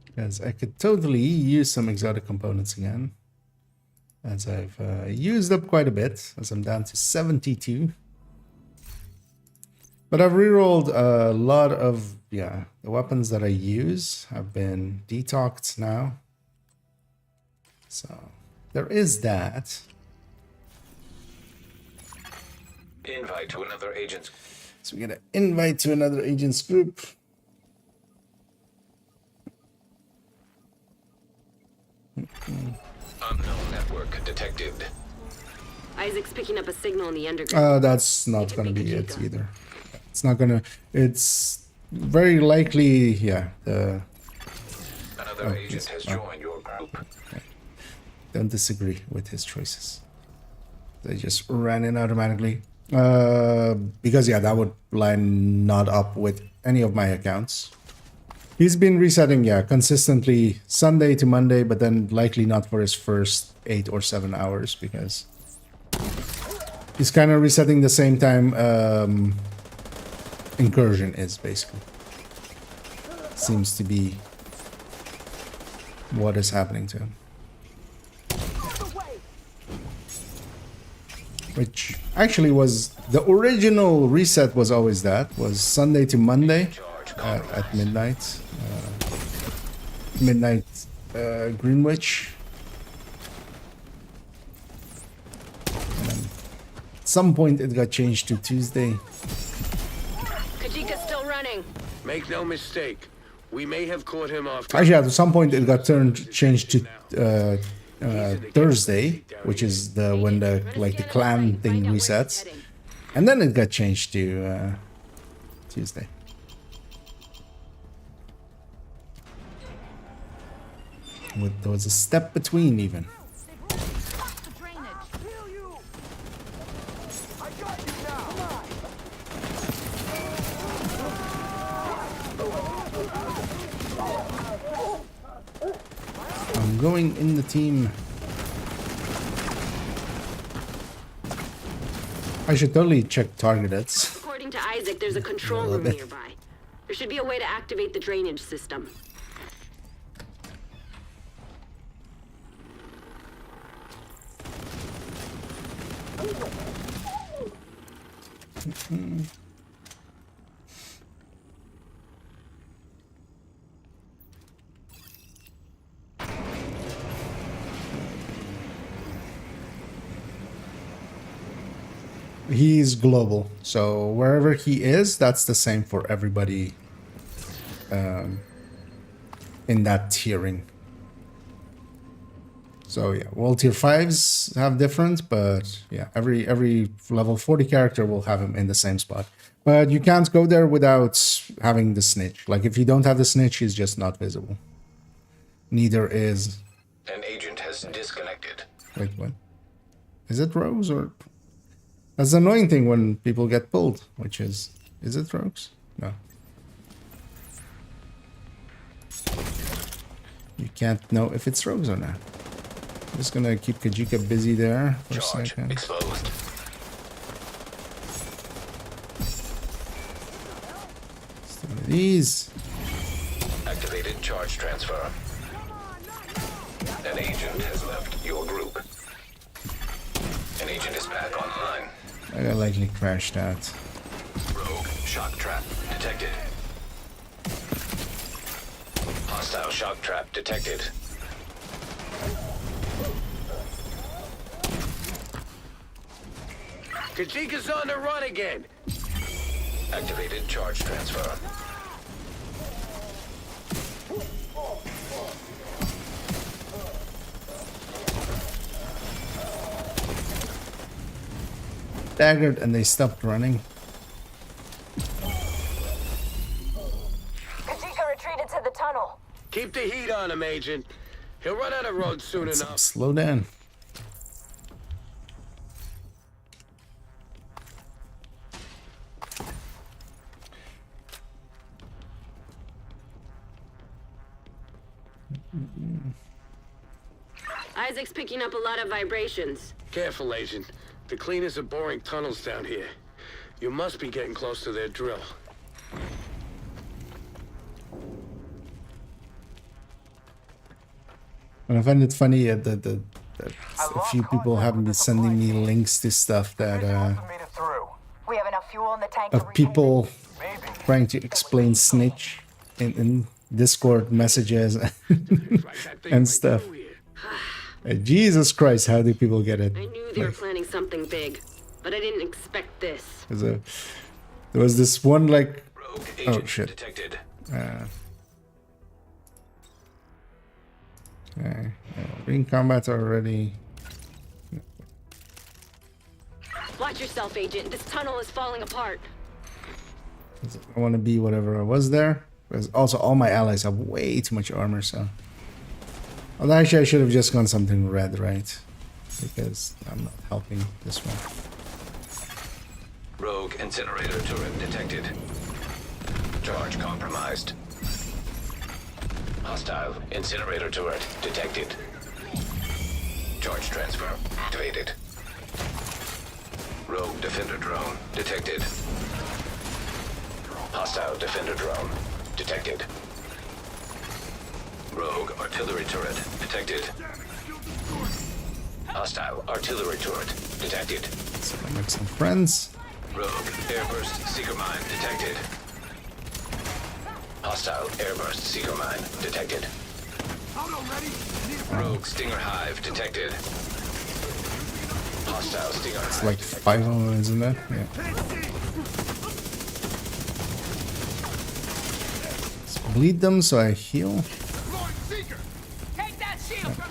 Speaker 1: Because I could totally use some exotic components again. As I've used up quite a bit, as I'm down to 72. But I've rerolled a lot of, yeah, the weapons that I use have been detoxed now. So there is that.
Speaker 4: Invite to another agent's.
Speaker 1: So we get an invite to another agent's group.
Speaker 4: Unknown network detected.
Speaker 3: Isaac's picking up a signal in the underground.
Speaker 1: That's not gonna be it either. It's not gonna. It's very likely, yeah.
Speaker 4: Another agent has joined your group.
Speaker 1: Don't disagree with his choices. They just ran in automatically. Because yeah, that would line not up with any of my accounts. He's been resetting, yeah, consistently Sunday to Monday, but then likely not for his first 8 or 7 hours because he's kind of resetting the same time Incursion is, basically. Seems to be what is happening to him. Which actually was the original reset was always that, was Sunday to Monday at midnight. Greenwich. And then at some point it got changed to Tuesday.
Speaker 3: Kajika's still running.
Speaker 7: Make no mistake, we may have caught him off guard.
Speaker 1: Actually, at some point it got changed to Thursday, which is the when the clan thing resets, and then it got changed to Tuesday. There was a step between even. I'm going in the team. I should totally check targeted.
Speaker 3: According to Isaac, there's a control room nearby. There should be a way to activate the drainage system.
Speaker 1: He's global, so wherever he is, that's the same for everybody in that tiering. So yeah, well, tier 5s have different, but yeah, every level 40 character will have him in the same spot. But you can't go there without having the snitch. Like if you don't have the snitch, he's just not visible. Neither is...
Speaker 4: An agent has disconnected.
Speaker 1: Wait, what? Is it Rose or... That's the annoying thing when people get pulled, which is it Rogues? No. You can't know if it's Rogues or not. I'm just gonna keep Kajika busy there for a second.
Speaker 4: Exposed.
Speaker 1: These.
Speaker 4: Activated charge transfer. An agent has left your group. An agent is back online.
Speaker 1: I got likely crashed out.
Speaker 4: Rogue shock trap detected. Hostile shock trap detected.
Speaker 7: Kajika's on the run again.
Speaker 4: Activated charge transfer.
Speaker 1: staggered and they stopped running.
Speaker 2: Kajika retreated to the tunnel.
Speaker 7: Keep the heat on him, Agent. He'll run out of road soon enough.
Speaker 1: Slow down.
Speaker 3: Isaac's picking up a lot of vibrations.
Speaker 7: Careful, Agent. The cleaners are boring tunnels down here. You must be getting close to their drill.
Speaker 1: And I find it funny that a few people haven't been sending me links to stuff that
Speaker 2: We have enough fuel in the tank
Speaker 1: of people trying to explain snitch in Discord messages and stuff. Jesus Christ, how do people get it?
Speaker 3: I knew they were planning something big, but I didn't expect this.
Speaker 1: There was this one like,
Speaker 4: Rogue
Speaker 1: oh
Speaker 4: agent
Speaker 1: shit.
Speaker 4: detected.
Speaker 1: Okay, being combat already.
Speaker 3: Watch yourself, Agent. This tunnel is falling apart.
Speaker 1: I want to be whatever I was there. Because also all my allies have way too much armor, so. Although actually I should have just gone something red, right? Because I'm not helping this one.
Speaker 4: Rogue incinerator turret detected. Charge compromised. Hostile incinerator turret detected. Charge transfer activated. Rogue defender drone detected. Hostile defender drone detected. Rogue artillery turret detected. Hostile artillery turret detected.
Speaker 1: So I make some friends.
Speaker 4: Rogue airburst seeker mine detected. Hostile airburst seeker mine detected. Rogue stinger hive detected. Hostile stinger hive.
Speaker 1: It's like 5 of them, isn't it? Yeah. Let's bleed them so I heal.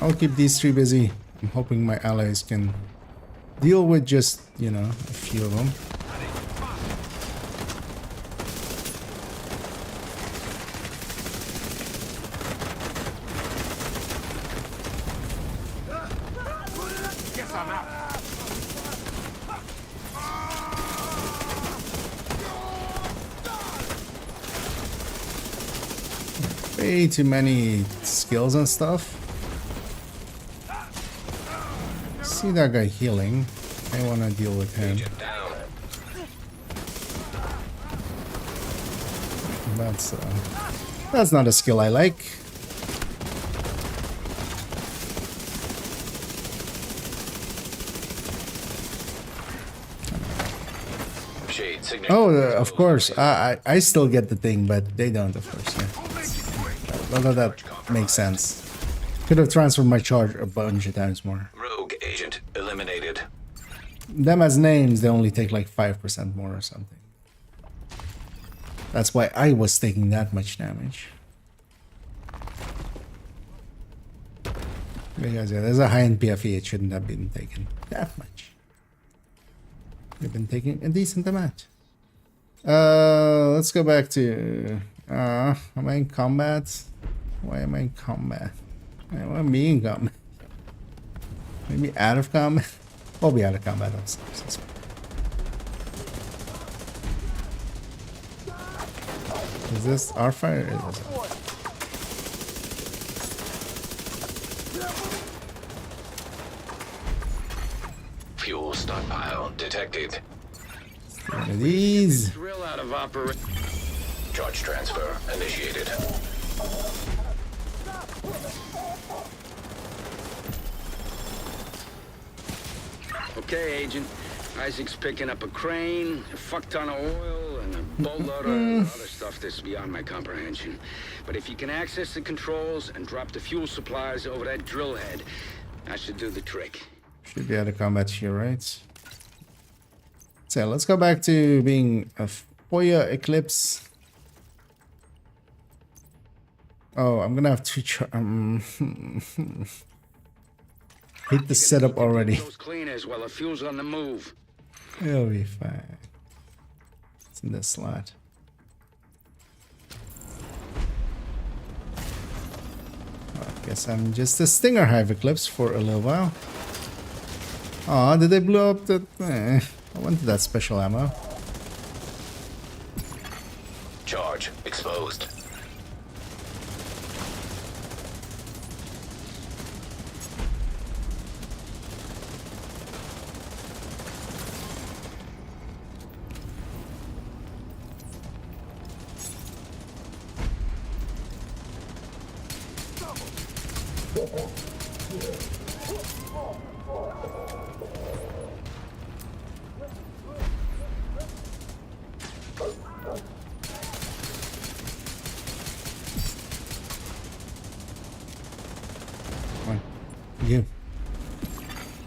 Speaker 1: I'll keep these 3 busy. I'm hoping my allies can deal with just, you know, a few of them. Way too many skills and stuff. See that guy healing. I want to deal with him.
Speaker 4: Agent down.
Speaker 1: That's not a skill I like.
Speaker 4: Shade signature.
Speaker 1: Oh, of course. I still get the thing, but they don't, of course. Yeah. Well, that makes sense. Could have transferred my charge a bunch of times more.
Speaker 4: Rogue agent eliminated.
Speaker 1: Them as names, they only take like 5% more or something. That's why I was taking that much damage. Because yeah, there's a high in PFE, it shouldn't have been taken that much. They've been taking a decent amount. Let's go back to am I in combat? Why am I in combat? I want to be in combat. Maybe out of combat? We'll be out of combat. Is this our fire? Is it?
Speaker 4: Fuel stockpile detected.
Speaker 1: One of these.
Speaker 7: Drill out of operation.
Speaker 4: Charge transfer initiated.
Speaker 7: Okay, Agent. Isaac's picking up a crane, a fuck ton of oil, and a boatload of other stuff that's beyond my comprehension. But if you can access the controls and drop the fuel supplies over that drill head, that should do the trick.
Speaker 1: Should be out of combat here, right? So let's go back to being a Foya Eclipse. Oh, I'm gonna have to hit the setup already.
Speaker 7: Those cleaners while the fuel's on the move.
Speaker 1: It'll be fine. It's in this slot. I guess I'm just a Stinger Hive Eclipse for a little while. Aw, did they blow up the... I wanted that special ammo.
Speaker 4: Charge exposed.
Speaker 1: Come on. You.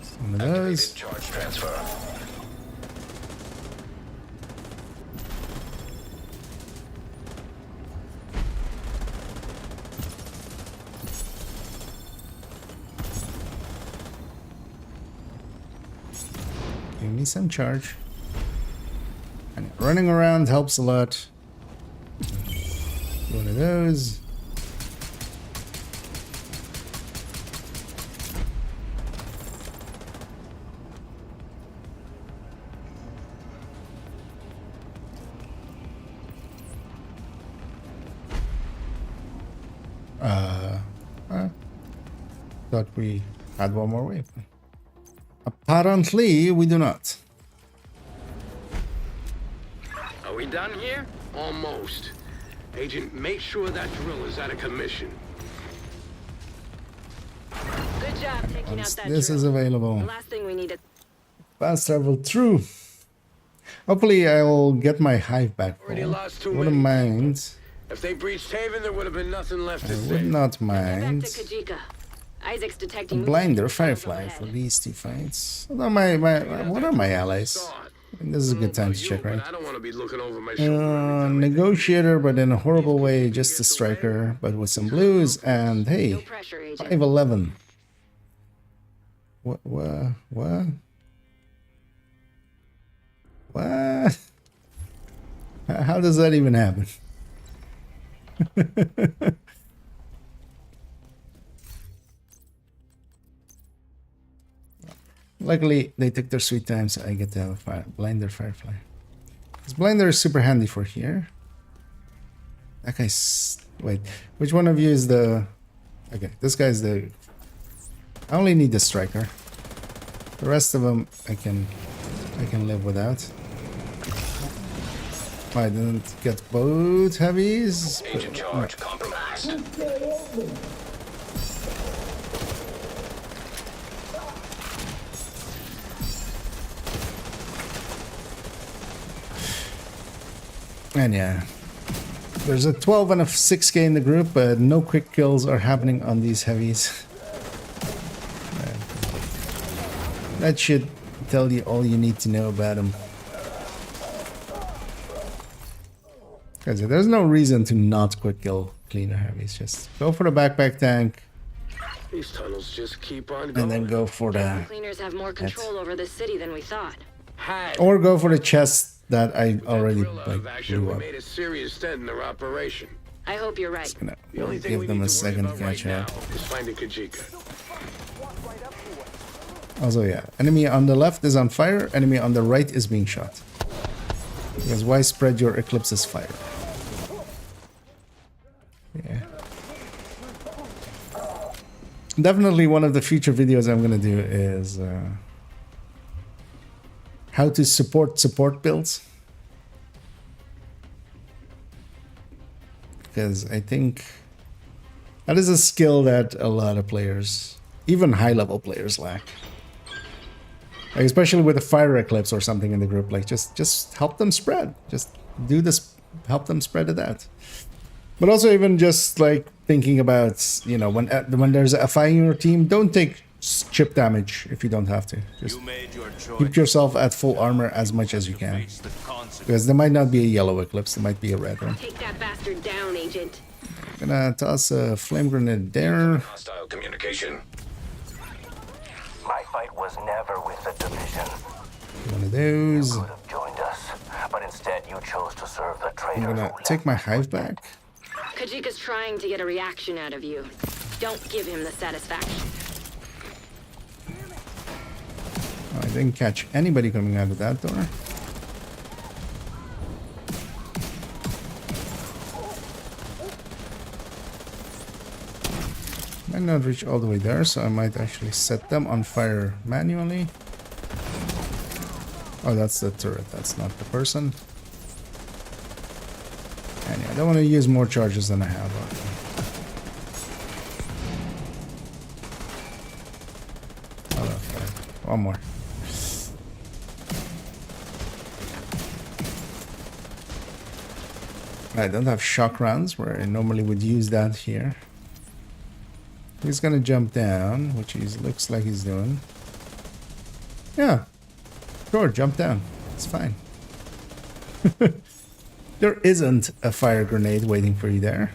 Speaker 1: Some of those.
Speaker 4: Activated charge transfer.
Speaker 1: Give me some charge. And running around helps a lot. One of those. Thought we had one more wave. Apparently, we do not.
Speaker 7: Are we done here? Almost. Agent, make sure that drill is out of commission.
Speaker 3: Good job taking out
Speaker 1: Once
Speaker 3: that
Speaker 1: this
Speaker 3: drill.
Speaker 1: is available,
Speaker 3: The last thing we need to...
Speaker 1: fast travel through. Hopefully, I'll get my hive back.
Speaker 7: Already lost too
Speaker 1: Wouldn't
Speaker 7: many.
Speaker 1: mind.
Speaker 7: If they breached Haven, there would have been nothing left to
Speaker 1: I
Speaker 7: say.
Speaker 1: would not
Speaker 3: Back
Speaker 1: mind.
Speaker 3: to Kajika. Isaac's detecting...
Speaker 1: Blinder
Speaker 3: movement tunnels
Speaker 1: Firefly
Speaker 3: ahead.
Speaker 1: for these two fights. What are my allies? I think this is a good time to check, right?
Speaker 7: I don't want to be looking over my shoulder.
Speaker 1: Negotiator, but in a horrible way, just a striker, but with some blues, and
Speaker 3: No
Speaker 1: hey,
Speaker 3: pressure, Agent.
Speaker 1: 5'11". What? What? How does that even happen? Luckily, they took their sweet time, so I get to have a Blinder Firefly. This Blinder is super handy for here. That guy's... Wait, which one of you is the... Okay, this guy's the... I only need the striker. The rest of them I can live without. I didn't get both heavies.
Speaker 4: Agent charge compromised.
Speaker 1: And yeah, there's a 12 and a 6k in the group, but no quick kills are happening on these heavies. That should tell you all you need to know about them. Because there's no reason to not quick kill cleaner heavies. Just go for the backpack tank
Speaker 7: These tunnels just keep on going.
Speaker 1: and then go for the...
Speaker 3: Cleaners have more control over the city than we thought.
Speaker 7: Had
Speaker 1: Or go for the chest that I already
Speaker 7: drill out of
Speaker 1: like
Speaker 7: action,
Speaker 1: blew
Speaker 7: we
Speaker 1: up.
Speaker 7: made a serious dent in their operation.
Speaker 3: I hope you're right.
Speaker 1: Gonna
Speaker 7: The only thing
Speaker 1: give
Speaker 7: we
Speaker 1: them
Speaker 7: need
Speaker 1: a
Speaker 7: to worry
Speaker 1: second to
Speaker 7: about right
Speaker 1: catch
Speaker 7: now
Speaker 1: up.
Speaker 7: is finding Kajika.
Speaker 1: Also, yeah, enemy on the left is on fire, enemy on the right is being shot. Because why spread your eclipse's fire? Yeah. Definitely one of the future videos I'm gonna do is how to support builds. Because I think that is a skill that a lot of players, even high-level players, lack. Like especially with a fire eclipse or something in the group, like just help them spread. Just do this, help them spread it out. But also even just like thinking about, you know, when there's a fire in your team, don't take chip damage if you don't have to. Just keep yourself at full armor as much as you can. Because there might not be a yellow eclipse, there might be a red one.
Speaker 3: Take that bastard down, Agent.
Speaker 1: Gonna toss a flame grenade there.
Speaker 4: Hostile communication.
Speaker 8: My fight was never with the division.
Speaker 1: One of those.
Speaker 8: Could have joined us, but instead you chose to serve the
Speaker 1: I'm
Speaker 8: traitors
Speaker 1: gonna
Speaker 8: who
Speaker 1: take
Speaker 8: left
Speaker 1: my
Speaker 8: us
Speaker 1: hive
Speaker 8: for dead.
Speaker 1: back.
Speaker 3: Kajika's trying to get a reaction out of you. Don't give him the satisfaction.
Speaker 1: I didn't catch anybody coming out of that door. Might not reach all the way there, so I might actually set them on fire manually. Oh, that's the turret, that's not the person. And yeah, I don't want to use more charges than I have. Oh, okay. One more. I don't have shock rounds where I normally would use that here. He's gonna jump down, which he looks like he's doing. Yeah, sure, jump down. It's fine. There isn't a fire grenade waiting for you there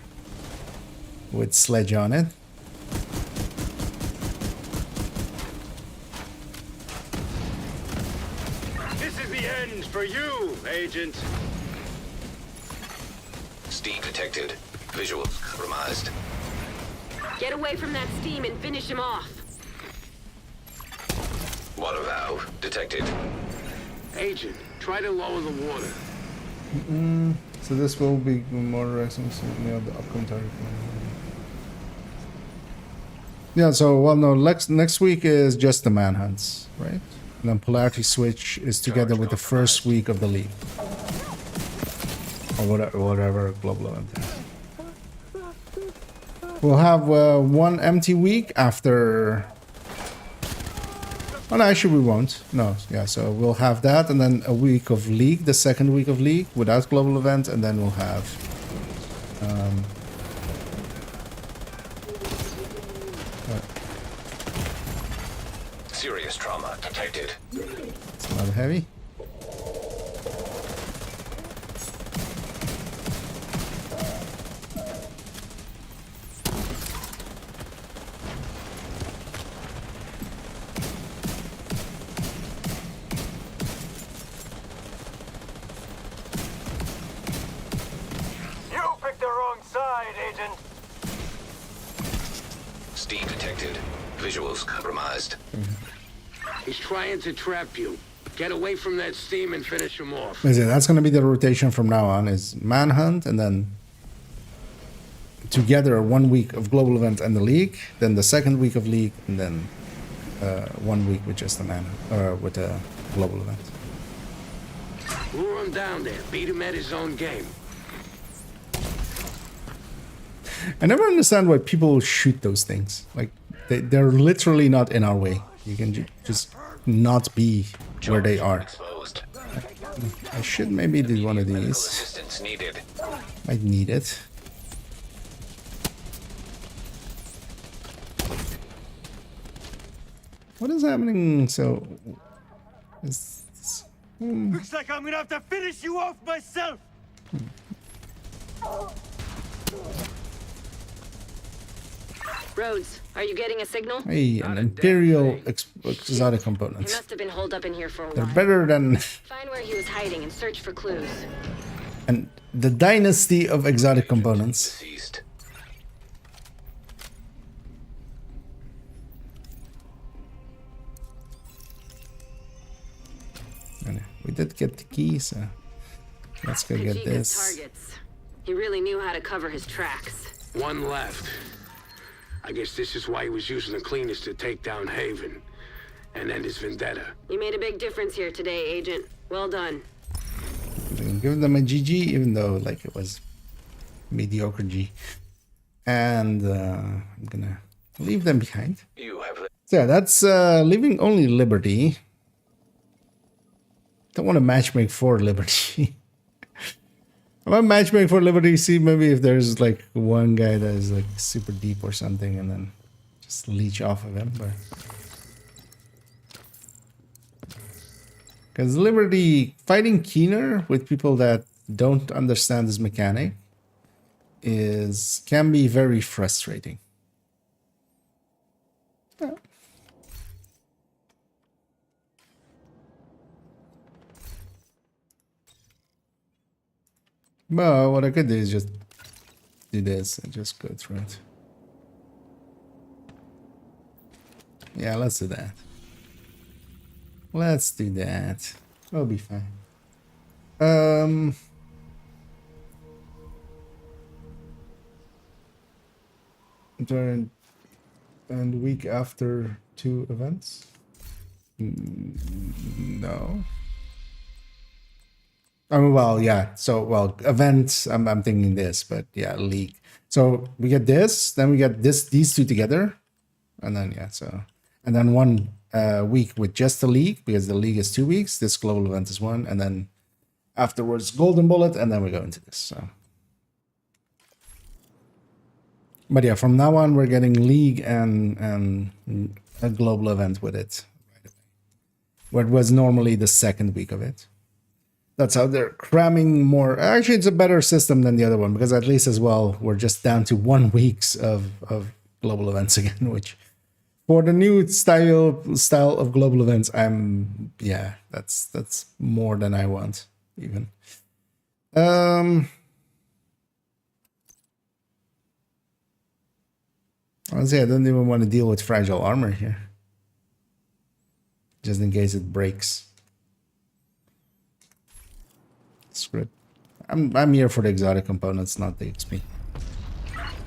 Speaker 1: with sledge on it.
Speaker 7: This is the end for you, Agent.
Speaker 4: Steam detected. Visuals compromised.
Speaker 3: Get away from that steam and finish him off.
Speaker 4: Water valve detected.
Speaker 7: Agent, try to lower the water.
Speaker 1: So this will be more racing near the upcoming target. Yeah, so well no, next week is just the manhunts, right? And then Polarity Switch is together with the first week of the league. Or whatever global event is. We'll have one empty week after. Oh no, actually we won't. No, yeah, so we'll have that and then a week of league, the second week of league without global event, and then we'll have
Speaker 4: Serious trauma detected.
Speaker 1: it's not heavy.
Speaker 8: You picked the wrong side, Agent.
Speaker 4: Steam detected. Visuals compromised.
Speaker 7: He's trying to trap you. Get away from that steam and finish him off.
Speaker 1: That's going to be the rotation from now on, is manhunt and then together 1 week of global event and the league, then the second week of league, and then 1 week with just the manhunt, with a global event.
Speaker 7: Lure him down there. Beat him at his own game.
Speaker 1: I never understand why people shoot those things. Like, they're literally not in our way. You can just not be where they are.
Speaker 4: Exposed.
Speaker 1: I should maybe do one of
Speaker 4: Medical
Speaker 1: these.
Speaker 4: assistance needed.
Speaker 1: Might need it. What is happening? So,
Speaker 8: Looks like I'm gonna have to finish you off myself.
Speaker 3: Rhodes, are you getting a signal?
Speaker 1: hey, an Imperial exotic
Speaker 3: He
Speaker 1: component.
Speaker 3: must have been holed up in here for a
Speaker 1: They're
Speaker 3: while.
Speaker 1: better than
Speaker 3: Find where he was hiding and search for clues.
Speaker 1: and the dynasty of exotic components.
Speaker 4: Deceased.
Speaker 1: And we did get the key, so let's go get
Speaker 3: Kajika's
Speaker 1: this.
Speaker 3: targets. He really knew how to cover his tracks.
Speaker 7: One left. I guess this is why he was using the cleaners to take down Haven. And end his vendetta.
Speaker 3: You made a big difference here today, Agent. Well done.
Speaker 1: Give them a GG, even though like it was mediocre G. And I'm gonna leave them behind.
Speaker 4: You have
Speaker 1: So yeah, that's leaving only Liberty. Don't want to matchmake for Liberty. I might matchmake for Liberty, see maybe if there's like one guy that is like super deep or something, and then just leech off of him. But because Liberty fighting Keener with people that don't understand this mechanic can be very frustrating. Yeah. But what I could do is just do this and just go through it. Yeah, let's do that. Let's do that. We'll be fine. During and week after 2 events? No. I mean, well, yeah. So, well, events. I'm thinking this, but yeah, league. So we get this, then we get these two together, and then yeah. So and then 1 week with just the league, because the league is 2 weeks. This global event is 1, and then afterwards golden bullet, and then we go into this. So, but yeah, from now on we're getting league and a global event with it, what was normally the 2nd week of it. That's how they're cramming more. Actually, it's a better system than the other one, because at least as well we're just down to 1 weeks of global events again, which for the new style of global events, yeah, that's more than I want even. Honestly, I don't even want to deal with fragile armor here, just in case it breaks. Screw it. I'm here for the exotic components, not the XP.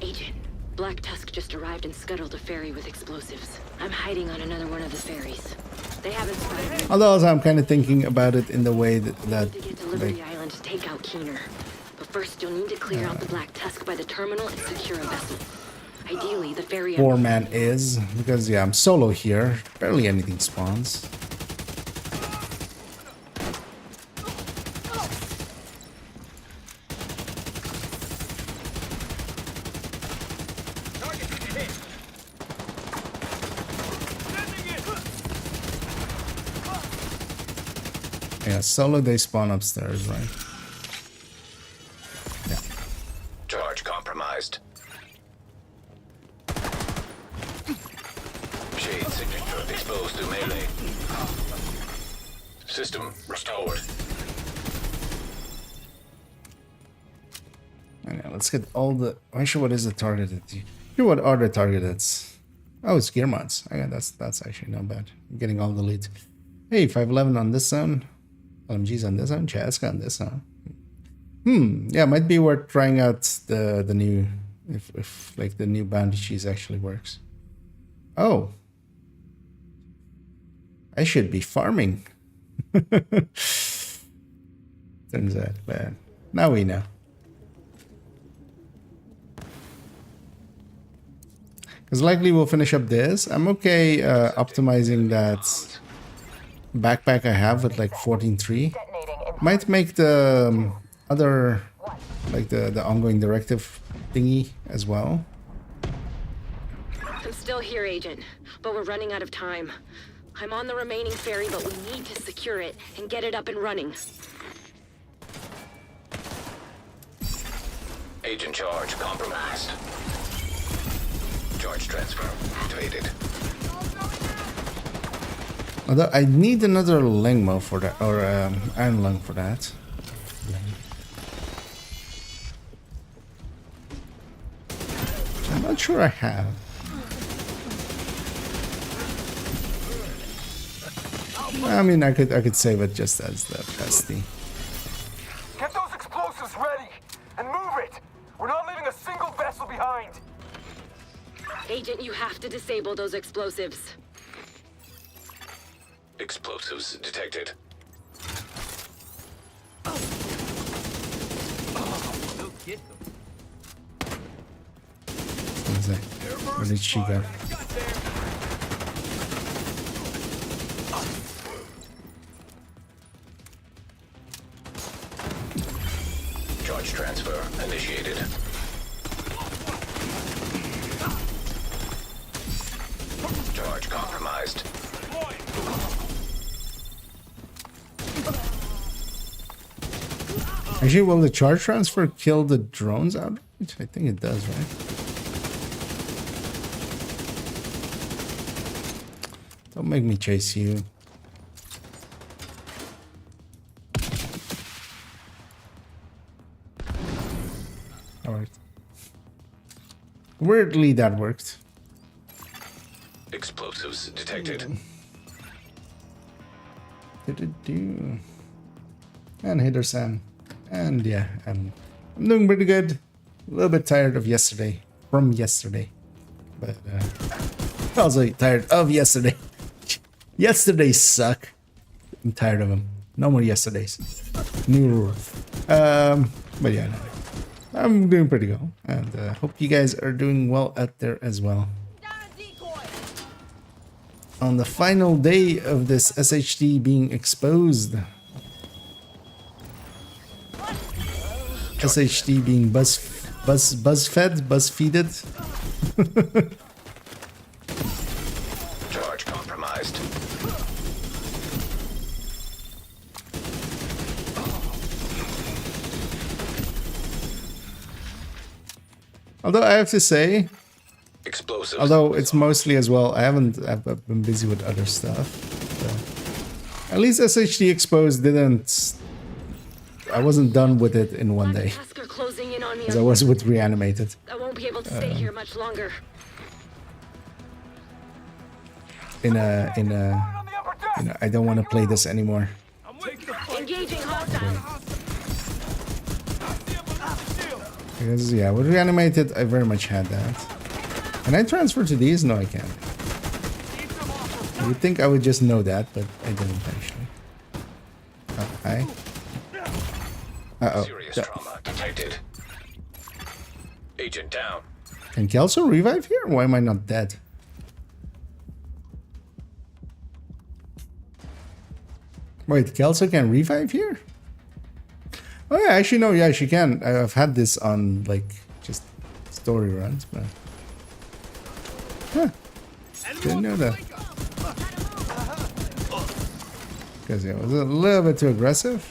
Speaker 3: Agent, Black Tusk just arrived and scuttled a ferry with explosives. I'm hiding on another one of the ferries. They haven't spotted me.
Speaker 1: Although also I'm kind of thinking about it in the way that
Speaker 3: To get to Liberty Island to take out Keener. But first, you'll need to clear out the Black Tusk by the terminal and secure a vessel. Ideally, the ferry...
Speaker 1: 4-man is, because yeah, I'm solo here. Barely anything spawns. Yeah, solo they spawn upstairs, right? Yeah.
Speaker 4: Charge compromised. Shade signature exposed to melee. System restored.
Speaker 1: Okay, let's get all the... Actually, what is the targeted? Here, what are the targeted? Oh, it's gear mods. Okay, that's actually not bad. I'm getting all the leads. Hey, 511 on this zone. LMGs on this zone. Chaska on this zone. Yeah, might be worth trying out the new... If like the new bounty cheese actually works. Oh. I should be farming. Turns out, but now we know. Because likely we'll finish up this. I'm okay optimizing that backpack I have with like 14.3. Might make the other, like the ongoing directive thingy as well.
Speaker 3: I'm still here, Agent, but we're running out of time. I'm on the remaining ferry, but we need to secure it and get it up and running.
Speaker 4: Agent charge compromised. Charge transfer activated.
Speaker 1: Although I need another Lengmo for that, or Iron Lung for that. I'm not sure I have. I mean, I could save it just as the pesty.
Speaker 8: Get those explosives ready and move it. We're not leaving a single vessel behind.
Speaker 3: Agent, you have to disable those explosives.
Speaker 4: Explosives detected.
Speaker 1: Where did she go?
Speaker 4: Charge transfer initiated. Charge compromised.
Speaker 1: Actually, will the charge transfer kill the drones outright? I think it does, right? Don't make me chase you. Weirdly, that worked.
Speaker 4: Explosives detected.
Speaker 1: Do-do-do. And Hater Sam. And yeah, I'm doing pretty good. A little bit tired of yesterday. From yesterday. But also tired of yesterday. Yesterdays suck. I'm tired of them. No more yesterdays. New rules. But yeah, no. I'm doing pretty well. And hope you guys are doing well out there as well. On the final day of this SHD being exposed. SHD being BuzzFeeded.
Speaker 4: Charge compromised.
Speaker 1: Although I have to say,
Speaker 4: Explosives.
Speaker 1: although it's mostly as well, I've been busy with other stuff. So. At least SHD Exposed didn't. I wasn't done with it in one day.
Speaker 3: Tusk are closing in on me.
Speaker 1: As I was with Reanimated.
Speaker 3: I won't be able to stay here much longer.
Speaker 1: In a,
Speaker 8: On the upper deck.
Speaker 1: I don't want to play this anymore.
Speaker 3: Engaging hostile.
Speaker 1: Because yeah, with Reanimated, I very much had that. Can I transfer to these? No, I can't. You would think I would just know that, but I didn't actually. Okay. Uh-oh.
Speaker 4: Serious trauma detected. Agent down.
Speaker 1: Can Kelso revive here? Why am I not dead? Wait, Kelso can revive here? Oh yeah, actually no, yeah, she can. I've had this on like just story runs, but didn't know that. Because yeah, it was a little bit too aggressive.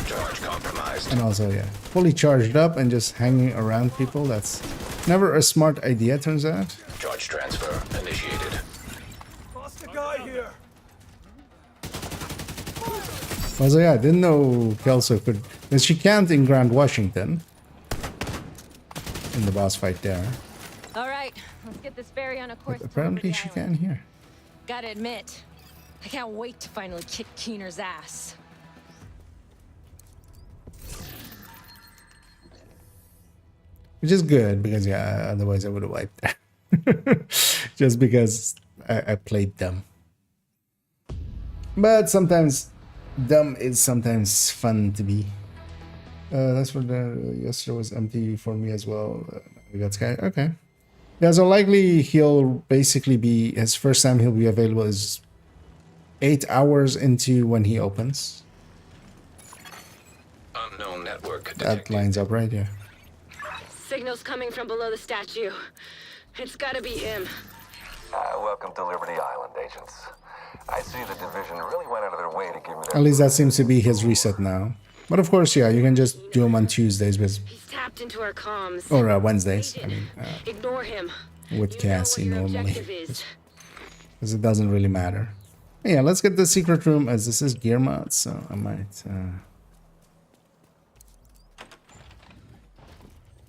Speaker 4: Charge compromised.
Speaker 1: And also, yeah, fully charged up and just hanging around people. That's never a smart idea, turns out.
Speaker 4: Charge transfer initiated.
Speaker 8: Lost a guy here.
Speaker 1: Also, yeah, I didn't know Kelso could, because she can't in Grand Washington. In the boss fight there.
Speaker 3: All right, let's get this ferry on a course.
Speaker 1: But apparently she can here.
Speaker 3: Gotta admit, I can't wait to finally kick Keener's ass.
Speaker 1: Which is good, because yeah, otherwise I would have wiped there. Just because I played dumb. But sometimes dumb is sometimes fun to be. That's what yesterday was empty for me as well. We got Sky. Okay. Yeah, so likely he'll basically be, his first time he'll be available is 8 hours into when he opens.
Speaker 4: Unknown network
Speaker 1: That
Speaker 4: detected.
Speaker 1: lines up right here.
Speaker 3: Signals coming from below the statue. It's gotta be him.
Speaker 9: Welcome to Liberty Island, agents. I see the division really went out of their way to give me that.
Speaker 1: At least that seems to be his reset now. But of course, yeah, you can just do them on Tuesdays with,
Speaker 3: He's tapped into our comms.
Speaker 1: or Wednesdays. I mean,
Speaker 3: Ignore him.
Speaker 1: with Cassie
Speaker 3: You know what your
Speaker 1: normally.
Speaker 3: objective is.
Speaker 1: Because it doesn't really matter. Yeah, let's get the secret room, as this is gear mod, so I might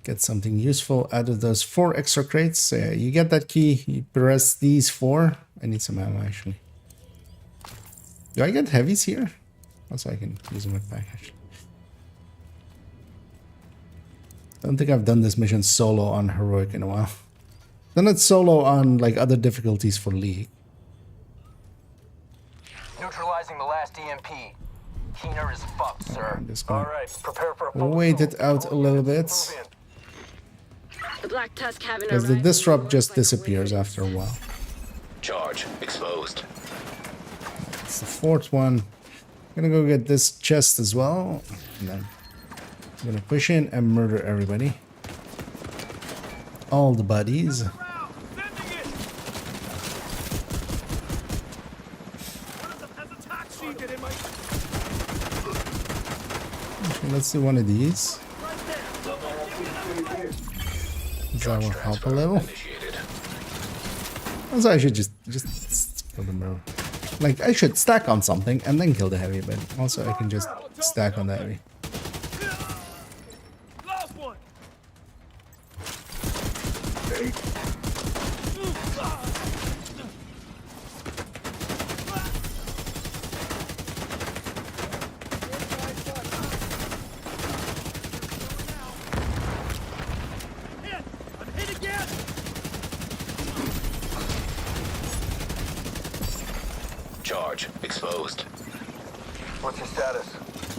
Speaker 1: get something useful out of those 4 extra crates. So yeah, you get that key, you press these 4. I need some ammo actually. Do I get heavies here? Also, I can use them with back actually. I don't think I've done this mission solo on Heroic in a while. Done it solo on like other difficulties for League.
Speaker 9: Neutralizing the last EMP. Keener is fucked, sir.
Speaker 1: I'm just
Speaker 8: All
Speaker 1: gonna
Speaker 8: right, prepare for a full
Speaker 1: wait
Speaker 8: assault.
Speaker 1: it out a little bit.
Speaker 8: Move in.
Speaker 3: The Black Tusk haven't
Speaker 1: Because the
Speaker 3: arrived.
Speaker 1: disrupt just disappears after a while.
Speaker 4: Charge exposed.
Speaker 1: It's the 4th one. I'm gonna go get this chest as well. And then I'm gonna push in and murder everybody. All the buddies.
Speaker 8: Sending it. Has a taxi get in my
Speaker 1: Okay, let's do one of these. That will help a little.
Speaker 4: Initiated.
Speaker 1: Also, I should just kill the mirror. Like, I should stack on something and then kill the heavy, but also I can just stack on the heavy.
Speaker 8: last one.
Speaker 4: Charge exposed.
Speaker 9: What's your status?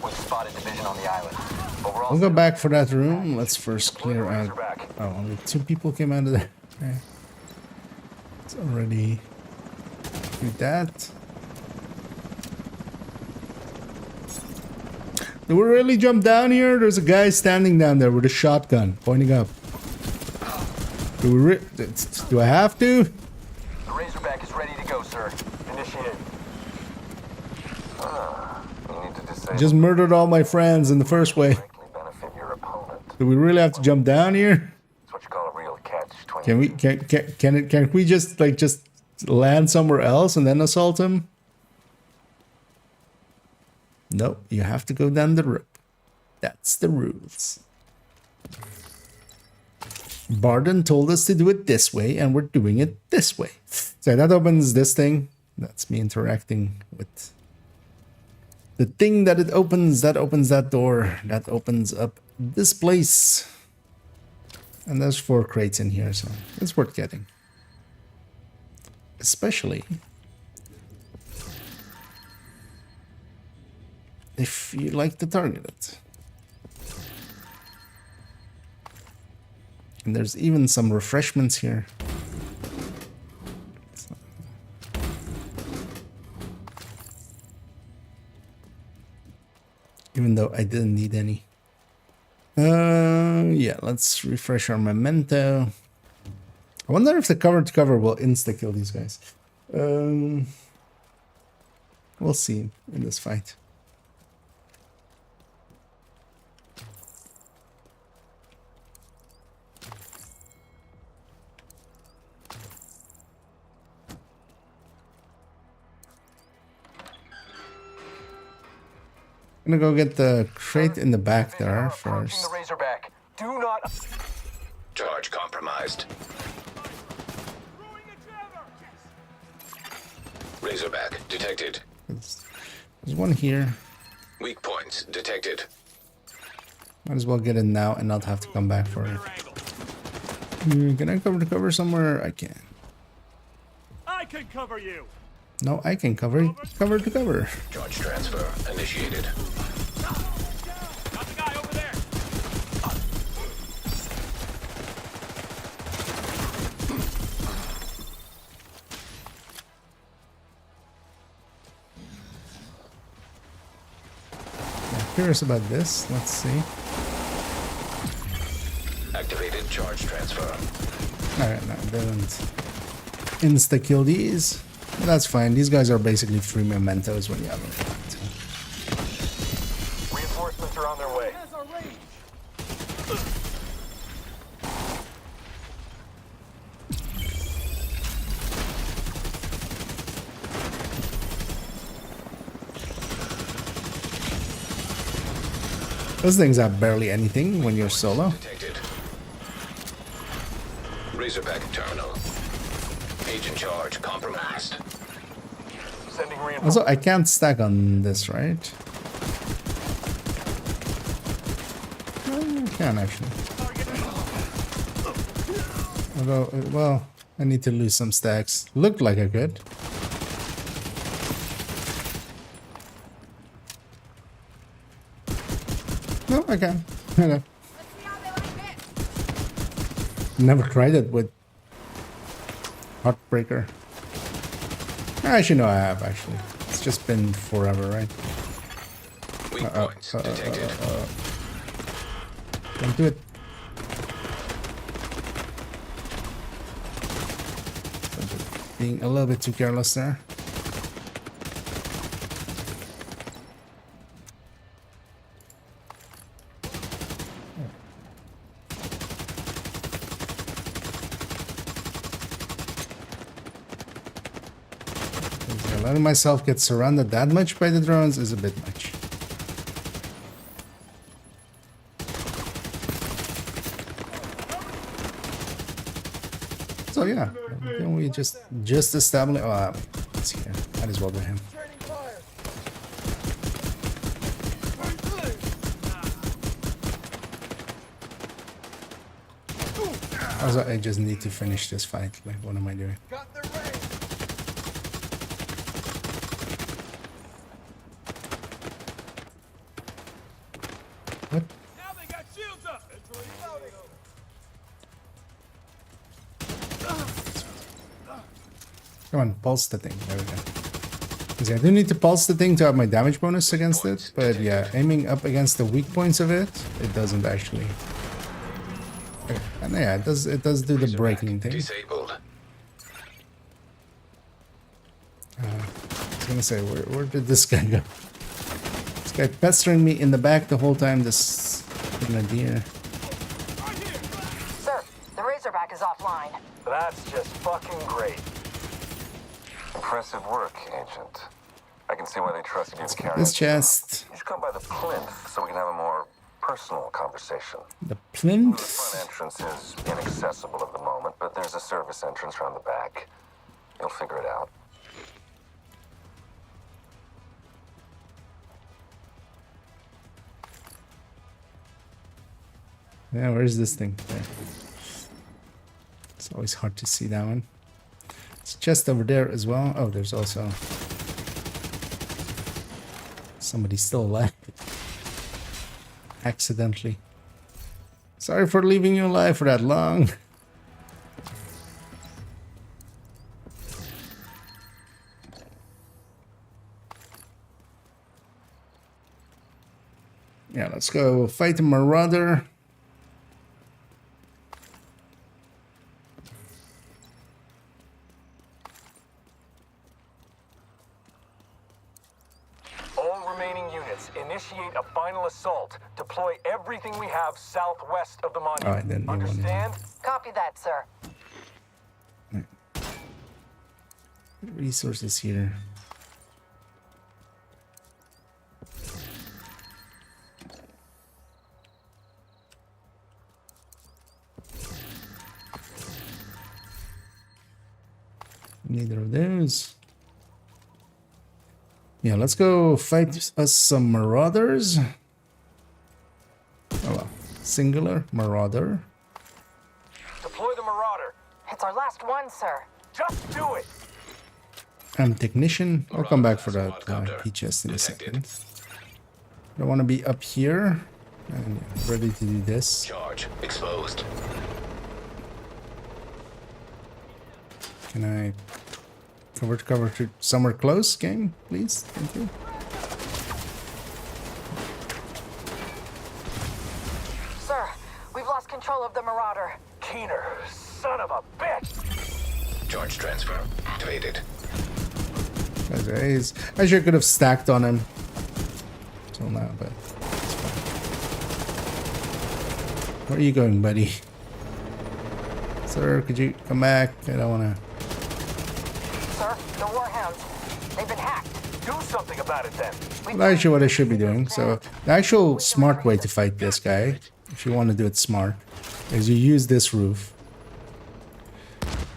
Speaker 9: We've spotted division on the island. But we're all
Speaker 1: We'll go back for that room. Let's first clear out.
Speaker 9: Razorback.
Speaker 1: Oh, only 2 people came out of there. Okay. Let's already do that. Do we really jump down here? There's a guy standing down there with a shotgun pointing up. Do I have to?
Speaker 9: The Razorback is ready to go, sir. Initiate. You need to disable.
Speaker 1: Just murdered all my friends in the first way.
Speaker 9: Greatly benefit your opponent.
Speaker 1: Do we really have to jump down here?
Speaker 9: That's what you call a real catch-22.
Speaker 1: Can we can we just land somewhere else and then assault him? No, you have to go down the rope. That's the rules. Barden told us to do it this way, and we're doing it this way. So that opens this thing. That's me interacting with the thing that it opens. That opens that door. That opens up this place. And there's 4 crates in here, so it's worth getting. Especially if you like to target it. And there's even some refreshments here. Even though I didn't need any. Yeah, let's refresh our memento. I wonder if the cover to cover will insta-kill these guys. We'll see in this fight. I'm gonna go get the crate in the back there first.
Speaker 9: The Razorback. Do not.
Speaker 4: Charge compromised. Razorback detected.
Speaker 1: There's one here.
Speaker 4: Weak points detected.
Speaker 1: Might as well get in now and not have to come back for it. Can I cover to cover somewhere? I can.
Speaker 8: I can cover you.
Speaker 1: No, I can cover to cover.
Speaker 4: Charge transfer initiated.
Speaker 8: Got the guy over there.
Speaker 1: Yeah, curious about this. Let's see.
Speaker 4: Activated charge transfer.
Speaker 1: Alright, no, it doesn't insta-kill these. But that's fine. These guys are basically free mementos when you have them.
Speaker 9: Reinforcements are on their way.
Speaker 1: Those things have barely anything when you're solo.
Speaker 4: Detected. Razorback terminal. Agent charge compromised.
Speaker 9: Sending reinforcements.
Speaker 1: Also, I can't stack on this, right? No, I can actually. Although, well, I need to lose some stacks. Looked like I could. No, I can. Okay. Never tried it with Heartbreaker. Actually, no, I have, actually. It's just been forever, right?
Speaker 4: Weak points detected.
Speaker 1: Don't do it. Being a little bit too careless there. Letting myself get surrounded that much by the drones is a bit much. So yeah, can we just establish? Let's see here. Might as well do him. Also, I just need to finish this fight. Like, what am I doing? What?
Speaker 8: Now they got shields up.
Speaker 1: Come on, pulse the thing. There we go. Because I do need to pulse the thing to have my damage bonus against it. But yeah, aiming up against the weak points of it, it doesn't actually. Okay. And yeah, it does do the breaking thing.
Speaker 4: Disabled.
Speaker 1: I was gonna say, where did this guy go? This guy pestering me in the back the whole time. This grenadier.
Speaker 2: Sir, the Razorback is offline.
Speaker 8: That's just fucking great.
Speaker 9: Impressive work, Agent. I can see why they trusted you to carry
Speaker 1: This
Speaker 9: it.
Speaker 1: chest.
Speaker 9: You should come by the plinth so we can have a more personal conversation.
Speaker 1: The
Speaker 9: The
Speaker 1: plinth.
Speaker 9: front entrance is inaccessible at the moment, but there's a service entrance around the back. You'll figure it out.
Speaker 1: Yeah, where's this thing? There. It's always hard to see that one. It's just over there as well. Oh, there's also somebody still alive. Accidentally. Sorry for leaving you alive for that long. Yeah, let's go fight a marauder.
Speaker 8: All remaining units, initiate a final assault. Deploy everything we have southwest of the monument.
Speaker 1: Alright, then you want to-
Speaker 8: Understand?
Speaker 2: Copy that, sir.
Speaker 1: Resources here. Neither of those. Yeah, let's go fight us some marauders. Oh well, singular marauder.
Speaker 8: Deploy the Marauder.
Speaker 2: It's our last one, sir.
Speaker 8: Just do it.
Speaker 1: I'm technician. I'll come back for that key chest in a second. I want to be up here and yeah, ready to do this.
Speaker 4: Charge exposed.
Speaker 1: Can I cover to somewhere close, game, please? Thank you.
Speaker 2: Sir, we've lost control of the Marauder.
Speaker 8: Keener, son of a bitch.
Speaker 4: Charge transfer activated.
Speaker 1: I sure could have stacked on him till now, but it's fine. Where are you going, buddy? Sir, could you come back? I don't want to.
Speaker 2: Sir, the Warhounds. They've been hacked.
Speaker 8: Do something about it then.
Speaker 1: Well, actually, what I should be doing. So, the actual smart way to fight this guy, if you want to do it smart, is you use this roof.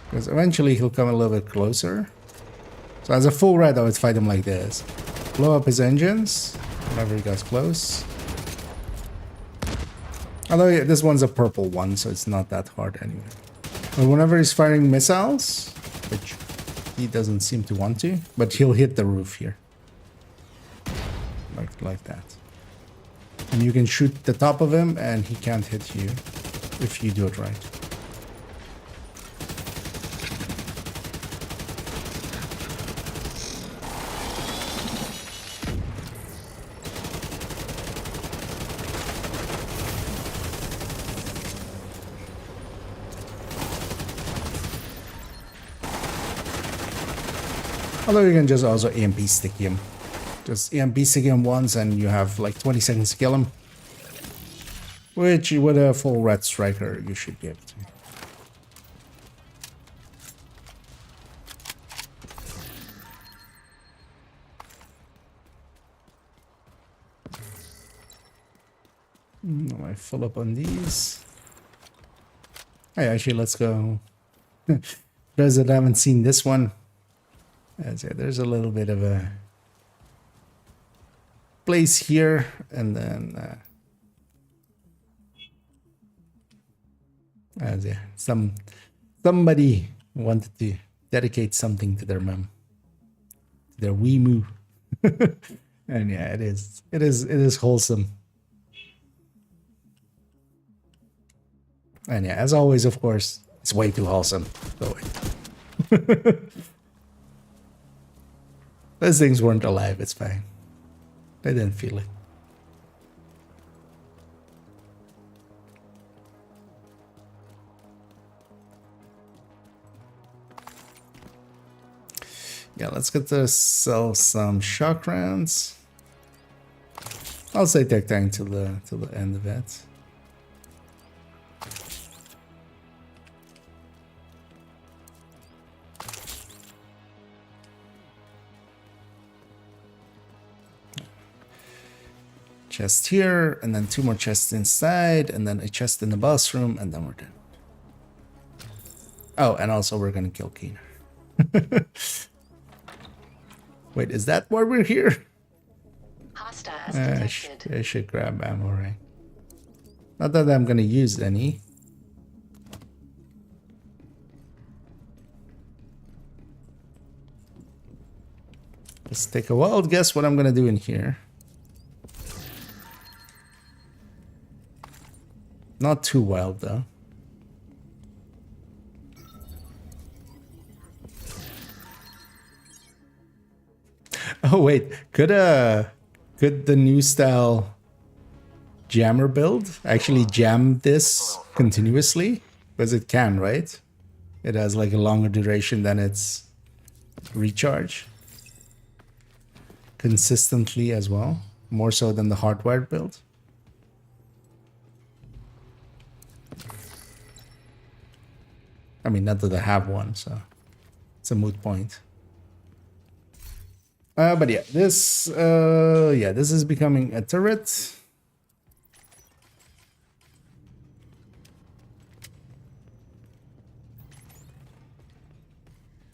Speaker 1: Because eventually he'll come a little bit closer. So, as a full red, I would fight him like this. Blow up his engines whenever he gets close. Although yeah, this one's a purple one, so it's not that hard anyway. But whenever he's firing missiles, which he doesn't seem to want to, but he'll hit the roof here. Like that. And you can shoot the top of him and he can't hit you if you do it right. Although you can just also EMP stick him. Just EMP stick him once and you have like 20 seconds to kill him. Which with a full red striker you should be able to. Am I full up on these? Hey, actually let's go Those that haven't seen this one, there's a little bit of a place here, and then somebody wanted to dedicate something to their mom, their wee moo. And yeah, it is wholesome. And yeah, as always, of course, it's way too wholesome. So those things weren't alive, it's fine. They didn't feel it. Yeah, let's get to sell some shock rounds. I'll say take time till the end of it. Chest here, and then 2 more chests inside, and then a chest in the boss room, and then we're done. Oh, and also we're gonna kill Keener. Wait, is that why we're here? I should grab ammo, right? Not that I'm gonna use any. Let's take a wild guess what I'm gonna do in here. Not too wild though. Oh wait, could the new style jammer build actually jam this continuously? Because it can, right? It has like a longer duration than its recharge. Consistently as well, more so than the hardwired build. I mean, not that I have one, so it's a moot point. But yeah, this is becoming a turret.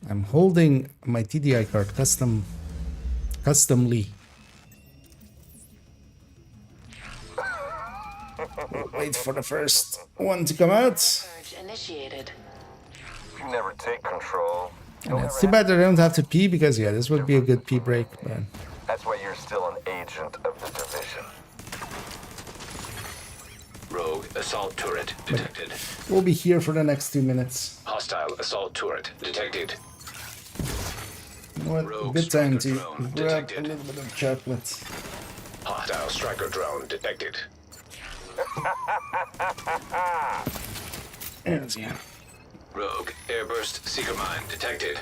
Speaker 1: I'm holding my TDI card customly. Wait for the first one to come out.
Speaker 3: Surge initiated.
Speaker 9: You never take control.
Speaker 1: And it's too bad that I don't have to pee, because yeah, this would be a good pee break, but
Speaker 9: That's why you're still an agent of the division.
Speaker 4: Rogue assault turret detected.
Speaker 1: we'll be here for the next 2 minutes.
Speaker 4: Hostile assault turret detected.
Speaker 1: You know what?
Speaker 4: Rogue
Speaker 1: Good time to
Speaker 4: striker drone
Speaker 1: grab a
Speaker 4: detected.
Speaker 1: little bit of chocolate.
Speaker 4: Hostile striker drone detected.
Speaker 1: And yeah.
Speaker 4: Rogue airburst seeker mine detected.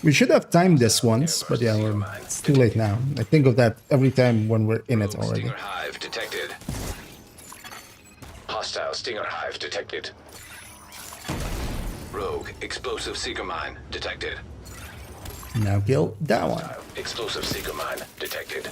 Speaker 1: We should have timed this once, but yeah, it's too late now. I think of that every time when we're in it
Speaker 4: Rogue
Speaker 1: already.
Speaker 4: stinger hive detected. Hostile stinger hive detected. Rogue explosive seeker mine detected.
Speaker 1: Now kill that one.
Speaker 4: Hostile explosive seeker mine detected.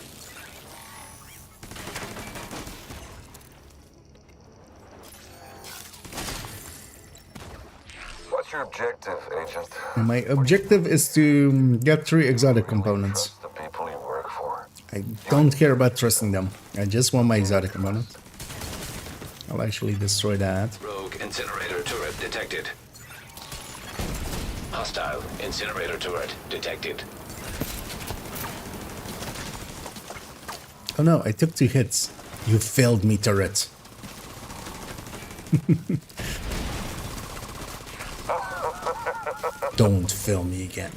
Speaker 9: What's your objective, Agent?
Speaker 1: My objective is to get 3 exotic components.
Speaker 9: Trust the people you work for.
Speaker 1: I don't care about trusting them. I just want my exotic component. I'll actually destroy that.
Speaker 4: Rogue incinerator turret detected. Hostile incinerator turret detected.
Speaker 1: Oh no, I took 2 hits. You failed me, turret. Don't fail me again.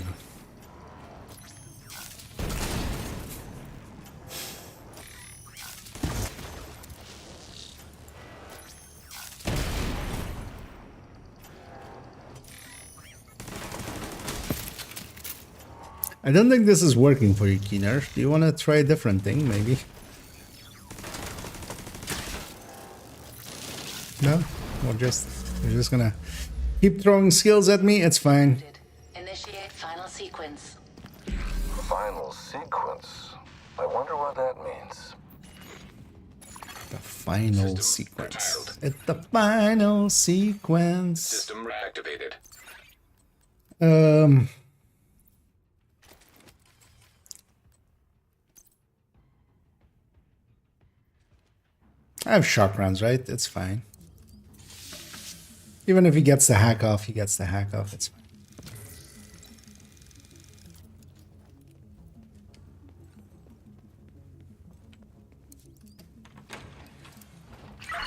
Speaker 1: I don't think this is working for you, Keener. Do you want to try a different thing, maybe? No? We're just gonna keep throwing skills at me. It's fine.
Speaker 3: Initiate final sequence.
Speaker 9: Final sequence. I wonder what that means.
Speaker 1: The final
Speaker 4: System
Speaker 1: sequence.
Speaker 4: curtailed.
Speaker 1: It's the final sequence.
Speaker 4: System reactivated.
Speaker 1: I have shock rounds, right? It's fine. Even if he gets the hack off, he gets the hack off. It's fine.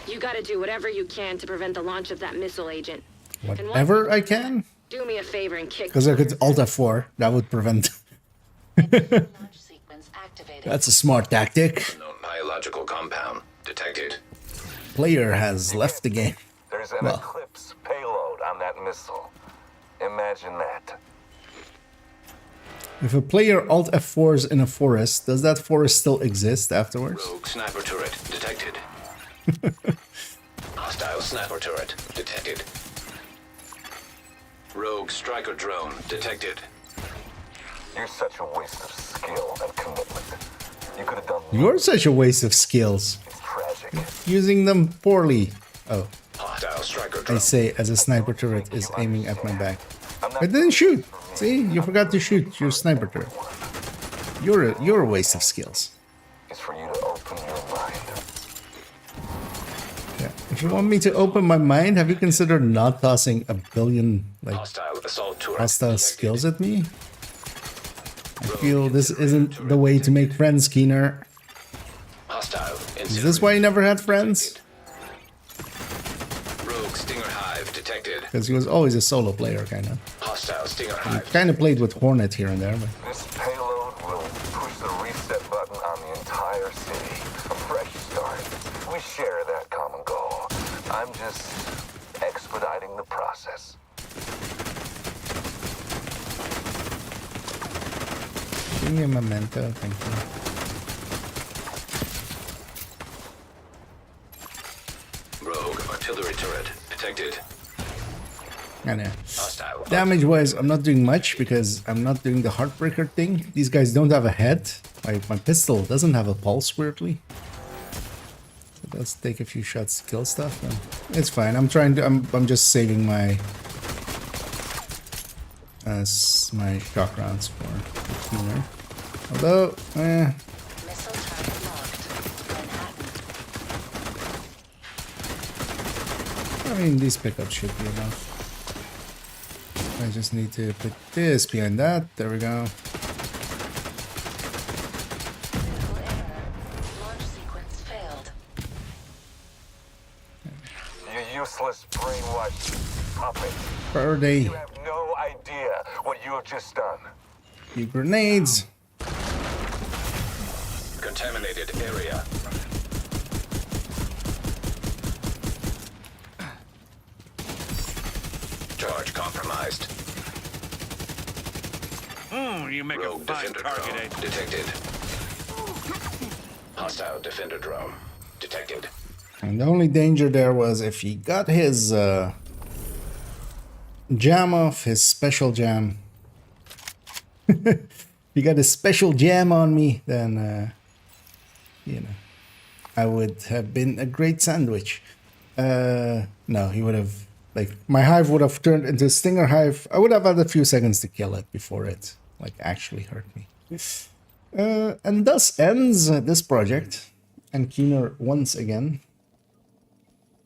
Speaker 3: You gotta do whatever you can to prevent the launch of that missile, Agent. And once
Speaker 1: Whatever
Speaker 3: you
Speaker 1: I
Speaker 3: do that,
Speaker 1: can.
Speaker 3: do me a favor and kick.
Speaker 1: Because I could Alt F4. That would prevent.
Speaker 10: Launch sequence activated.
Speaker 1: That's a smart tactic.
Speaker 4: Unknown biological compound detected.
Speaker 1: Player has left the game.
Speaker 9: There's an
Speaker 1: Well.
Speaker 9: Eclipse payload on that missile. Imagine that.
Speaker 1: If a player Alt F4s in a forest, does that forest still exist afterwards?
Speaker 4: Rogue sniper turret detected. Hostile sniper turret detected. Rogue striker drone detected.
Speaker 9: You're such a waste of skill and commitment. You could have done
Speaker 1: You're such a waste of skills.
Speaker 9: It's tragic.
Speaker 1: Using them poorly. Oh,
Speaker 4: Hostile striker
Speaker 1: I
Speaker 4: drone.
Speaker 1: say as a sniper turret is aiming at my back. I didn't shoot. See, you forgot to shoot your sniper turret. You're a waste of skills.
Speaker 9: It's for you to open your mind.
Speaker 1: Yeah. If you want me to open my mind, have you considered not tossing a billion like
Speaker 4: Hostile assault turret
Speaker 1: hostile
Speaker 4: detected.
Speaker 1: skills at me? I feel this isn't the way to make friends, Keener.
Speaker 4: Hostile.
Speaker 1: Is this why you never had friends?
Speaker 4: Rogue stinger hive detected.
Speaker 1: Because he was always a solo player, kind of.
Speaker 4: Hostile stinger hive.
Speaker 1: Kind of played with Hornet here and there, but
Speaker 9: This payload will push the reset button on the entire city. A fresh start. We share that common goal. I'm just expediting the process.
Speaker 1: give me a memento, thank you.
Speaker 4: Rogue artillery turret detected.
Speaker 1: I know.
Speaker 4: Hostile.
Speaker 1: Damage-wise, I'm not doing much because I'm not doing the Heartbreaker thing. These guys don't have a head. My pistol doesn't have a pulse, weirdly. So let's take a few shots to kill stuff. And it's fine. I'm just saving my my shock rounds for the cleaner. Although,
Speaker 10: Missile target locked. Manhattan.
Speaker 1: I mean, these pickups should be enough. I just need to put this behind that. There we go.
Speaker 10: Critical error. Launch sequence failed.
Speaker 9: You useless brainwashed puppet.
Speaker 1: Birdie.
Speaker 9: You have no idea what you have just done.
Speaker 1: Few grenades.
Speaker 4: Contaminated area. Charge compromised.
Speaker 7: You make
Speaker 4: Rogue defender drone detected. Hostile defender drone detected.
Speaker 1: And the only danger there was if he got his jam off, his special jam. If he got a special jam on me, then, you know, I would have been a great sandwich. No, he would have, like, my hive would have turned into a stinger hive. I would have had a few seconds to kill it before it, like, actually hurt me. And thus ends this project. And Keener once again.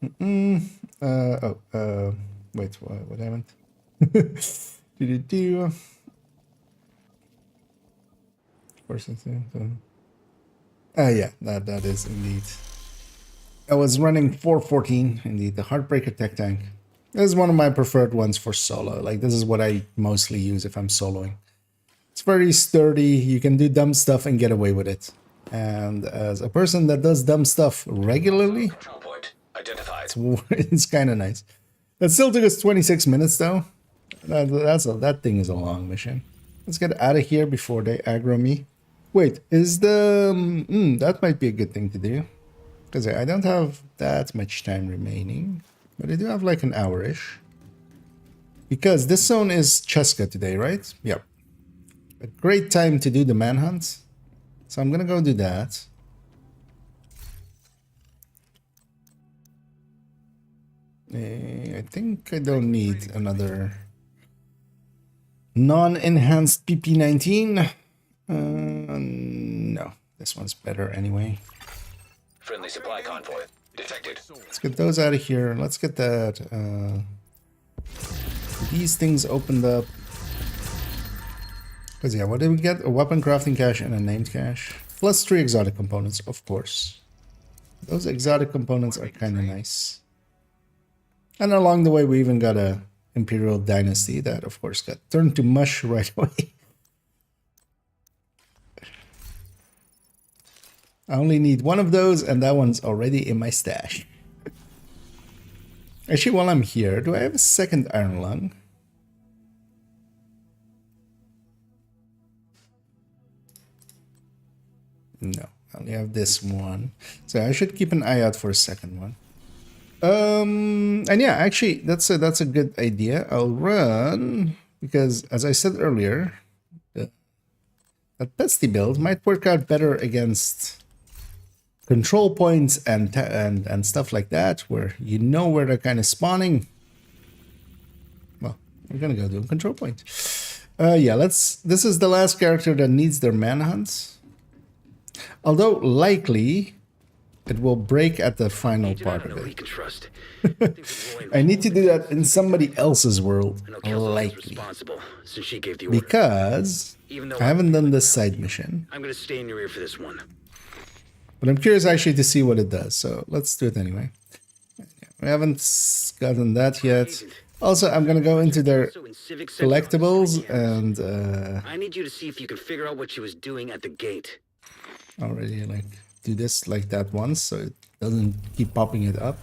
Speaker 1: Wait, what happened? Do. Yeah, that is indeed. I was running 414, indeed, the Heartbreaker Tech Tank. This is one of my preferred ones for solo. Like, this is what I mostly use if I'm soloing. It's very sturdy, you can do dumb stuff and get away with it. And as a person that does dumb stuff regularly,
Speaker 4: Control point identified.
Speaker 1: it's kind of nice. That still took us 26 minutes though. That thing is a long mission. Let's get out of here before they aggro me. Wait, is the... that might be a good thing to do. Because I don't have that much time remaining. But I do have like an hour-ish. Because this zone is Cheska today, right? Yep. A great time to do the manhunt. So I'm gonna go do that. I think I don't need another non-enhanced PP19. No, this one's better anyway.
Speaker 4: Friendly supply convoy detected.
Speaker 1: Let's get those out of here. Let's get that. These things opened up. Because yeah, what did we get? A weapon crafting cache and a named cache. Plus 3 exotic components, of course. Those exotic components are kind of nice. And along the way, we even got a Imperial Dynasty that, of course, got turned to mush right away. I only need one of those, and that one's already in my stash. Actually, while I'm here, do I have a second Iron Lung? No, I only have this one. So I should keep an eye out for a second one. And yeah, actually, that's a good idea. I'll run because, as I said earlier, that pesty build might work out better against control points and stuff like that, where you know where they're kind of spawning. Well, we're gonna go do a control point. Yeah, this is the last character that needs their manhunt. Although likely it will break at the final part of it. I need to do that in somebody else's world, likely. Because I haven't done this side mission.
Speaker 7: I'm gonna stay in your ear for this one.
Speaker 1: But I'm curious actually to see what it does, so let's do it anyway. We haven't gotten that yet. Also, I'm gonna go into their collectibles and
Speaker 7: I need you to see if you can figure out what she was doing at the gate.
Speaker 1: already like do this like that once so it doesn't keep popping it up.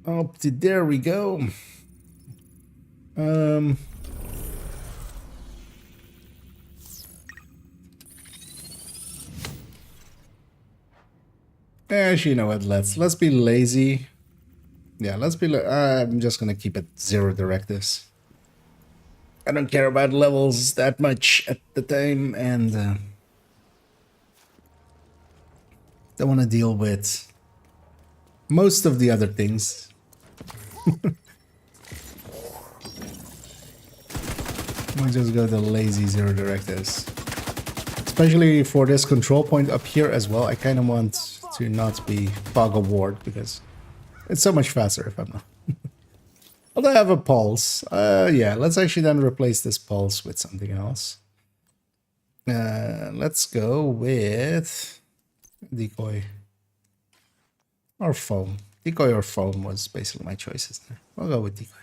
Speaker 1: Up to there we go. Actually, you know what? Let's be lazy. Yeah, let's be. I'm just gonna keep it 0 directives. I don't care about levels that much at the time, and don't want to deal with most of the other things. I'll just go the lazy 0 directives. Especially for this control point up here as well. I kind of want to not be fog of war because it's so much faster if I'm not. Although I have a pulse. Yeah, let's actually then replace this pulse with something else. Let's go with decoy or foam. Decoy or foam was basically my choices there. I'll go with decoy.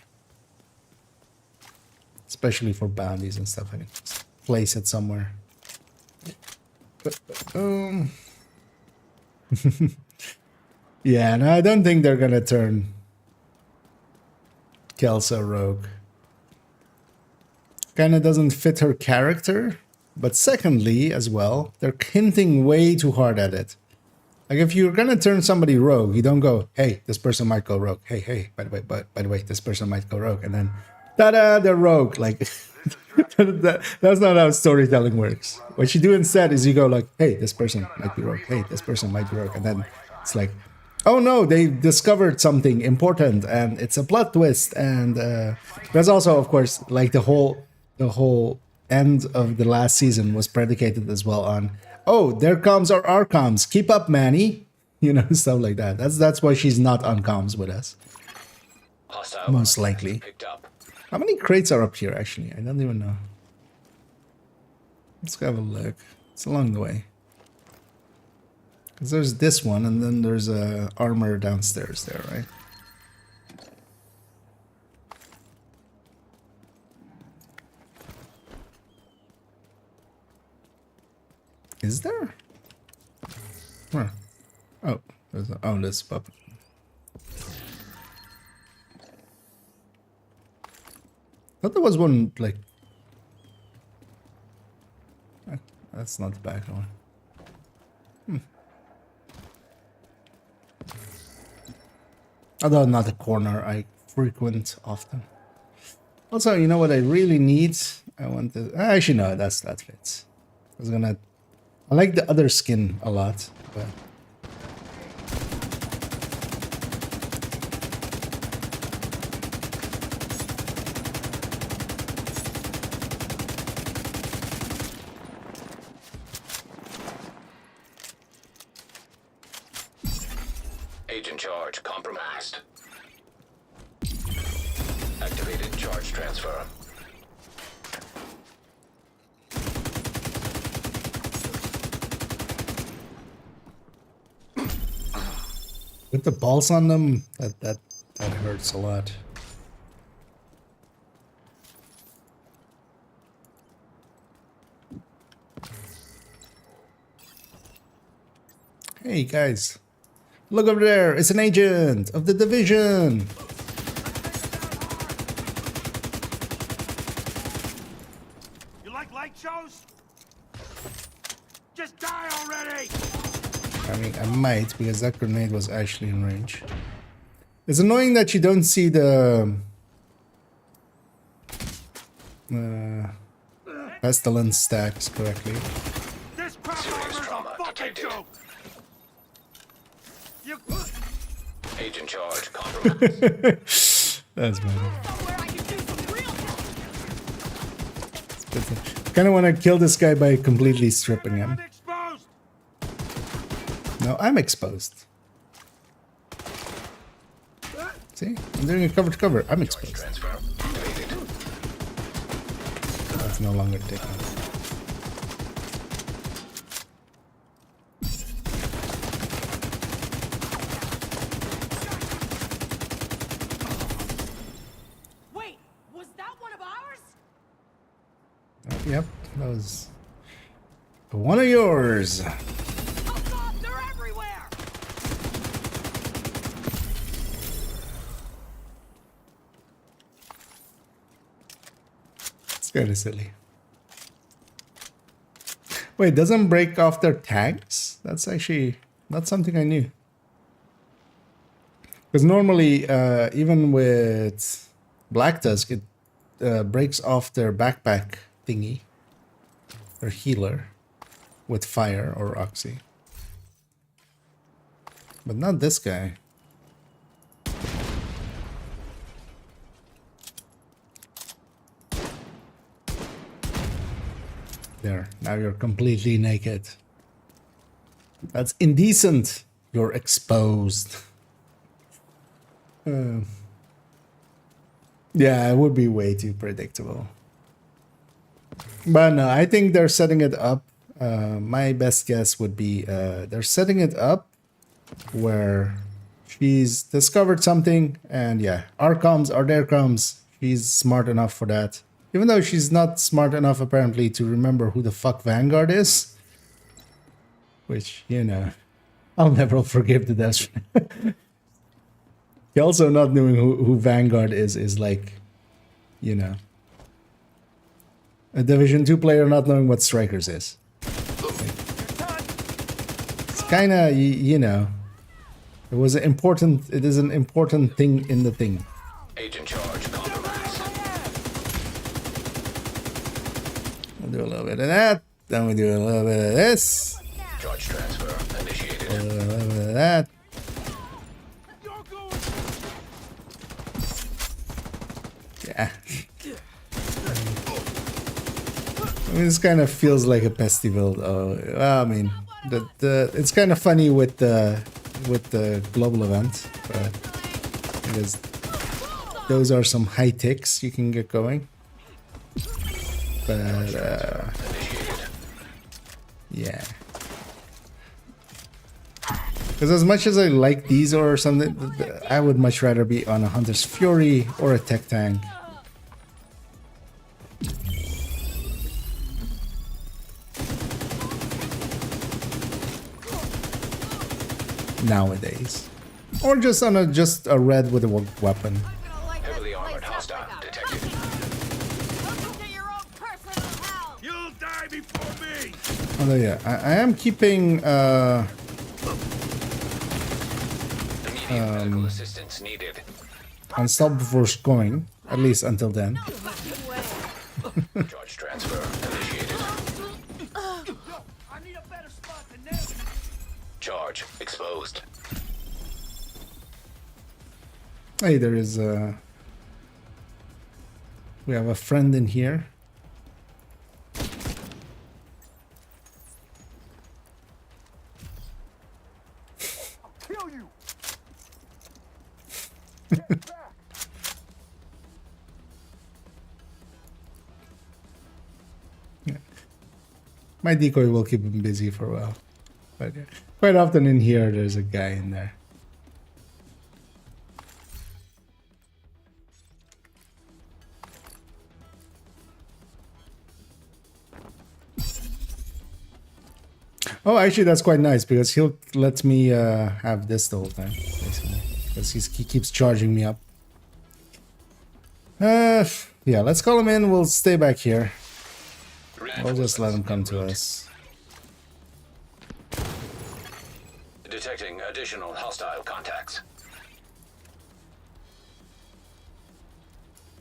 Speaker 1: Especially for bounties and stuff. I can just place it somewhere. Yeah, no, I don't think they're gonna turn Kelsa rogue. Kinda doesn't fit her character, but secondly, as well, they're hinting way too hard at it. Like if you're gonna turn somebody rogue, you don't go, "Hey, this person might go rogue. Hey, by the way, this person might go rogue," and then, ta-da, they're rogue. Like that's not how storytelling works. What you do instead is you go like, "Hey, this person might be rogue. Hey, this person might be rogue," and then it's like, oh no, they discovered something important and it's a plot twist. And there's also, of course, like the whole end of the last season was predicated as well on, oh, there comes our comms. Keep up, Manny. You know, stuff like that. That's why she's not on comms with us. Most likely. How many crates are up here, actually? I don't even know. Let's go have a look. It's along the way. Because there's this one, and then there's a armor downstairs there, right? Is there? Where? Oh, there's a, oh, this puppet. I thought there was one, like... That's not the back one. Although not a corner I frequent often. Also, you know what I really need? I want to... Actually, no, that fits. I like the other skin a lot, but
Speaker 4: charge compromised. Activated charge transfer.
Speaker 1: With the balls on them, that hurts a lot. Hey guys, look over there! It's an agent of the division.
Speaker 5: You like light shows? Just die already!
Speaker 1: I mean, I might, because that grenade was actually in range. It's annoying that you don't see the pestilence stacks correctly.
Speaker 5: This crap
Speaker 4: Serious
Speaker 5: armor's
Speaker 4: trauma
Speaker 5: a fucking
Speaker 4: detected.
Speaker 5: joke! You
Speaker 4: Agent charge compromised.
Speaker 1: That's better.
Speaker 2: Somewhere I can do some real help.
Speaker 1: Kind of want to kill this guy by completely stripping him.
Speaker 5: exposed!
Speaker 1: No, I'm exposed. See? I'm doing a cover to cover. I'm
Speaker 4: Charge
Speaker 1: exposed.
Speaker 4: transfer activated.
Speaker 1: That's no longer taken.
Speaker 2: Wait, was that one of ours?
Speaker 1: Yep, that was one of yours.
Speaker 2: Oh God, they're everywhere!
Speaker 1: It's kind of silly. Wait, doesn't break off their tags? That's actually not something I knew. Because normally, even with Black Tusk, it breaks off their backpack thingy, their healer, with fire or oxy. But not this guy. There, now you're completely naked. That's indecent. You're exposed. Yeah, it would be way too predictable. But no, I think they're setting it up. My best guess would be they're setting it up where she's discovered something, and yeah, our comms are their comms. She's smart enough for that. Even though she's not smart enough, apparently, to remember who the fuck Vanguard is. Which, you know, I'll never forgive the Death. Also not knowing who Vanguard is like, you know, a Division 2 player not knowing what Strikers is. It's kind of, you know, it is an important thing in the thing.
Speaker 4: Agent charge compromised.
Speaker 1: We'll do a little bit of that, then we do a little bit of this,
Speaker 4: Charge transfer initiated.
Speaker 1: a little bit of that. Yeah. I mean, this kind of feels like a festival. Well, I mean, it's kind of funny with the global event, but because those are some high ticks you can get going. But yeah, because as much as I like these or something, I would much rather be on a Hunter's Fury or a Tech Tank. Nowadays, or just on a red with a weapon.
Speaker 4: Heavily armored hostile detected.
Speaker 5: You'll die before me!
Speaker 1: Although yeah, I am keeping
Speaker 4: Immediate medical assistance needed.
Speaker 1: unstoppable before going, at least until then.
Speaker 4: Charge transfer initiated.
Speaker 5: I need a better spot than this!
Speaker 4: Charge exposed.
Speaker 1: Hey, there is we have a friend in here.
Speaker 5: Kill you!
Speaker 1: My decoy will keep him busy for a while. But quite often in here, there's a guy in there. Oh, actually, that's quite nice because he'll let me have this the whole time, basically. Because he keeps charging me up. Yeah, let's call him in. We'll stay back here. We'll just let him come to us.
Speaker 4: Detecting additional hostile contacts.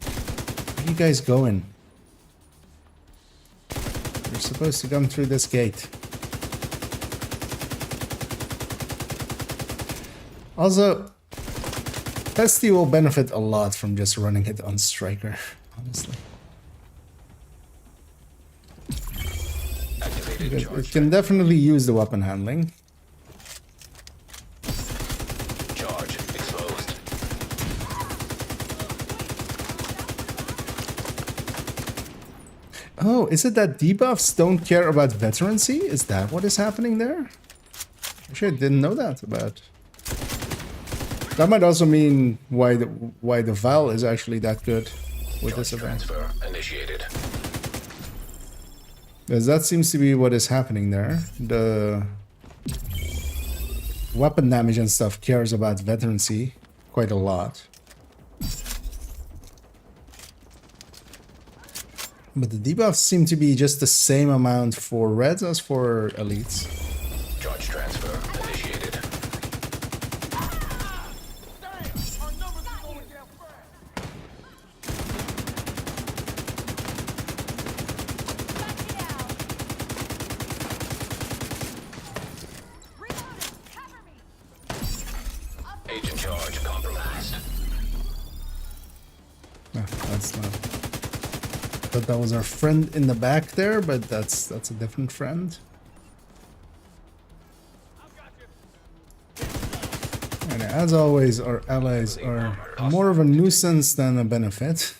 Speaker 1: Where are you guys going? You're supposed to come through this gate. Also, Pesty will benefit a lot from just running it on Striker, honestly. It can definitely use the weapon handling.
Speaker 4: Charge exposed.
Speaker 1: Oh, is it that debuffs don't care about veterancy? Is that what is happening there? Actually, I didn't know that about. That might also mean why the Val is actually that good with this event.
Speaker 4: Transfer initiated.
Speaker 1: Because that seems to be what is happening there. The weapon damage and stuff cares about veterancy quite a lot. But the debuffs seem to be just the same amount for reds as for elites.
Speaker 4: Charge transfer initiated.
Speaker 5: Our numbers are going down fast.
Speaker 4: Agent charge compromised.
Speaker 1: Ah, that's not. Thought that was our friend in the back there, but that's a different friend. And as always, our allies are more of a nuisance than a benefit.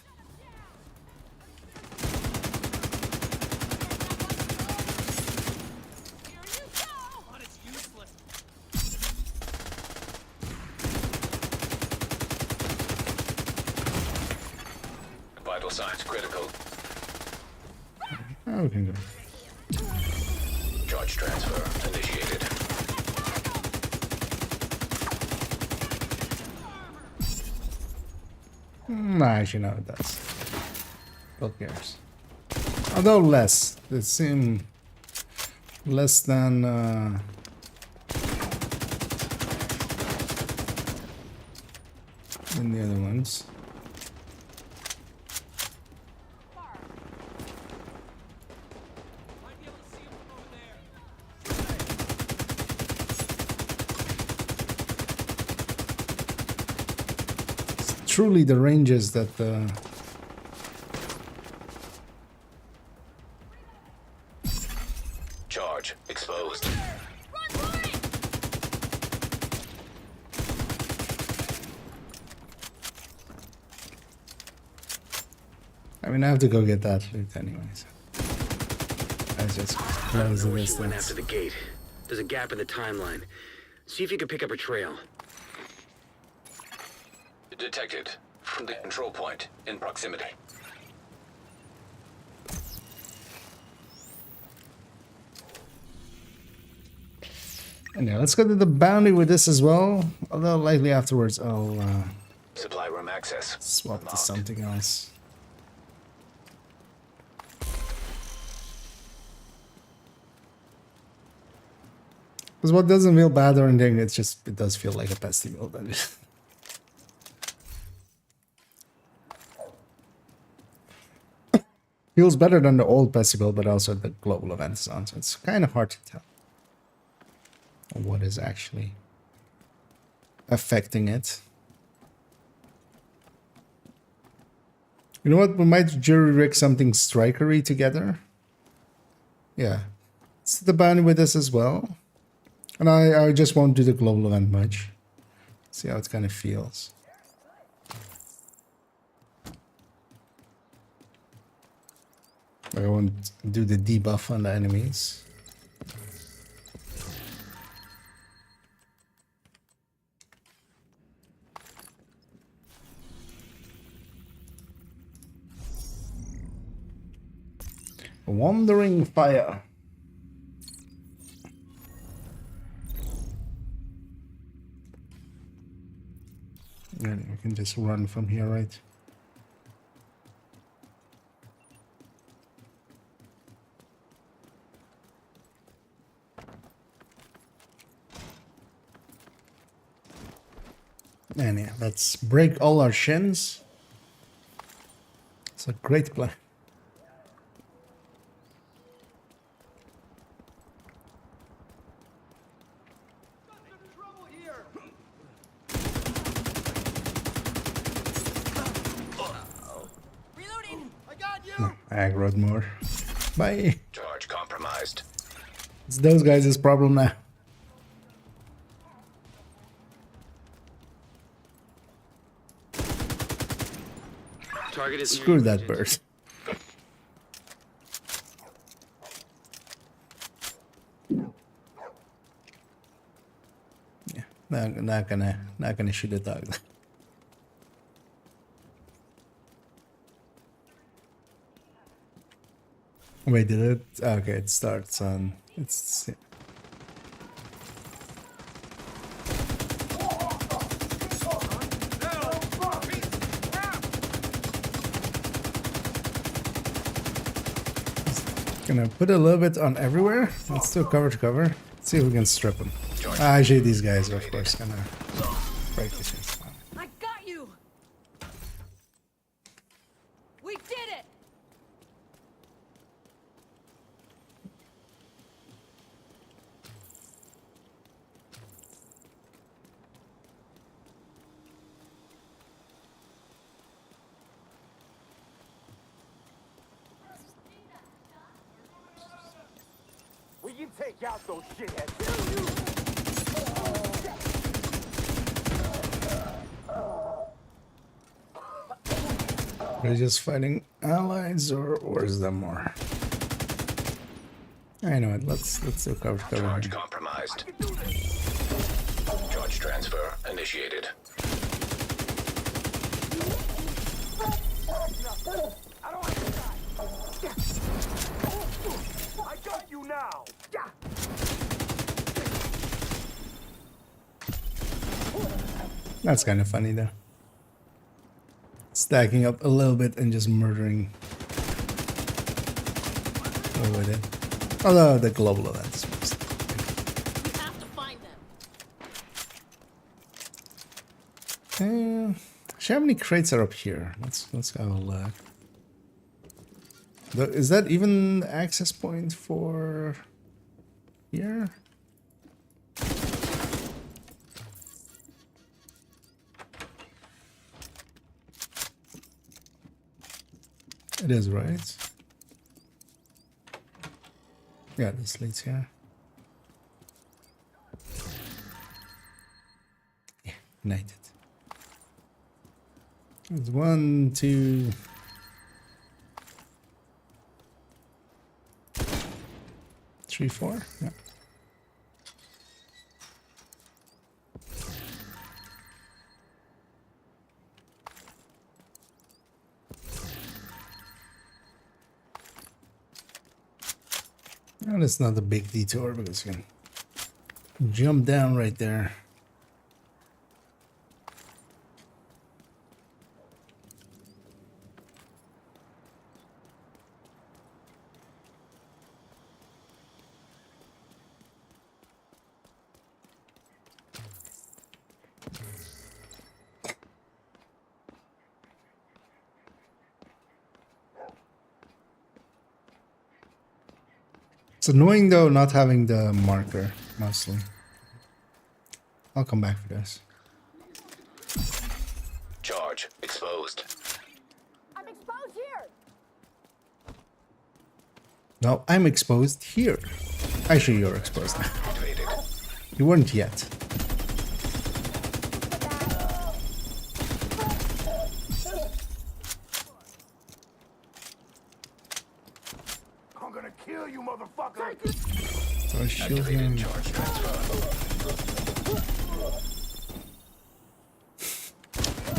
Speaker 4: Vital signs critical.
Speaker 1: Oh, we can go.
Speaker 4: Charge transfer initiated.
Speaker 1: Nah, actually, no, it does. Who cares? Although less. It seemed less than. Than the other ones. Truly the ranges that
Speaker 4: Charge exposed.
Speaker 1: I mean, I have to go get that loot anyways. I just close the
Speaker 7: Where she went
Speaker 1: distance.
Speaker 7: after the gate. There's a gap in the timeline. See if you can pick up a trail.
Speaker 4: Detected. From the control point in proximity.
Speaker 1: And yeah, let's go to the bounty with this as well. Although likely afterwards I'll
Speaker 4: Supply room access.
Speaker 1: swap to
Speaker 4: Unlocked.
Speaker 1: something else. Because what doesn't feel bad or anything, it does feel like a pesty meal. Feels better than the old pesty build, but also the global event is on, so it's kind of hard to tell what is actually affecting it. You know what? We might jury rig something strikery together. Yeah, it's the bounty with this as well, and I just won't do the global event much. See how it kind of feels. I won't do the debuff on the enemies. Wandering fire. And you can just run from here, right? And yeah, let's break all our shins. It's a great plan. Aggroed more. Bye.
Speaker 4: Charge compromised.
Speaker 1: It's those guys' problem now.
Speaker 7: Target is
Speaker 1: Screw that bird. Yeah, not gonna shoot a dog. Wait, did it? Okay, it starts on. It's. Gonna put a little bit on everywhere. Let's do cover to cover. Let's see if we can strip them. Actually, these guys are of course gonna break the shit.
Speaker 2: I got you. We did it.
Speaker 5: We can take out those shitheads.
Speaker 1: They're just fighting allies, or is there more? I know it. Let's do cover to cover.
Speaker 4: Charge compromised. Charge transfer initiated.
Speaker 5: I got you now.
Speaker 1: That's kind of funny though. Stacking up a little bit and just murdering with it. Although the global events.
Speaker 2: We have to find them.
Speaker 1: How many crates are up here? Let's have a look. Is that even the access point for here? It is, right? Yeah, this leads here. Yeah, united. There's 1, 2, 3, 4. Yeah. And it's not a big detour because you can jump down right there. It's annoying though not having the marker, mostly. I'll come back for this.
Speaker 4: Charge exposed.
Speaker 2: I'm exposed here.
Speaker 1: No, I'm exposed here. Actually, you're exposed now.
Speaker 4: Activated.
Speaker 1: You weren't yet.
Speaker 5: you motherfucker!
Speaker 1: So shield
Speaker 4: Activated
Speaker 1: him.
Speaker 4: charge transfer.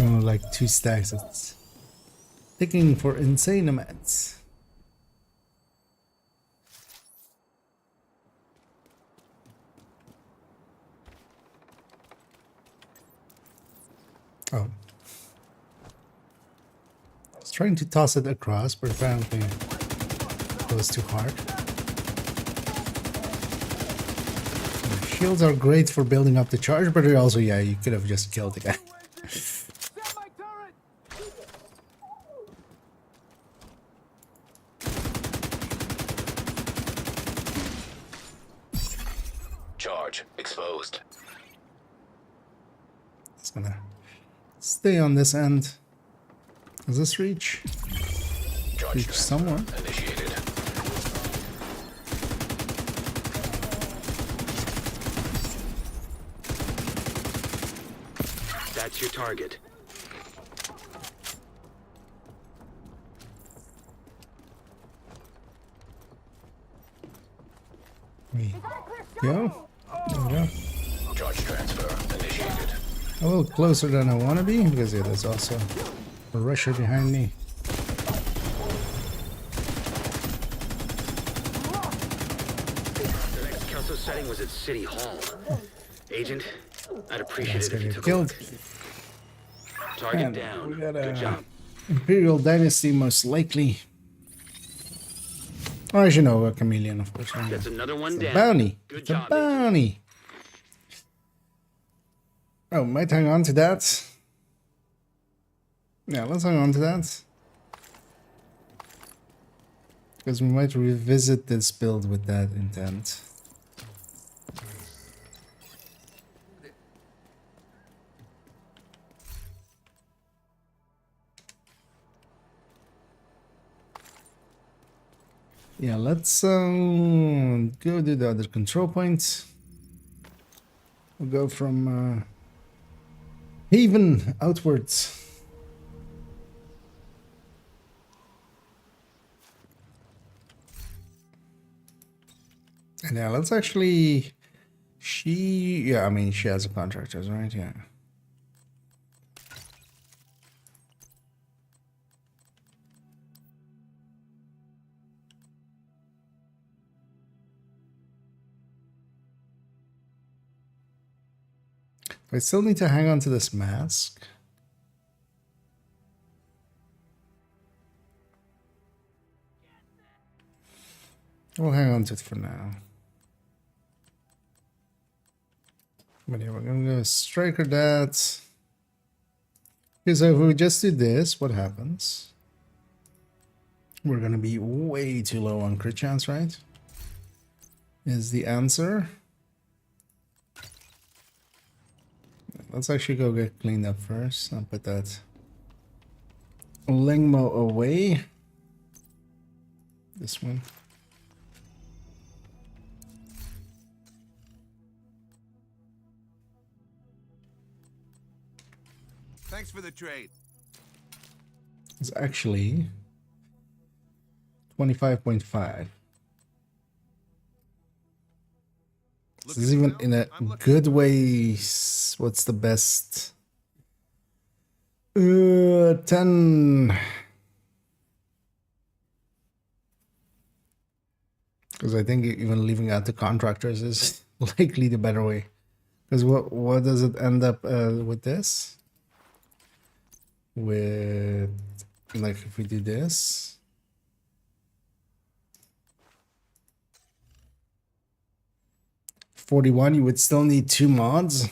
Speaker 1: Like 2 stacks. It's taking for insane amounts. Oh. I was trying to toss it across, but apparently it was too hard. The shields are great for building up the charge, but also, yeah, you could have just killed the guy.
Speaker 5: Set my turret!
Speaker 4: Charge exposed.
Speaker 1: It's gonna stay on this end. Does this reach?
Speaker 4: Charge
Speaker 1: Reach
Speaker 4: transfer
Speaker 1: somewhere.
Speaker 4: initiated.
Speaker 7: That's your target.
Speaker 1: We go. There we go.
Speaker 4: Charge transfer initiated.
Speaker 1: A little closer than I want to be because yeah, there's also a rusher behind me.
Speaker 7: The next council setting was at City Hall. Agent, I'd appreciate
Speaker 1: That's
Speaker 7: it if
Speaker 1: gonna
Speaker 7: you
Speaker 1: get
Speaker 7: took
Speaker 1: killed.
Speaker 7: a look. Target
Speaker 1: And
Speaker 7: down.
Speaker 1: we got
Speaker 7: Good job.
Speaker 1: Imperial Dynasty, most likely. Oh, I should know a chameleon, of course.
Speaker 7: That's another one
Speaker 1: It's a
Speaker 7: down.
Speaker 1: bounty.
Speaker 7: Good
Speaker 1: It's a
Speaker 7: job, Agent.
Speaker 1: bounty. Oh, might hang on to that. Yeah, let's hang on to that. Because we might revisit this build with that intent. Yeah, let's go do the other control points. We'll go from Haven outwards. And yeah, let's actually... Yeah, I mean, she has a contractors, right? Yeah. I still need to hang on to this mask. We'll hang on to it for now. But yeah, we're gonna go striker that. Okay, so if we just do this, what happens? We're gonna be way too low on crit chance, right? Is the answer. Let's actually go get cleaned up first. I'll put that Lingmo away. This one.
Speaker 5: Thanks for the trade.
Speaker 1: It's actually 25.5. This is even in a good way. What's the best? 10. Because I think even leaving out the contractors is likely the better way. Because what does it end up with this? With, like, if we do this. $41, you would still need 2 mods.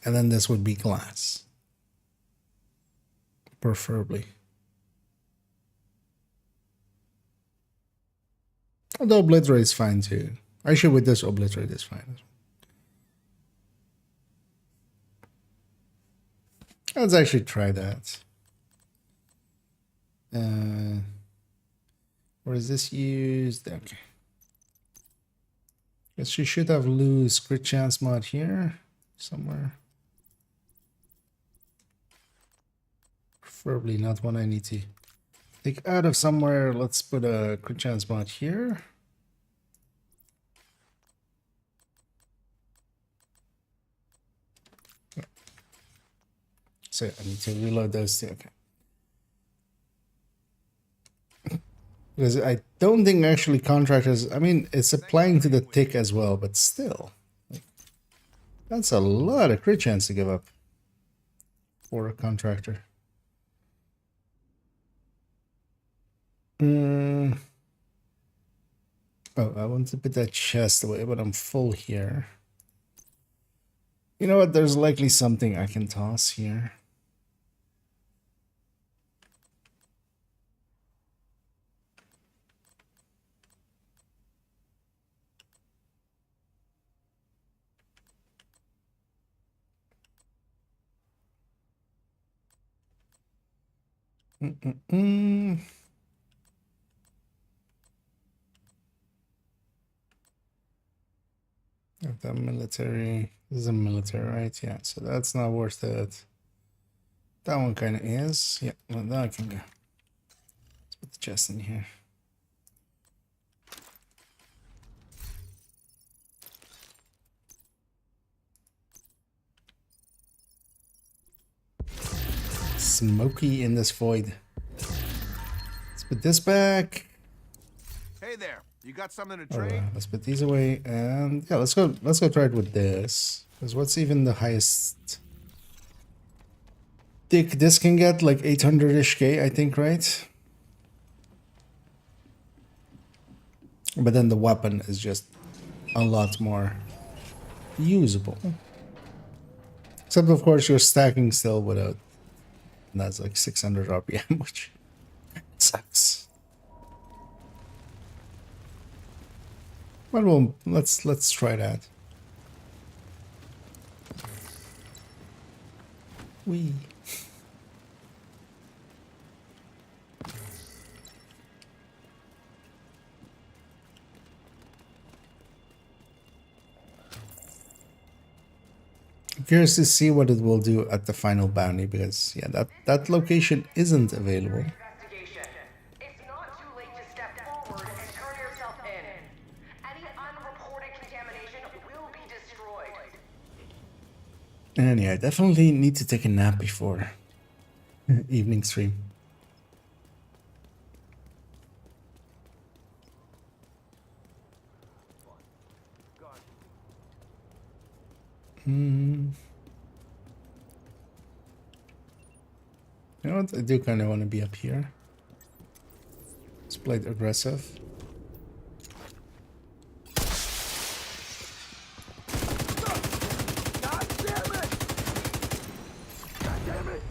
Speaker 1: And then this would be glass. Preferably. Although obliterate is fine too. Actually, with this obliterate is fine. Let's actually try that. Where is this used? Okay. Guess you should have loose crit chance mod here somewhere. Preferably not one I need to take out of somewhere. Let's put a crit chance mod here. So I need to reload those two. Okay. Because I don't think actually contractors, I mean, it's applying to the tick as well, but still. Like, that's a lot of crit chance to give up for a contractor. Oh, I want to put that chest away, but I'm full here. You know what? There's likely something I can toss here. The military, this is a military, right? Yeah, so that's not worth it. That one kind of is. Yeah, well, that can go. Let's put the chest in here. Smoky in this void. Let's put this back.
Speaker 5: Hey there, you got something to trade?
Speaker 1: Let's put these away, and yeah, let's go try it with this. Because what's even the highest tick this can get? Like 800-ish K, I think, right? But then the weapon is just a lot more usable. Except of course you're stacking still without, and that's like 600 RPM, which sucks. But well, let's try that. Wee. I'm curious to see what it will do at the final bounty, because yeah, that location isn't available.
Speaker 11: It's not too late to step forward and turn yourself in. Any unreported contamination will be destroyed.
Speaker 1: And yeah, I definitely need to take a nap before evening stream. You know what? I do kind of want to be up here. Let's play it aggressive.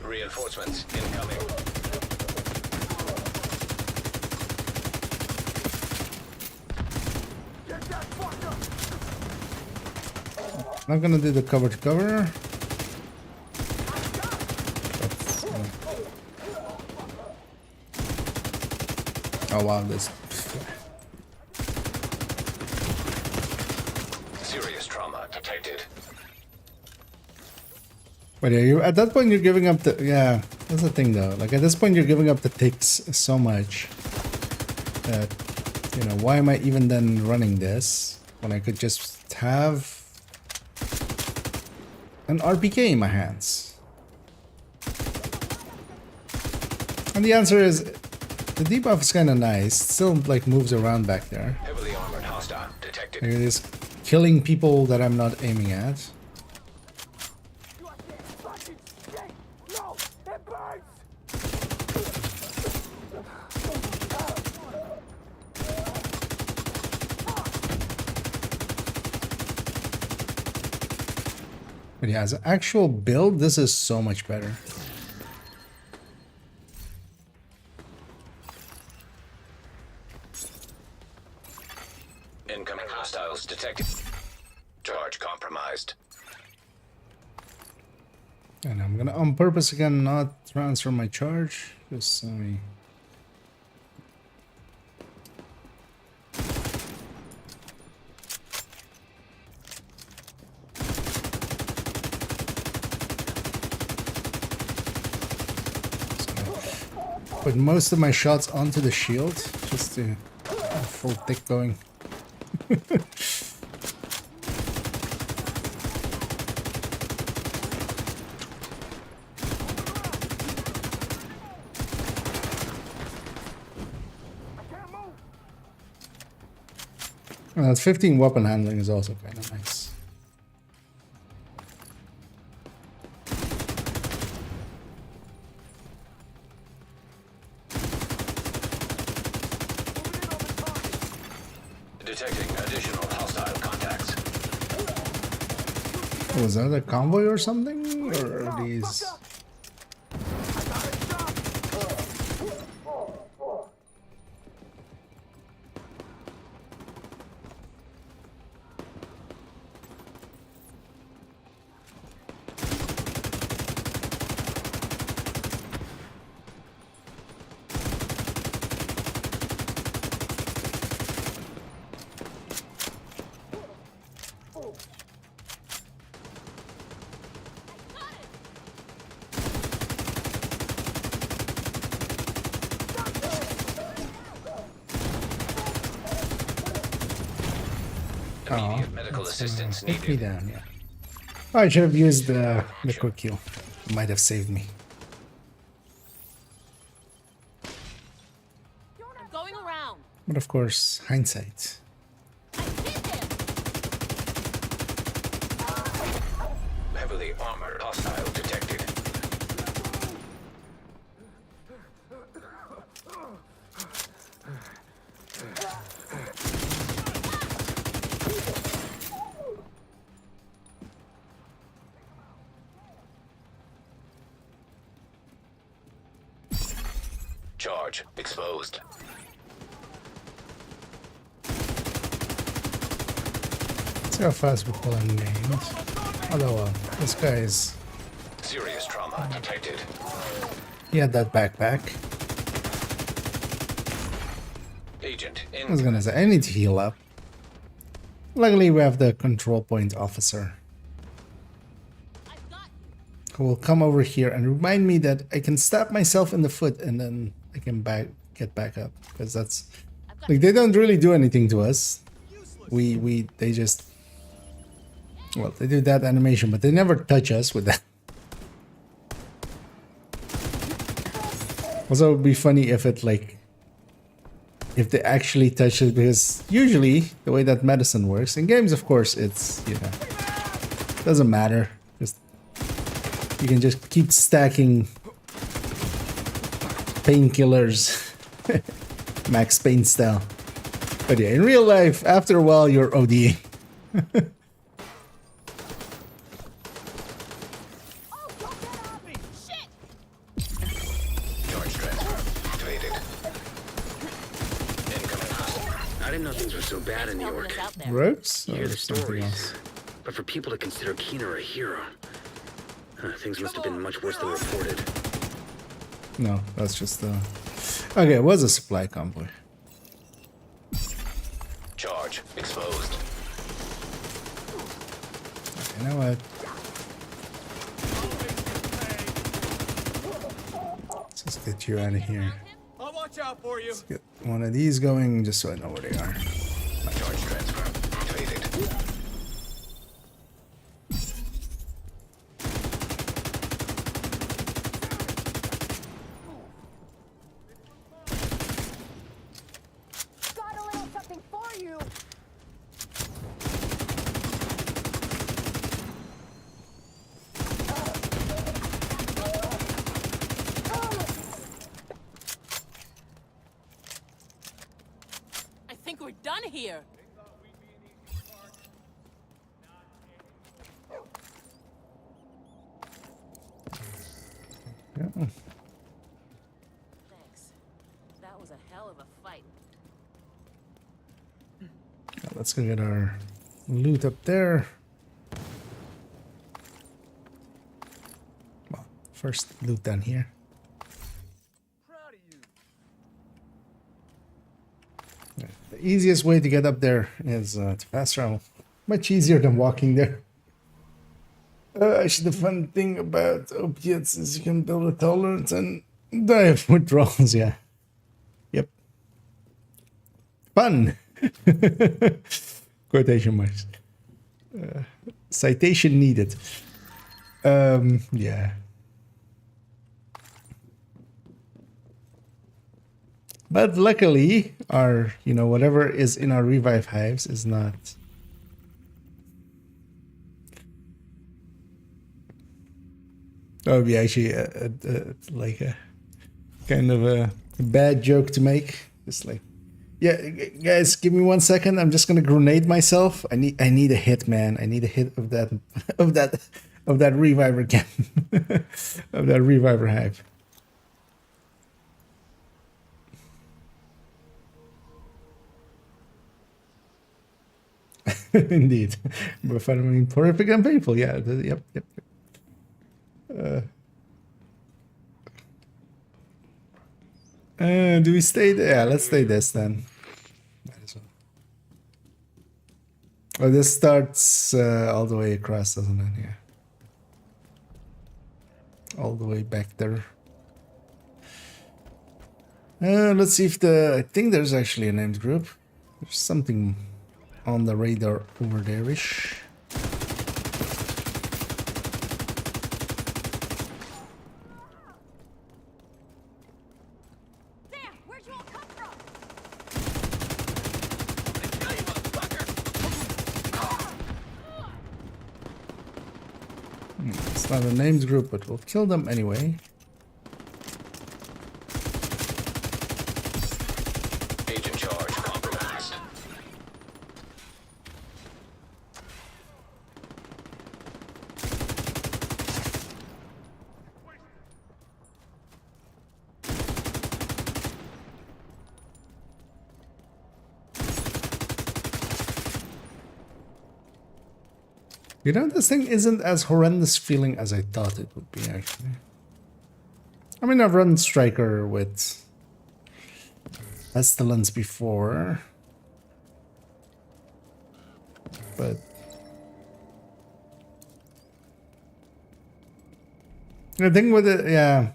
Speaker 4: Reinforcements incoming.
Speaker 1: Not gonna do the cover to cover. Oh wow, this
Speaker 4: Serious trauma detected.
Speaker 1: But yeah, you at that point you're giving up the that's the thing though. Like at this point you're giving up the ticks so much that, you know, why am I even then running this when I could just have an RPK in my hands? And the answer is the debuff is kind of nice. It still like moves around back there.
Speaker 4: Heavily armored hostile detected.
Speaker 1: It is killing people that I'm not aiming at.
Speaker 5: No, it burns!
Speaker 1: But yeah, as an actual build, this is so much better.
Speaker 4: Incoming hostiles detected. Charge compromised.
Speaker 1: And I'm gonna on purpose again not transfer my charge. Just put most of my shots onto the shield just to have full tick going. And that 15 weapon handling is also kind of nice.
Speaker 4: Detecting additional hostile contacts.
Speaker 1: Was that a convoy or something? Or are these...
Speaker 4: Immediate medical assistance
Speaker 1: Take me
Speaker 4: needed.
Speaker 1: down, yeah. Oh, I should have used the quick kill. It might have saved me.
Speaker 2: I'm going around.
Speaker 1: But of course, hindsight.
Speaker 4: Heavily armored hostile detected. Charge exposed.
Speaker 1: Let's see how fast we pull in names. Although, this guy is...
Speaker 4: Serious trauma detected.
Speaker 1: He had that backpack.
Speaker 4: Agent
Speaker 1: I
Speaker 4: in.
Speaker 1: was gonna say, I need to heal up. Luckily, we have the control point officer who will come over here and remind me that I can stab myself in the foot and then I can get back up, because that's like, they don't really do anything to us. They just, well, they do that animation, but they never touch us with that. Also, it would be funny if it if they actually touch it, because usually the way that medicine works in games, of course, it's, you know, doesn't matter. Just you can just keep stacking painkillers, Max Payne style. But yeah, in real life, after a while, you're ODing.
Speaker 4: Charge transfer activated. Incoming hostile.
Speaker 7: I didn't know things were so bad in New York.
Speaker 1: Ropes
Speaker 7: You hear
Speaker 1: or
Speaker 7: the
Speaker 1: something
Speaker 7: stories,
Speaker 1: else?
Speaker 7: but for people to consider Keener a hero, things must have been much worse than reported.
Speaker 1: No, that's just the... Okay, it was a supply convoy.
Speaker 4: Charge exposed.
Speaker 1: You know what? Let's just get you out of here.
Speaker 5: I'll watch out for you.
Speaker 1: Let's get one of these going just so I know where they are.
Speaker 4: Charge transfer activated.
Speaker 2: Got a little something for you.
Speaker 6: I think we're done here.
Speaker 1: Yeah.
Speaker 6: Thanks. That was a hell of a fight.
Speaker 1: Let's go get our loot up there. Well, first loot down here.
Speaker 5: Proud of you.
Speaker 1: The easiest way to get up there is to fast travel. Much easier than walking there. Actually, the fun thing about opiates is you can build a tolerance, and Die of withdrawals, yeah. Yep. Fun. Quotation marks. Citation needed. Yeah. But luckily, our, whatever is in our revive hives is not. That would be actually like a kind of a bad joke to make. Just like, yeah, guys, give me 1 second. I'm just gonna grenade myself. I need a hit, man. I need a hit of that of that reviver camp of that reviver hive. Indeed, but I mean, horrific and painful. Yeah. Yep. Do we stay there? Yeah, let's stay this then. Might as well. Oh, this starts all the way across, doesn't it? Yeah. All the way back there. Let's see if I think there's actually a named group. There's something on the radar over there-ish. It's not a named group, but we'll kill them anyway.
Speaker 4: Agent charge compromised.
Speaker 1: This thing isn't as horrendous feeling as I thought it would be, actually. I mean, I've run Striker with Pestilence before. But the thing with it, yeah.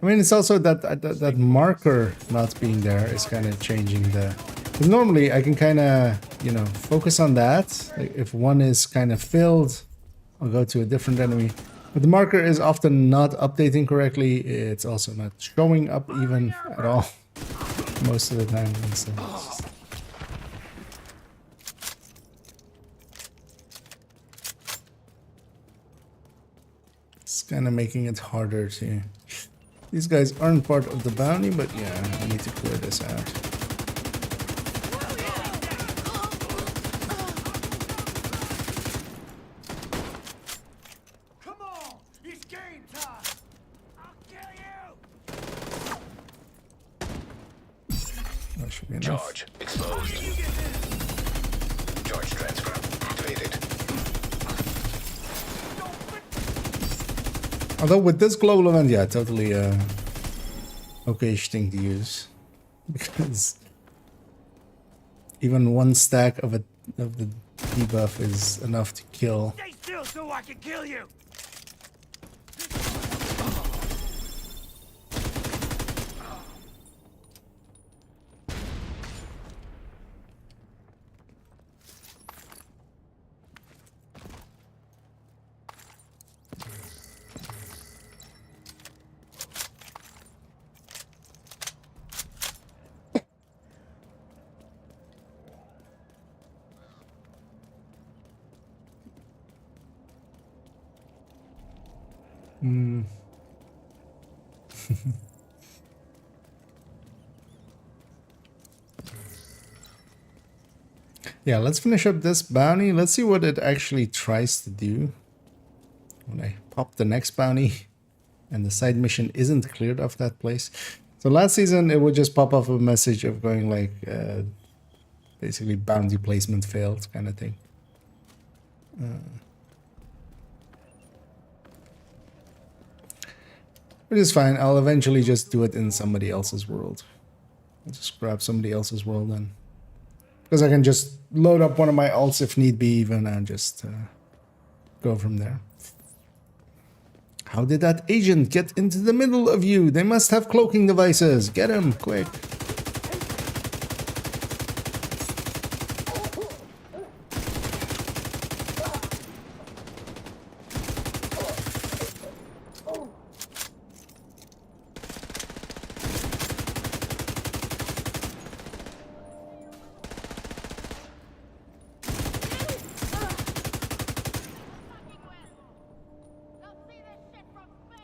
Speaker 1: I mean, it's also that marker not being there is kind of changing the... Because normally I can kind of, focus on that. Like if one is kind of filled, I'll go to a different enemy. But the marker is often not updating correctly. It's also not showing up even at all most of the time. So it's kind of making it harder to... These guys aren't part of the bounty, but yeah, I need to clear this out.
Speaker 4: Charge exposed. Charge transfer activated.
Speaker 1: Although with this global event, yeah, totally okay-ish thing to use, because even one stack of the debuff is enough to kill.
Speaker 5: Stay still so I can kill you.
Speaker 1: Yeah, let's finish up this bounty. Let's see what it actually tries to do. When I pop the next bounty and the side mission isn't cleared off that place. So last season it would just pop off a message of going like basically bounty placement failed kind of thing. Which is fine. I'll eventually just do it in somebody else's world. I'll just grab somebody else's world then. Because I can just load up one of my alts if need be even and just go from there. How did that agent get into the middle of you? They must have cloaking devices. Get him, quick.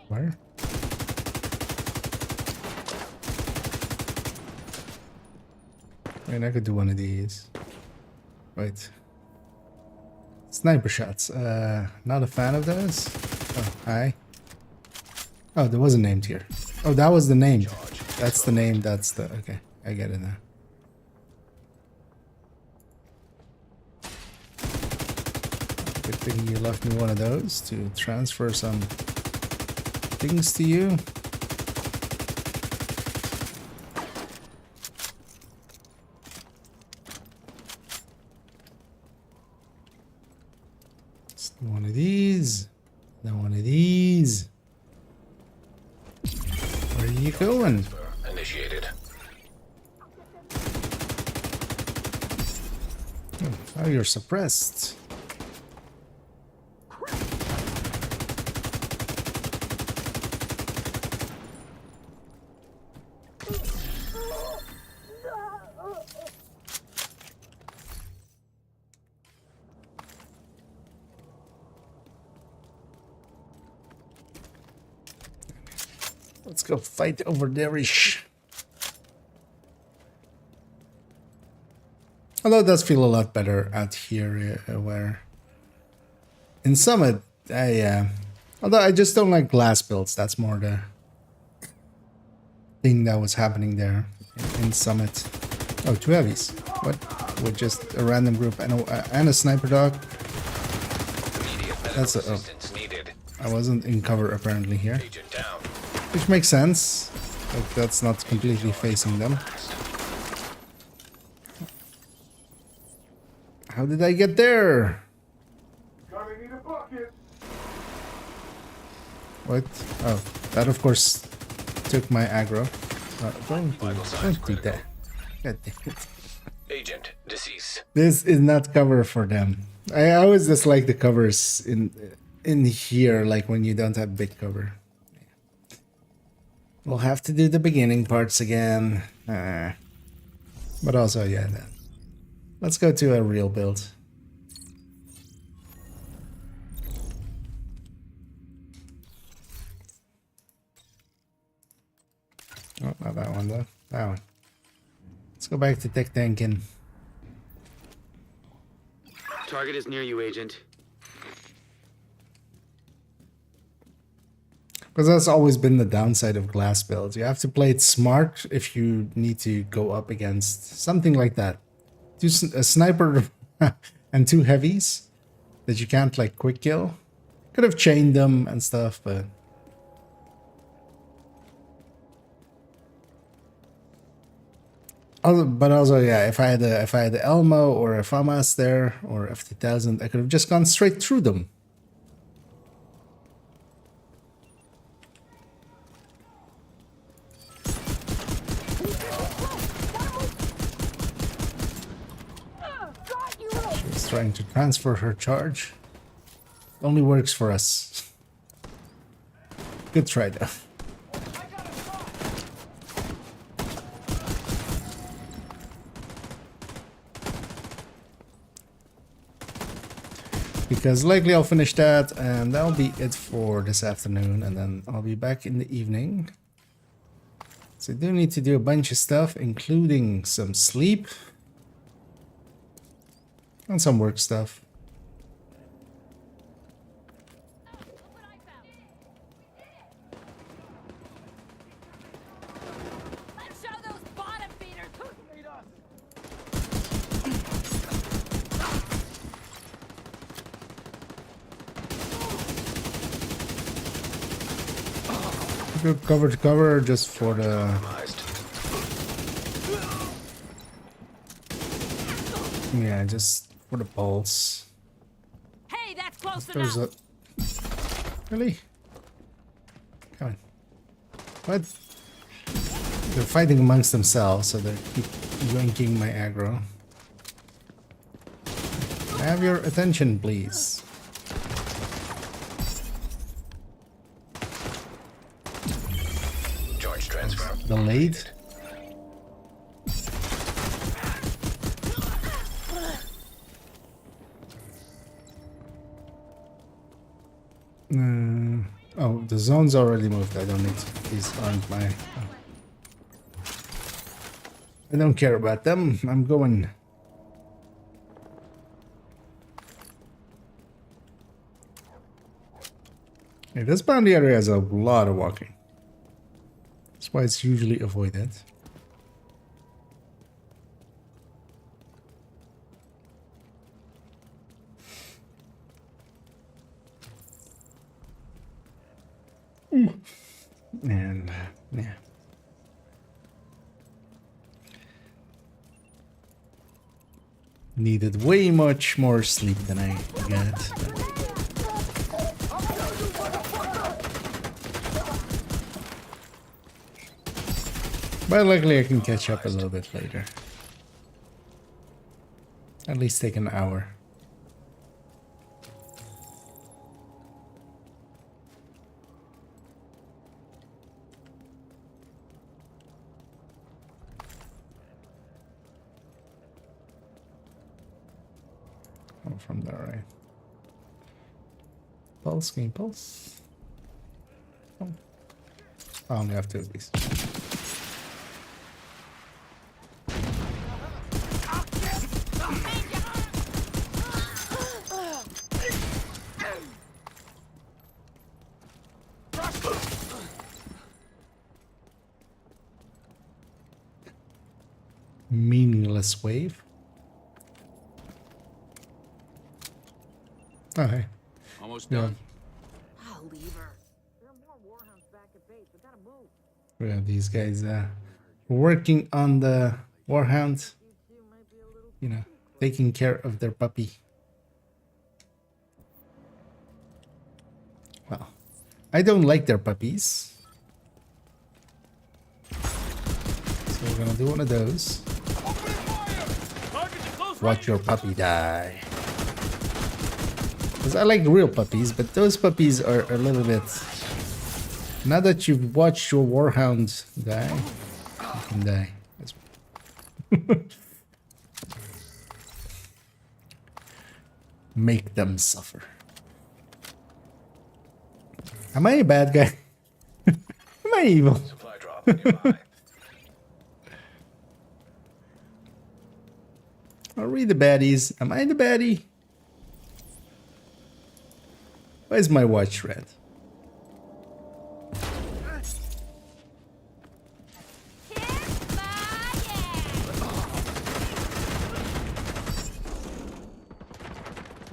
Speaker 1: Where? I mean, I could do one of these. Wait. Sniper shots. Not a fan of those. Oh, hi. Oh, there was a name here. Oh, that was the name. That's the name. That's the... Okay, I get it now. Good thing you left me one of those to transfer some things to you. Just one of these. Then one of these. Where are you going?
Speaker 4: Initiated.
Speaker 1: Oh, you're suppressed. Let's go fight over there-ish. Although it does feel a lot better out here, where in Summit, although I just don't like glass builds. That's more the thing that was happening there in Summit. Oh, 2 heavies. What? With just a random group and a sniper dog. That's a... Oh. I wasn't in cover apparently here. Which makes sense. Like, that's not completely facing them. How did I get there? What? Oh, that of course took my aggro. Don't do that. God damn it.
Speaker 4: Agent deceased.
Speaker 1: This is not cover for them. I always dislike the covers in here, like when you don't have big cover. We'll have to do the beginning parts again. But also, yeah, then. Let's go to a real build. Oh, not that one though. That one. Let's go back to tech tanking.
Speaker 7: Target is near you, Agent.
Speaker 1: Because that's always been the downside of glass builds. You have to play it smart if you need to go up against something like that. A sniper and 2 heavies that you can't like quick kill. Could have chained them and stuff, but also yeah, if I had the Elmo or a FAMAS there or F2000, I could have just gone straight through them. She's trying to transfer her charge. Only works for us. Good try though. Because likely I'll finish that and that'll be it for this afternoon, and then I'll be back in the evening. So I do need to do a bunch of stuff, including some sleep and some work stuff.
Speaker 2: Let's show those bottom feeders who need us.
Speaker 1: Go cover to cover just for the... Yeah, just for the pulse.
Speaker 2: Hey, that's close
Speaker 1: There's
Speaker 2: enough.
Speaker 1: a... Really? Come on. What? They're fighting amongst themselves, so they keep yoinking my aggro. Have your attention, please.
Speaker 4: Charge transfer.
Speaker 1: Delayed. Oh, the zone's already moved. I don't need to. These aren't my... Oh. I don't care about them. I'm going... Hey, this boundary area has a lot of walking. That's why it's usually avoided. And yeah, needed way much more sleep than I got. But luckily I can catch up a little bit later. At least take an hour. Oh, from there, right? Pulse, game pulse. Oh. I only have 2 of these. Meaningless wave. Oh, hey.
Speaker 7: Almost done.
Speaker 2: I'll leave her. There are more warhounds back at base. We gotta move.
Speaker 1: We have these guys working on the warhound. You know, taking care of their puppy. Well, I don't like their puppies. So we're gonna do one of those. Watch your puppy die. Because I like real puppies, but those puppies are a little bit... Now that you've watched your warhound die, you can die. Make them suffer. Am I a bad guy? Am I evil?
Speaker 4: Supply drop nearby.
Speaker 1: I'll read the baddies. Am I the baddie? Why is my watch red?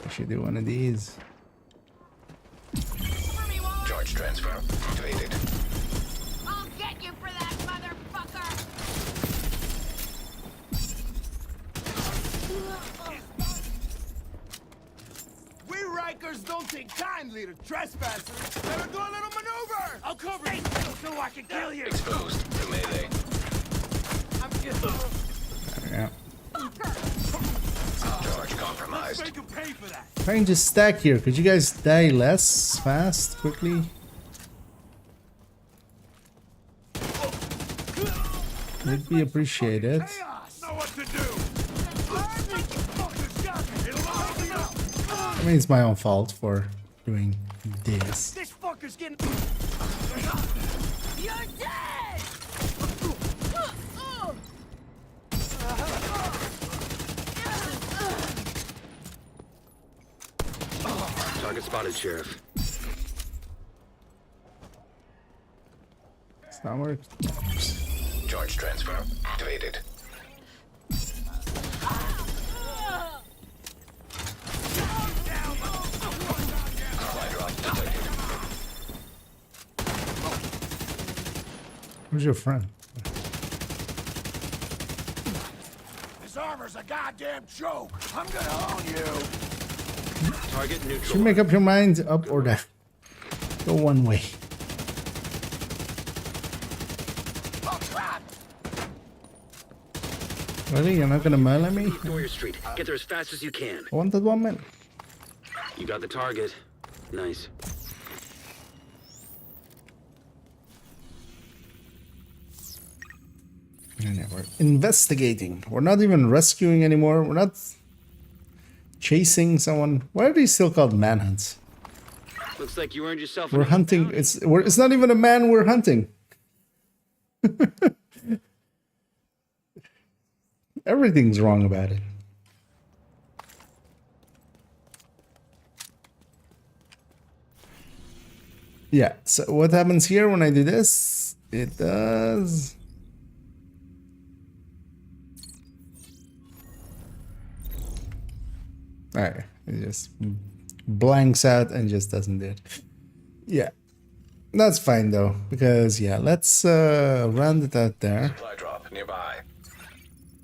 Speaker 1: I should do one of these.
Speaker 4: Charge transfer activated.
Speaker 2: I'll get you for that, motherfucker!
Speaker 5: We Rikers don't take kindly to trespassers. Better do a little maneuver. I'll cover you so I can kill you.
Speaker 4: Exposed to melee.
Speaker 5: I'm getting.
Speaker 1: Yeah.
Speaker 4: Charge compromised.
Speaker 5: Make 'em pay for that.
Speaker 1: Trying to stack here. Could you guys die less fast, quickly? Would be appreciated.
Speaker 5: Chaos. Know what to do.
Speaker 1: I mean, it's my own fault for doing this.
Speaker 5: This fucker's getting.
Speaker 2: You're dead!
Speaker 7: Target spotted, Sheriff.
Speaker 1: It's not working.
Speaker 4: Charge transfer activated. Supply drop detected.
Speaker 1: Who's your friend?
Speaker 5: This armor's a goddamn joke. I'm gonna own you.
Speaker 7: Target neutral.
Speaker 1: Should you make up your mind, up or down? Go one way. Really? You're not gonna melee me?
Speaker 7: Sawyer Street. Get there as fast as you can.
Speaker 1: I wanted 1 minute.
Speaker 7: You got the target. Nice.
Speaker 1: And we're investigating. We're not even rescuing anymore. We're not chasing someone. Why are these still called manhunts?
Speaker 7: Looks like you earned yourself.
Speaker 1: We're hunting. It's not even a man we're hunting. Everything's wrong about it. Yeah, so what happens here when I do this? It does... Alright, it just blanks out and just doesn't do it. Yeah, that's fine though, because yeah, let's round it out there.
Speaker 4: Supply drop nearby.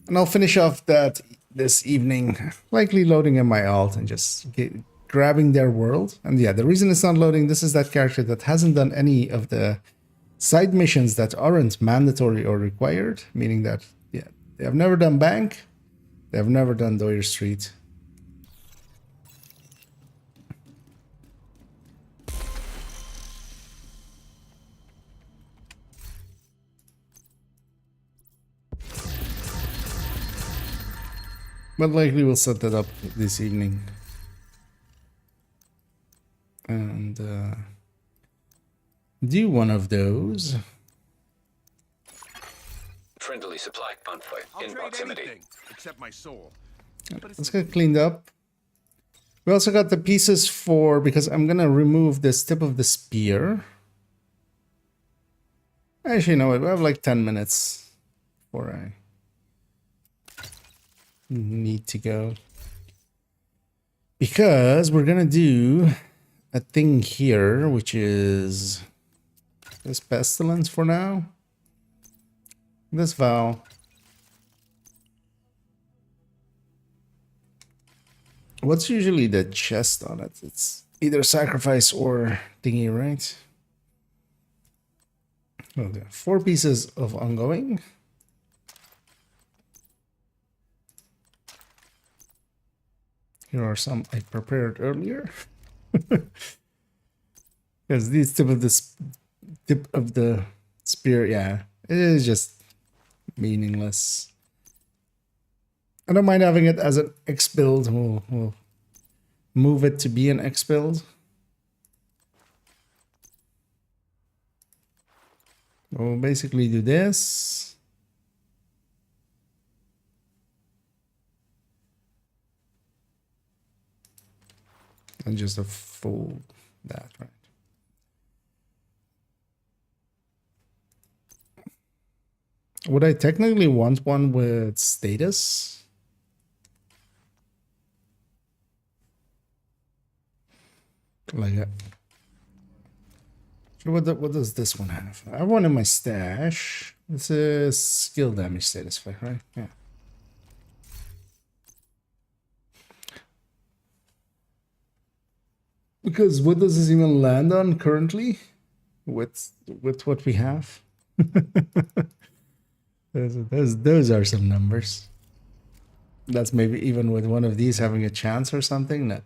Speaker 1: And I'll finish off that this evening, likely loading in my alt and just grabbing their world. And yeah, the reason it's not loading, this is that character that hasn't done any of the side missions that aren't mandatory or required, meaning that, yeah, they have never done bank, they have never done Doyer Street. But likely we'll set that up this evening. And do one of those.
Speaker 4: Friendly supply convoy in proximity.
Speaker 5: Except my soul.
Speaker 1: Let's get cleaned up. We also got the pieces for, because I'm gonna remove this tip of the spear. Actually, you know what? We have like 10 minutes before I need to go. Because we're gonna do a thing here, which is this pestilence for now. This vow. What's usually the chest on it? It's either sacrifice or thingy, right? Oh, there are 4 pieces of ongoing. Here are some I prepared earlier. Because these tip of the spear, yeah, it is just meaningless. I don't mind having it as an X build. We'll move it to be an X build. We'll basically do this. And just a full that, right? Would I technically want one with status? Like that. What does this one have? I have one in my stash. This is skill damage status effect, right? Yeah. Because what does this even land on currently? With what we have? those are some numbers. That's maybe even with one of these having a chance or something. No.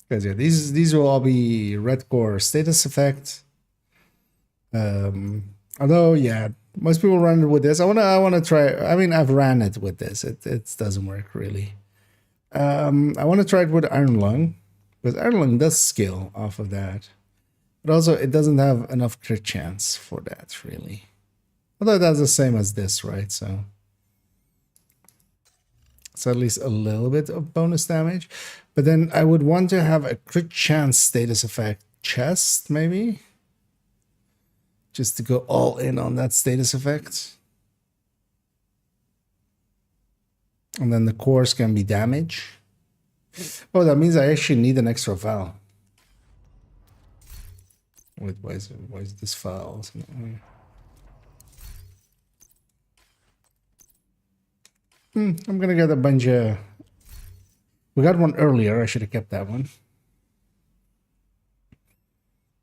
Speaker 1: Because yeah, these will all be red core status effect. Although yeah, most people run it with this. I wanna try. I mean, I've ran it with this. It doesn't work really. I want to try it with Iron Lung, because Iron Lung does skill off of that, but also it doesn't have enough crit chance for that really. Although that's the same as this, right? So it's at least a little bit of bonus damage. But then I would want to have a crit chance status effect chest, maybe. Just to go all in on that status effect. And then the cores can be damage. Oh, that means I actually need an extra file. Wait, why is this file? I'm gonna get a bunch of... We got one earlier. I should have kept that one.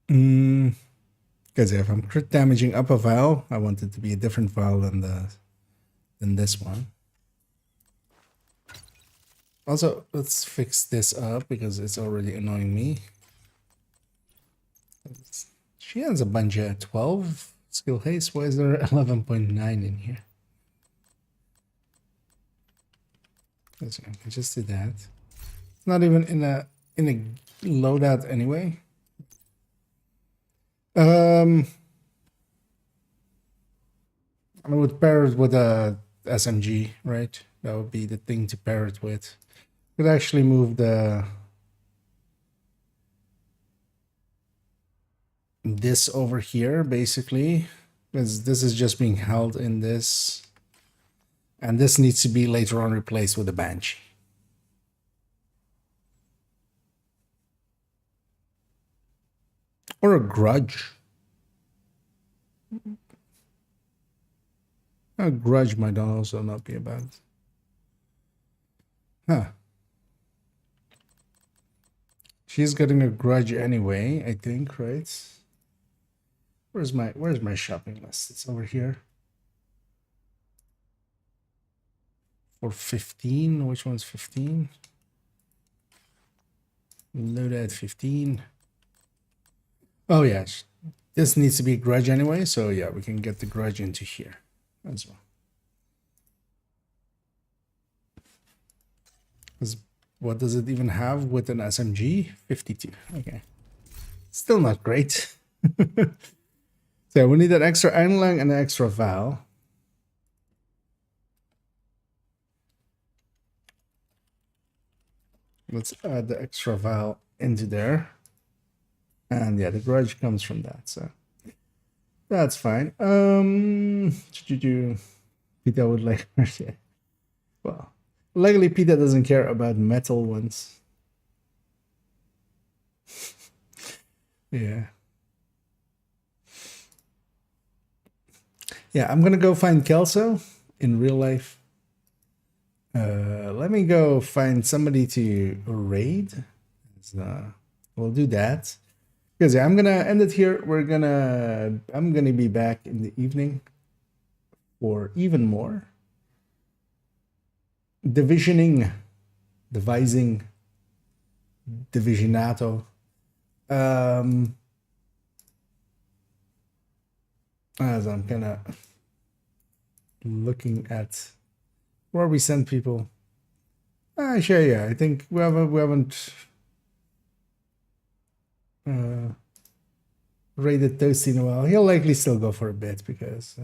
Speaker 1: Because if I'm crit damaging up a vial, I want it to be a different vial than this one. Also, let's fix this up because it's already annoying me. She has a bunch of 12 skill haste. Why is there 11.9 in here? I can just do that. It's not even in a loadout anyway. I would pair it with a SMG, right? That would be the thing to pair it with. Could actually move this over here, basically, because this is just being held in this, and this needs to be later on replaced with a Banshee. Or a Grudge. A Grudge might also not be bad. Huh. She's getting a Grudge anyway, I think, right? Where's my shopping list? It's over here. For 15, which one's 15? Load at 15. Oh yeah, this needs to be a Grudge anyway, so yeah, we can get the Grudge into here as well. What does it even have with an SMG? 52. Okay. Still not great. So we need an extra Anlang and an extra Val. Let's add the extra Val into there. And yeah, the Grudge comes from that, so that's fine. Peter would like well, luckily Peter doesn't care about metal ones. Yeah. Yeah, I'm gonna go find Kelso in real life. Let me go find somebody to raid. We'll do that. Because yeah, I'm gonna end it here. I'm gonna be back in the evening for even more devising, divisionato. As I'm kind of looking at where we send people. Sure, yeah, I think we haven't raided Toasty in a while. He'll likely still go for a bit because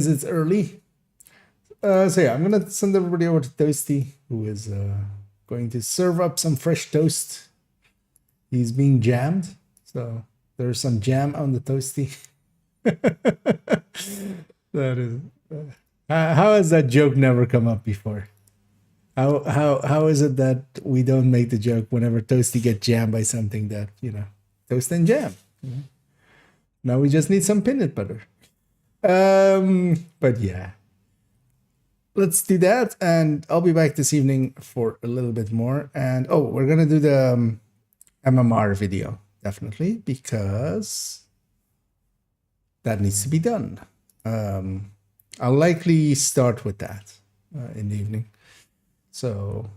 Speaker 1: it's early. So yeah, I'm gonna send everybody over to Toasty, who is going to serve up some fresh toast. He's being jammed, so there's some jam on the Toasty. That is how has that joke never come up before? How is it that we don't make the joke whenever Toasty gets jammed by something that, you know, toast and jam? Now we just need some peanut butter. But yeah, let's do that, and I'll be back this evening for a little bit more. And oh, we're gonna do the MMR video, definitely, because that needs to be done. I'll likely start with that in the evening. So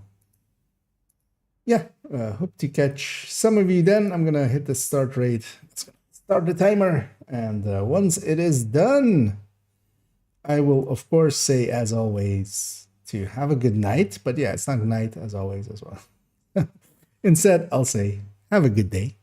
Speaker 1: yeah, hope to catch some of you then. I'm gonna hit the start rate. Let's start the timer, and once it is done, I will of course say, as always, to have a good night. But yeah, it's not night as always as well. Instead, I'll say have a good day.